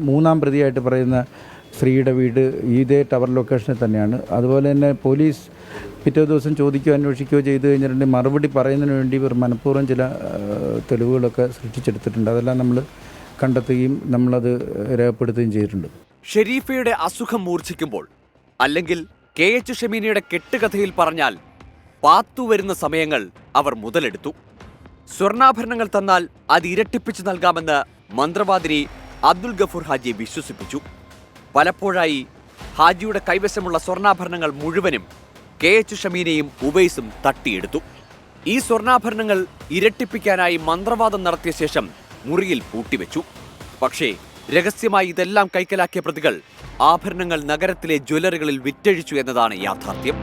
3-ാം പ്രതിയായിട്ട് പറയുന്ന സ്ത്രീയുടെ വീട് ഇതേ ടവർ ലൊക്കേഷനിൽ തന്നെയാണ്. അതുപോലെ തന്നെ പോലീസ് പിറ്റേ ദിവസം ചോദിക്കുകയോ അന്വേഷിക്കുകയോ ചെയ്തു കഴിഞ്ഞിട്ടുണ്ടെങ്കിൽ മറുപടി പറയുന്നതിന് വേണ്ടി ഇവർ മനഃപൂർവ്വം ചില തെളിവുകളൊക്കെ സൃഷ്ടിച്ചെടുത്തിട്ടുണ്ട്. അതെല്ലാം നമ്മൾ കണ്ടെത്തുകയും നമ്മളത് രേഖപ്പെടുത്തുകയും ചെയ്തിട്ടുണ്ട്. ഷെരീഫയുടെ അസുഖം മൂർച്ഛിക്കുമ്പോൾ, അല്ലെങ്കിൽ KH ഷമീനയുടെ കെട്ടുകഥയിൽ പറഞ്ഞാൽ പാത്തു വരുന്ന സമയങ്ങൾ അവർ മുതലെടുത്തു. സ്വർണ്ണാഭരണങ്ങൾ തന്നാൽ അത് ഇരട്ടിപ്പിച്ചു നൽകാമെന്ന് മന്ത്രവാദിനി അബ്ദുൽ ഗഫൂർ ഹാജിയെ വിശ്വസിപ്പിച്ചു. പലപ്പോഴായി ഹാജിയുടെ കൈവശമുള്ള സ്വർണ്ണാഭരണങ്ങൾ മുഴുവനും KH ഷമീനയും ഉവൈസും തട്ടിയെടുത്തു. ഈ സ്വർണ്ണാഭരണങ്ങൾ ഇരട്ടിപ്പിക്കാനായി മന്ത്രവാദം നടത്തിയ ശേഷം മുറിയിൽ പൂട്ടിവെച്ചു. പക്ഷേ രഹസ്യമായി ഇതെല്ലാം കൈക്കലാക്കിയ പ്രതികൾ ആഭരണങ്ങൾ നഗരത്തിലെ ജ്വല്ലറികളിൽ വിറ്റഴിച്ചു എന്നതാണ് യാഥാർത്ഥ്യം.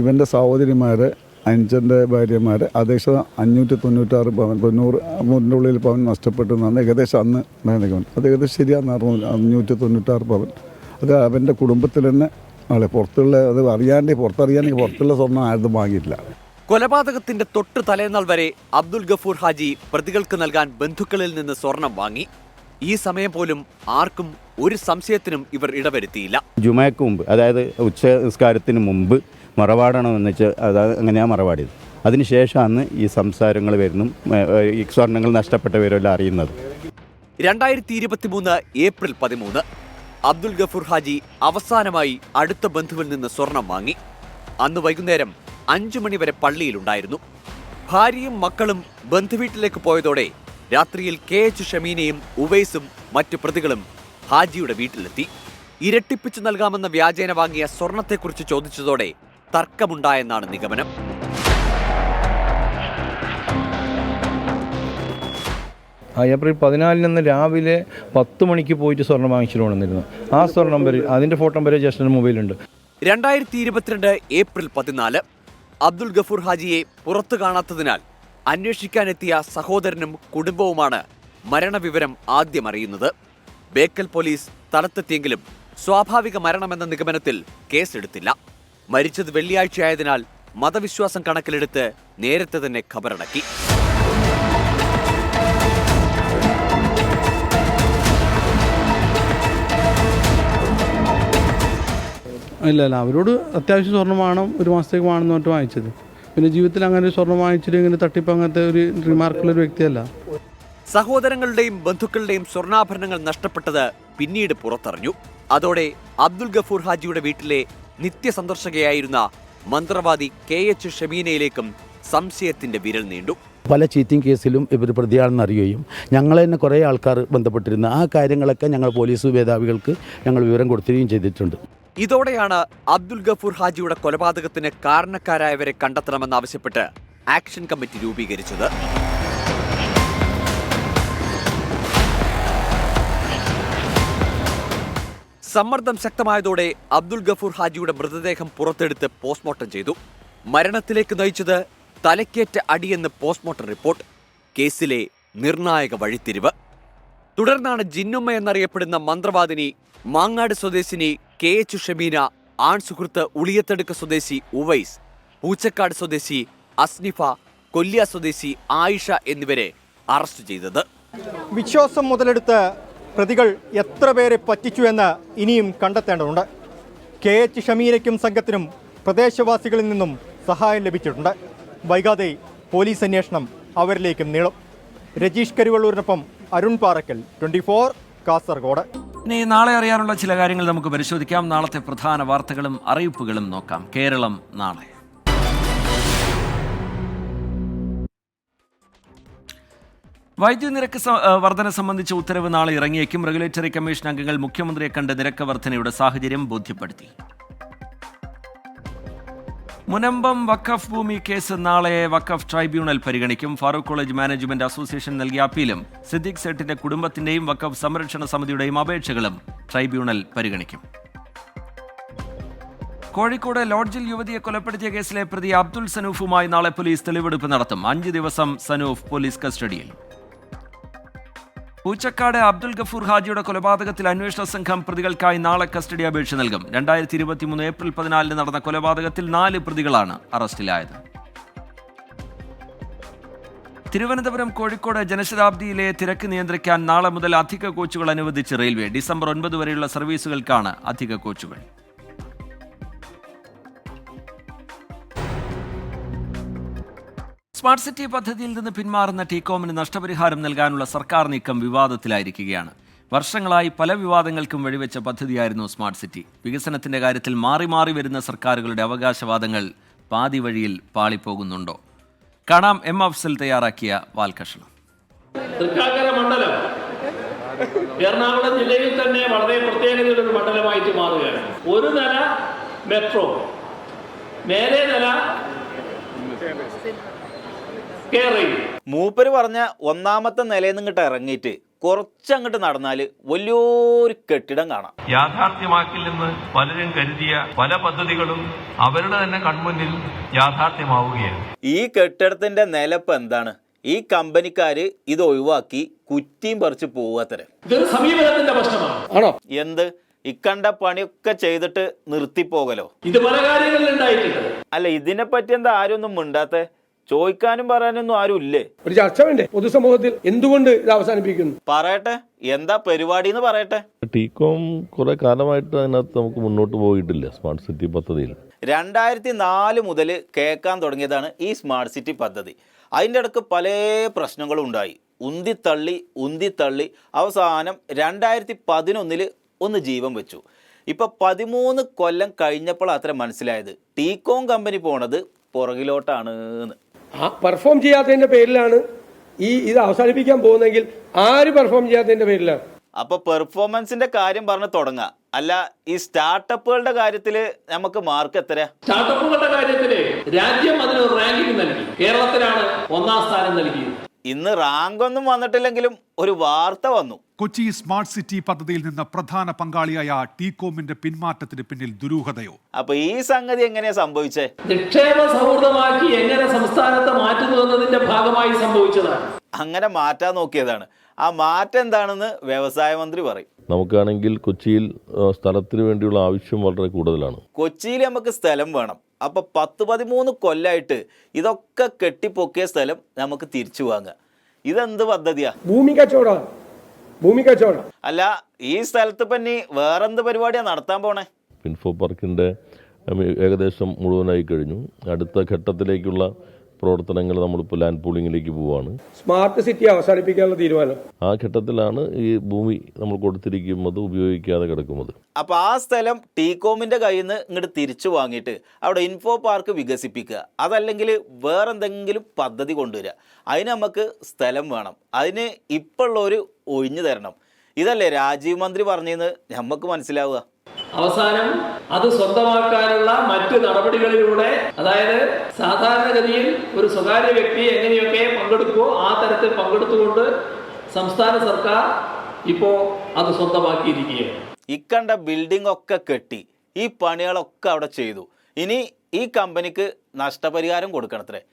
ഇവൻ്റെ സഹോദരിമാർ, അഞ്ചൻ്റെ ഭാര്യമാർ ഏകദേശം 596 പവൻ, 90 ഉള്ളിൽ പവൻ നഷ്ടപ്പെട്ടു എന്നാണ് ഏകദേശം അന്ന് നിഗമനം. അത് ഏകദേശം ശരിയാണെന്ന് പറഞ്ഞു. 596 പവൻ അത് അവൻ്റെ കുടുംബത്തിൽ തന്നെ പുറത്തുള്ള അത് പുറത്തറിയാണെങ്കിൽ പുറത്തുള്ള സ്വർണ്ണം ആരും വാങ്ങിയിട്ടില്ല. കൊലപാതകത്തിന്റെ തൊട്ട് തലേന്നാൾ വരെ അബ്ദുൽ ഗഫൂർ ഹാജി പ്രതികൾക്ക് നൽകാൻ ബന്ധുക്കളിൽ നിന്ന് സ്വർണം വാങ്ങി. ഈ സമയം പോലും ആർക്കും ഒരു സംശയത്തിനും ഇവർ ഇടവരുത്തിയില്ല. ജുമയ്ക്ക് മുമ്പ്, അതായത് ഉച്ച നിസ്കാരത്തിന് മുമ്പ് മറവാടണമെന്ന് വെച്ചാൽ അങ്ങനെയാണ് മറവാടിയത്. അതിനുശേഷമാണ് ഈ സംസാരങ്ങൾ വരുന്നു, ഈ സ്വർണ്ണങ്ങൾ നഷ്ടപ്പെട്ടവരെല്ലാം അറിയുന്നത്. 2023 ഏപ്രിൽ 13 അബ്ദുൽ ഗഫൂർ ഹാജി അവസാനമായി അടുത്ത ബന്ധുവിൽ നിന്ന് സ്വർണം വാങ്ങി. അന്ന് വൈകുന്നേരം 5 മണി വരെ പള്ളിയിലുണ്ടായിരുന്നു. ഭാര്യയും മക്കളും ബന്ധുവീട്ടിലേക്ക് പോയതോടെ രാത്രിയിൽ KH ഷമീനയും ഉവൈസും മറ്റു പ്രതികളും ഹാജിയുടെ വീട്ടിലെത്തി. ഇരട്ടിപ്പിച്ചു നൽകാമെന്ന വ്യാജേന വാങ്ങിയ സ്വർണത്തെക്കുറിച്ച് ചോദിച്ചതോടെ തർക്കമുണ്ടായെന്നാണ് നിഗമനം. ഏപ്രിൽ 14 രാവിലെ 10 മണിക്ക് പോയിട്ട് സ്വർണം വാങ്ങിച്ചിട്ട് കൊണ്ടുവന്നിരുന്നു. ആ സ്വർണം വരെ അതിൻ്റെ ഫോട്ടോ വരെ ജ്യേഷ്ഠൻ്റെ മൊബൈലുണ്ട്. 2022 ഏപ്രിൽ 14 അബ്ദുൽ ഗഫൂർ ഹാജിയെ പുറത്തു കാണാത്തതിനാൽ അന്വേഷിക്കാനെത്തിയ സഹോദരനും കുടുംബവുമാണ് മരണവിവരം ആദ്യം അറിയുന്നത്. ബേക്കൽ പോലീസ് സ്ഥലത്തെത്തിയെങ്കിലും സ്വാഭാവിക മരണമെന്ന നിഗമനത്തിൽ കേസെടുത്തില്ല. മരിച്ചത് വെള്ളിയാഴ്ചയായതിനാൽ മതവിശ്വാസം കണക്കിലെടുത്ത് നേരത്തെ തന്നെ ഖബറടക്കി. ഇല്ല അവരോട് അത്യാവശ്യം സ്വർണ്ണം വേണം, 1 മാസത്തേക്ക് വേണമെന്ന് പറഞ്ഞിട്ട് വാങ്ങിച്ചത്. പിന്നെ ജീവിതത്തിൽ അങ്ങനെ സ്വർണ്ണം വാങ്ങിച്ചിട്ട് ഇങ്ങനെ തട്ടിപ്പ് അങ്ങനത്തെ ഒരു റിമാർക്കുള്ള ഒരു വ്യക്തിയല്ല. സഹോദരങ്ങളുടെയും ബന്ധുക്കളുടെയും സ്വർണ്ണാഭരണങ്ങൾ നഷ്ടപ്പെട്ടത് പിന്നീട് പുറത്തറിഞ്ഞു. അതോടെ അബ്ദുൽ ഗഫൂർ ഹാജിയുടെ വീട്ടിലെ നിത്യസന്ദർശകയായിരുന്ന മന്ത്രവാദി KH ഷമീനയിലേക്കും സംശയത്തിന്റെ വിരൽ നീണ്ടു. പല ചീറ്റിംഗ് കേസിലും ഇവർ പ്രതിയാണെന്ന് അറിയുകയും ഞങ്ങളെ തന്നെ കുറേ ആൾക്കാർ ബന്ധപ്പെട്ടിരുന്ന ആ കാര്യങ്ങളൊക്കെ ഞങ്ങൾ പോലീസ് മേധാവികൾക്ക് ഞങ്ങൾ വിവരം കൊടുക്കുകയും ചെയ്തിട്ടുണ്ട്. ഇതോടെയാണ് അബ്ദുൽ ഗഫൂർ ഹാജിയുടെ കൊലപാതകത്തിന് കാരണക്കാരായവരെ കണ്ടെത്തണമെന്നാവശ്യപ്പെട്ട് ആക്ഷൻ കമ്മിറ്റി രൂപീകരിച്ചത്. സമ്മർദ്ദം ശക്തമായതോടെ അബ്ദുൽ ഗഫൂർ ഹാജിയുടെ മൃതദേഹം പുറത്തെടുത്ത് പോസ്റ്റ്മോർട്ടം ചെയ്തു. മരണത്തിലേക്ക് നയിച്ചത് തലക്കേറ്റ അടിയെന്ന് പോസ്റ്റ്മോർട്ടം റിപ്പോർട്ട്. കേസിലെ നിർണായക വഴിത്തിരിവ്. തുടർന്നാണ് ജിന്നുമ്മ എന്നറിയപ്പെടുന്ന മന്ത്രവാദിനി മാങ്ങാട് സ്വദേശിനി KH ഷമീന, ആൺ സുഹൃത്ത് ഉളിയത്തടുക്ക സ്വദേശി ഉവൈസ്, പൂച്ചക്കാട് സ്വദേശി അസ്നിഫ, കൊല്ലിയ സ്വദേശി ആയിഷ എന്നിവരെ അറസ്റ്റ് ചെയ്തത്. വിശ്വാസം മുതലെടുത്ത് പ്രതികൾ എത്ര പേരെ പറ്റിച്ചു എന്ന് ഇനിയും കണ്ടെത്തേണ്ടതുണ്ട്. KH ഷമീനയ്ക്കും സംഘത്തിനും പ്രദേശവാസികളിൽ നിന്നും സഹായം ലഭിച്ചിട്ടുണ്ട്. വൈകാതെ പോലീസ് അന്വേഷണം അവരിലേക്കും നീളും. രജീഷ് കരുവള്ളൂരിനൊപ്പം അരുൺ പാറക്കൽ, 24 കാസർഗോഡ്. ഇനി നാളെ അറിയാനുള്ള ചില കാര്യങ്ങൾ നമുക്ക് പരിശോധിക്കാം. നാളത്തെ പ്രധാന വാർത്തകളും അറിയിപ്പുകളും നോക്കാം. കേരളം നാളെ. വൈദ്യുതി നിരക്ക് വർധന സംബന്ധിച്ച ഉത്തരവ് നാളെ ഇറങ്ങിയേക്കും. റെഗുലേറ്ററി കമ്മീഷൻ അംഗങ്ങൾ മുഖ്യമന്ത്രിയെ കണ്ട് നിരക്ക് വർധനയുടെ സാഹചര്യം ബോധ്യപ്പെടുത്തി. മുനമ്പം വഖഫ് ഭൂമി കേസ് നാളെ വഖഫ് ട്രൈബ്യൂണൽ പരിഗണിക്കും. ഫാറൂഖ് കോളേജ് മാനേജ്മെന്റ് അസോസിയേഷൻ നൽകിയ അപ്പീലും സിദ്ദിഖ് സേട്ടിന്റെ കുടുംബത്തിന്റെയും വഖഫ് സംരക്ഷണ സമിതിയുടെയും അപേക്ഷകളും ട്രൈബ്യൂണൽ പരിഗണിക്കും. കോഴിക്കോട് ലോഡ്ജിൽ യുവതിയെ കൊലപ്പെടുത്തിയ കേസിലെ പ്രതി അബ്ദുൽ സനൂഫുമായി നാളെ പോലീസ് തെളിവെടുപ്പ് നടത്തും. 5 ദിവസം സനൂഫ് പോലീസ് കസ്റ്റഡിയിൽ. പൂച്ചക്കാട് അബ്ദുൽ ഗഫൂർ ഹാജിയുടെ കൊലപാതകത്തിൽ അന്വേഷണ സംഘം പ്രതികൾക്കായി നാളെ കസ്റ്റഡി അപേക്ഷ നൽകും. 2023 ഏപ്രിൽ 14 നടന്ന കൊലപാതകത്തിൽ 4 പ്രതികളാണ് അറസ്റ്റിലായത്. തിരുവനന്തപുരം കോഴിക്കോട് ജനശതാബ്ദിയിലെ തിരക്ക് നിയന്ത്രിക്കാൻ നാളെ മുതൽ അധിക കോച്ചുകൾ അനുവദിച്ച് റെയിൽവേ. ഡിസംബർ 9 വരെയുള്ള സർവീസുകൾക്കാണ് അധിക കോച്ചുകൾ. സ്മാർട്ട് സിറ്റി പദ്ധതിയിൽ നിന്ന് പിന്മാറുന്ന ടീകോമിന് നഷ്ടപരിഹാരം നൽകാനുള്ള സർക്കാർ നീക്കം വിവാദത്തിലായിരിക്കുകയാണ്. വർഷങ്ങളായി പല വിവാദങ്ങൾക്കും വഴിവെച്ച പദ്ധതിയായിരുന്നു സ്മാർട്ട് സിറ്റി. വികസനത്തിന്റെ കാര്യത്തിൽ മാറി മാറി വരുന്ന സർക്കാരുകളുടെ അവകാശവാദങ്ങൾ പാതി വഴിയിൽ പാളിപ്പോകുന്നുണ്ടോ? കാണാം M. അഫ്സൽ തയ്യാറാക്കിയ വാൽകഷണം. തൃക്കാക്കര മണ്ഡലം എറണാകുളം ജില്ലയിൽ തന്നെ വളരെ പ്രത്യേകതയുള്ള മണ്ഡലമായിട്ട് മാറുകയാണ്. ഒരു നില മെട്രോ, മേലെ നില മൂപ്പര് പറഞ്ഞ 1ാമത്തെ നിലയിൽ നിന്നിട്ട് ഇറങ്ങിയിട്ട് കുറച്ചങ്ങോട്ട് നടന്നാല് വലിയൊരു കെട്ടിടം കാണാം. യാഥാർത്ഥ്യമാക്കില്ലെന്ന് പലരും കരുതിയ പല പദ്ധതികളും അവരുടെ തന്നെ കൺമുന്നിൽ യാഥാർത്ഥ്യമാവുകയാണ്. ഈ കെട്ടിടത്തിന്റെ നിലപ്പ് എന്താണ്? ഈ കമ്പനിക്കാര് ഇത് ഒഴിവാക്കി കുറ്റിയും പറിച്ച് പോവാത്തര. സമീപനത്തിന്റെ പ്രശ്നമാണ്. എന്ത് ഇക്കണ്ട പണിയൊക്കെ ചെയ്തിട്ട് നിർത്തിപ്പോകലോ? ഇത് പല കാര്യങ്ങളിൽ ഉണ്ടായിട്ടുണ്ട്. അല്ല, ഇതിനെപ്പറ്റി എന്താ ആരും ഒന്നും മിണ്ടാത്തെ? ചോദിക്കാനും പറയാനൊന്നും ആരും ഇല്ലേ? ഒരു ചർച്ച വേണ്ടേ പൊതുസമൂഹത്തിൽ? എന്തുകൊണ്ട് ഇത് അവസാനിപ്പിക്കുന്നു? പറയട്ടെ, എന്താ പരിപാടി എന്ന് പറയട്ടെ. ടീകോം കുറെ കാലമായിട്ട് അതിനകത്ത് നമുക്ക് മുന്നോട്ട് പോയിട്ടില്ല സ്മാർട്ട് സിറ്റി പദ്ധതിയിൽ. 2004 മുതൽ കേൾക്കാൻ തുടങ്ങിയതാണ് ഈ സ്മാർട്ട് സിറ്റി പദ്ധതി. അതിൻ്റെ ഇടയ്ക്ക് പല പ്രശ്നങ്ങളും ഉണ്ടായി. ഉന്തിത്തള്ളി അവസാനം 2011 ഒന്ന് ജീവൻ വെച്ചു. ഇപ്പോൾ 13 കൊല്ലം കഴിഞ്ഞപ്പോൾ അത്ര മനസ്സിലായത് ടീകോം കമ്പനി പോണത് പുറകിലോട്ടാണ്. ആ പെർഫോം ചെയ്യാത്തതിന്റെ പേരിലാണ് ഇത് അവസാനിപ്പിക്കാൻ പോകുന്നെങ്കിൽ ആര് പെർഫോം ചെയ്യാത്തതിന്റെ പേരിലാണ്? അപ്പോൾ പെർഫോമൻസിന്റെ കാര്യം പറഞ്ഞ് തുടങ്ങാം. അല്ല, ഈ സ്റ്റാർട്ടപ്പുകളുടെ കാര്യത്തിൽ നമുക്ക് മാർക്ക് എത്ര? സ്റ്റാർട്ടപ്പുകളുടെ കാര്യത്തിൽ രാജ്യം അതിനൊരു റാങ്കിങ് നൽകി. കേരളത്തിലാണ് 1ാം സ്ഥാനം നൽകിയത്. ഇന്ന് റാങ്ക് ഒന്നും വന്നിട്ടില്ലെങ്കിലും ഒരു വാർത്ത വന്നു. കൊച്ചി സ്മാർട്ട് സിറ്റി പദ്ധതിയിൽ നിന്ന് പ്രധാന പങ്കാളിയായ ടീകോമിന്റെ പിന്മാറ്റത്തിന് പിന്നിൽ ദുരൂഹതയോ? അപ്പൊ ഈ സംഗതി എങ്ങനെയാ സംഭവിച്ചേ? നിക്ഷേപ സൗഹൃദമാക്കി എങ്ങനെ സംസ്ഥാനത്തെ മാറ്റുന്നു എന്നതിന്റെ ഭാഗമായി സംഭവിച്ചതാണ്. അങ്ങനെ മാറ്റാൻ നോക്കിയതാണ്. ആ മാറ്റം എന്താണെന്ന് വ്യവസായ മന്ത്രി പറയും. നമുക്കാണെങ്കിൽ കൊച്ചിയിൽ സ്ഥലത്തിന് വേണ്ടിയുള്ള ആവശ്യം വളരെ കൂടുതലാണ്. കൊച്ചിയിൽ നമുക്ക് സ്ഥലം വേണം. അപ്പൊ 13 കൊല്ലായിട്ട് ഇതൊക്കെ കെട്ടിപ്പൊക്കിയ സ്ഥലം നമുക്ക് തിരിച്ചു വാങ്ങുക. ഇതെന്ത് പദ്ധതിയാ? ഭൂമി കച്ചവടം. അല്ല, ഈ സ്ഥലത്ത് ഇനി വേറെന്ത് പരിപാടിയാ നടത്താൻ പോണേ? ഇൻഫോ പാർക്കിൻ്റെ ഏകദേശം മുഴുവനായി കഴിഞ്ഞു. അടുത്ത ഘട്ടത്തിലേക്കുള്ള പ്രവർത്തനങ്ങൾ നമ്മളിപ്പോൾ ലാൻഡ് പൂളിങ്ങിലേക്ക് പോവുകയാണ്. സ്മാർട്ട് സിറ്റി അവസാനിപ്പിക്കാനുള്ള തീരുമാനം ആ ഘട്ടത്തിലാണ് ഈ ഭൂമി നമ്മൾ കൊടുത്തിരിക്കുന്നത് ഉപയോഗിക്കാതെ കിടക്കുന്നത്. അപ്പൊ ആ സ്ഥലം ടീകോമിന്റെ കയ്യിൽ നിന്ന് ഇങ്ങോട്ട് തിരിച്ചു വാങ്ങിയിട്ട് അവിടെ ഇൻഫോ പാർക്ക് വികസിപ്പിക്കുക. അതല്ലെങ്കിൽ വേറെന്തെങ്കിലും പദ്ധതി കൊണ്ടുവരിക. അതിന് നമുക്ക് സ്ഥലം വേണം. അതിന് ഇപ്പോഴുള്ളവർ ഒഴിഞ്ഞു തരണം. ഇതല്ലേ രാജീവ് മന്ത്രി പറഞ്ഞെന്ന് നമുക്ക് മനസ്സിലാവുക. അവസാനം അത് സ്വന്തമാക്കാനുള്ള മറ്റ് നടപടികളിലൂടെ, അതായത് സാധാരണഗതിയിൽ ഒരു സ്വകാര്യ വ്യക്തി എങ്ങനെയൊക്കെ പങ്കെടുക്കുമോ ആ തരത്തിൽ പങ്കെടുത്തുകൊണ്ട് സംസ്ഥാന സർക്കാർ ഇപ്പോൾ അത് സ്വന്തമാക്കിയിരിക്കുകയാണ്. ഇക്കണ്ട ബിൽഡിംഗ് ഒക്കെ കെട്ടി ഈ പണികളൊക്കെ അവിടെ ചെയ്തു. ഇനി ഈ കമ്പനിക്ക് നഷ്ടപരിഹാരം കൊടുക്കണത്രേ.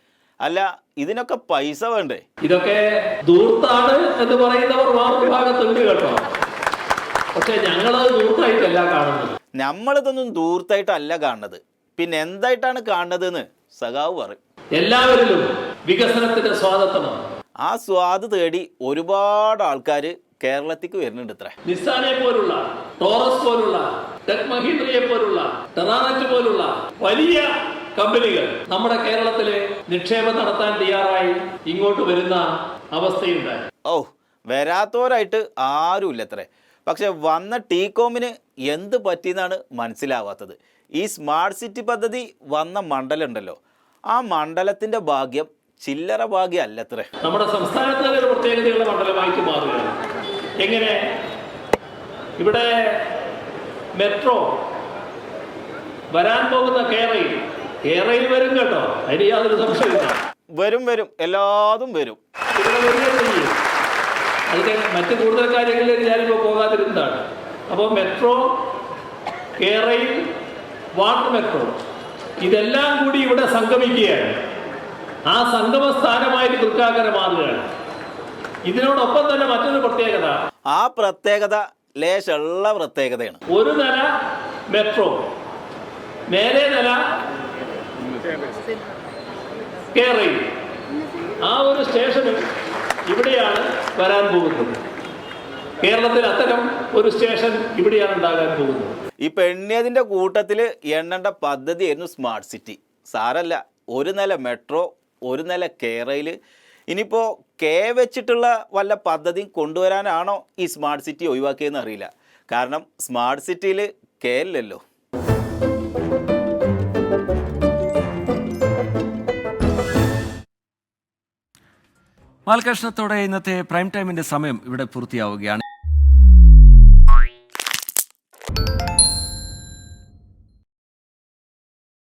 അല്ല, ഇതിനൊക്കെ പൈസ വേണ്ടേ? ഇതൊക്കെ ദൂർത്താണ് എന്ന് പറയുന്നവർ വേറൊരു ഭാഗത്തുണ്ട് കേട്ടോ. പക്ഷെ ഞങ്ങളത് ദൂർത്തായിട്ടല്ല കാണുന്നത്. നമ്മളിതൊന്നും ദൂർത്തായിട്ടല്ല കാണുന്നത്. പിന്നെ എന്തായിട്ടാണ് കാണുന്നത് എന്ന് സഖാവ് പറയും. എല്ലാവരിലും വികസനത്തിന്റെ സ്വാതന്ത്ര്യമാണ്. ആ സ്വാദ് തേടി ഒരുപാട് ആൾക്കാർ കേരളത്തിലേക്ക് വരുന്നുണ്ട്. ഇത്ര നിസാനെ പോലുള്ള, ടോറസ് പോലുള്ള, ടെക് മഹീന്ദ്രയെ പോലുള്ള, ടെറാനറ്റ് പോലുള്ള വലിയ കമ്പനികൾ നമ്മുടെ കേരളത്തില് നിക്ഷേപം നടത്താൻ തയ്യാറായി ഇങ്ങോട്ട് വരുന്ന അവസ്ഥയുണ്ടായി. വരാത്തവരായിട്ട് ആരുമില്ലത്രേ. പക്ഷെ വന്ന ടീകോമിന് എന്ത് പറ്റിയെന്നാണ് മനസ്സിലാവാത്തത്. ഈ സ്മാർട്ട് സിറ്റി പദ്ധതി വന്ന മണ്ഡലം ഉണ്ടല്ലോ, ആ മണ്ഡലത്തിന്റെ ഭാഗ്യം ചില്ലറ ഭാഗ്യം അല്ലത്രേ. നമ്മുടെ സംസ്ഥാനത്ത് ഒരു പ്രത്യേകതയുള്ള മണ്ഡലമായിട്ട് മാറുകയാണ്. എങ്ങനെ? ഇവിടെ മെട്രോ വരാൻ പോകുന്ന കേരളയിൽ വരും കേട്ടോ, അതിന് യാതൊരു സംശയമില്ല. വരും എല്ലാതും വരും. അതിന്റെ മറ്റ് കൂടുതൽ കാര്യങ്ങളിലേക്ക് ഞാനിപ്പോൾ പോകാതിരുന്നതാണ്. അപ്പോൾ മെട്രോ, കേരളയിൽ വാട്ടർ മെട്രോ, ഇതെല്ലാം കൂടി ഇവിടെ സംഗമിക്കുകയാണ്. ആ സംഗമ സ്ഥാനമായിട്ട് തൃക്കാക്കര മാറുകയാണ്. ഇതിനോടൊപ്പം തന്നെ മറ്റൊരു പ്രത്യേകത, ആ പ്രത്യേകത ലേശമുള്ള പ്രത്യേകതയാണ്. ഒരു നില മെട്രോ, മേലെ നില കേരളയിൽ, ആ ഒരു സ്റ്റേഷനും ഇവിടെയാണ് വരാൻ പോകുന്നത്. കേരളത്തിൽ അത്തരം ഒരു സ്റ്റേഷൻ ഇവിടെയാണ് ഉണ്ടാകാൻ പോകുന്നത്. ഈ പെണ്ണിയതിന്റെ കൂട്ടത്തിൽ എണ്ണേണ്ട പദ്ധതിയായിരുന്നു സ്മാർട്ട് സിറ്റി. സാരല്ല, ഒരു നില മെട്രോ, ഒരു നില കേരളയിൽ. ഇനിയിപ്പോൾ കെ വെച്ചിട്ടുള്ള വല്ല പദ്ധതിയും കൊണ്ടുവരാനാണോ ഈ സ്മാർട്ട് സിറ്റി ഒഴിവാക്കിയതെന്ന് അറിയില്ല. കാരണം സ്മാർട്ട് സിറ്റിയിൽ കെ ഇല്ലല്ലോ. മാൽകഷ്ണത്തോടെ ഇന്നത്തെ പ്രൈം ടൈമിൻ്റെ സമയം ഇവിടെ പൂർത്തിയാവുകയാണ്.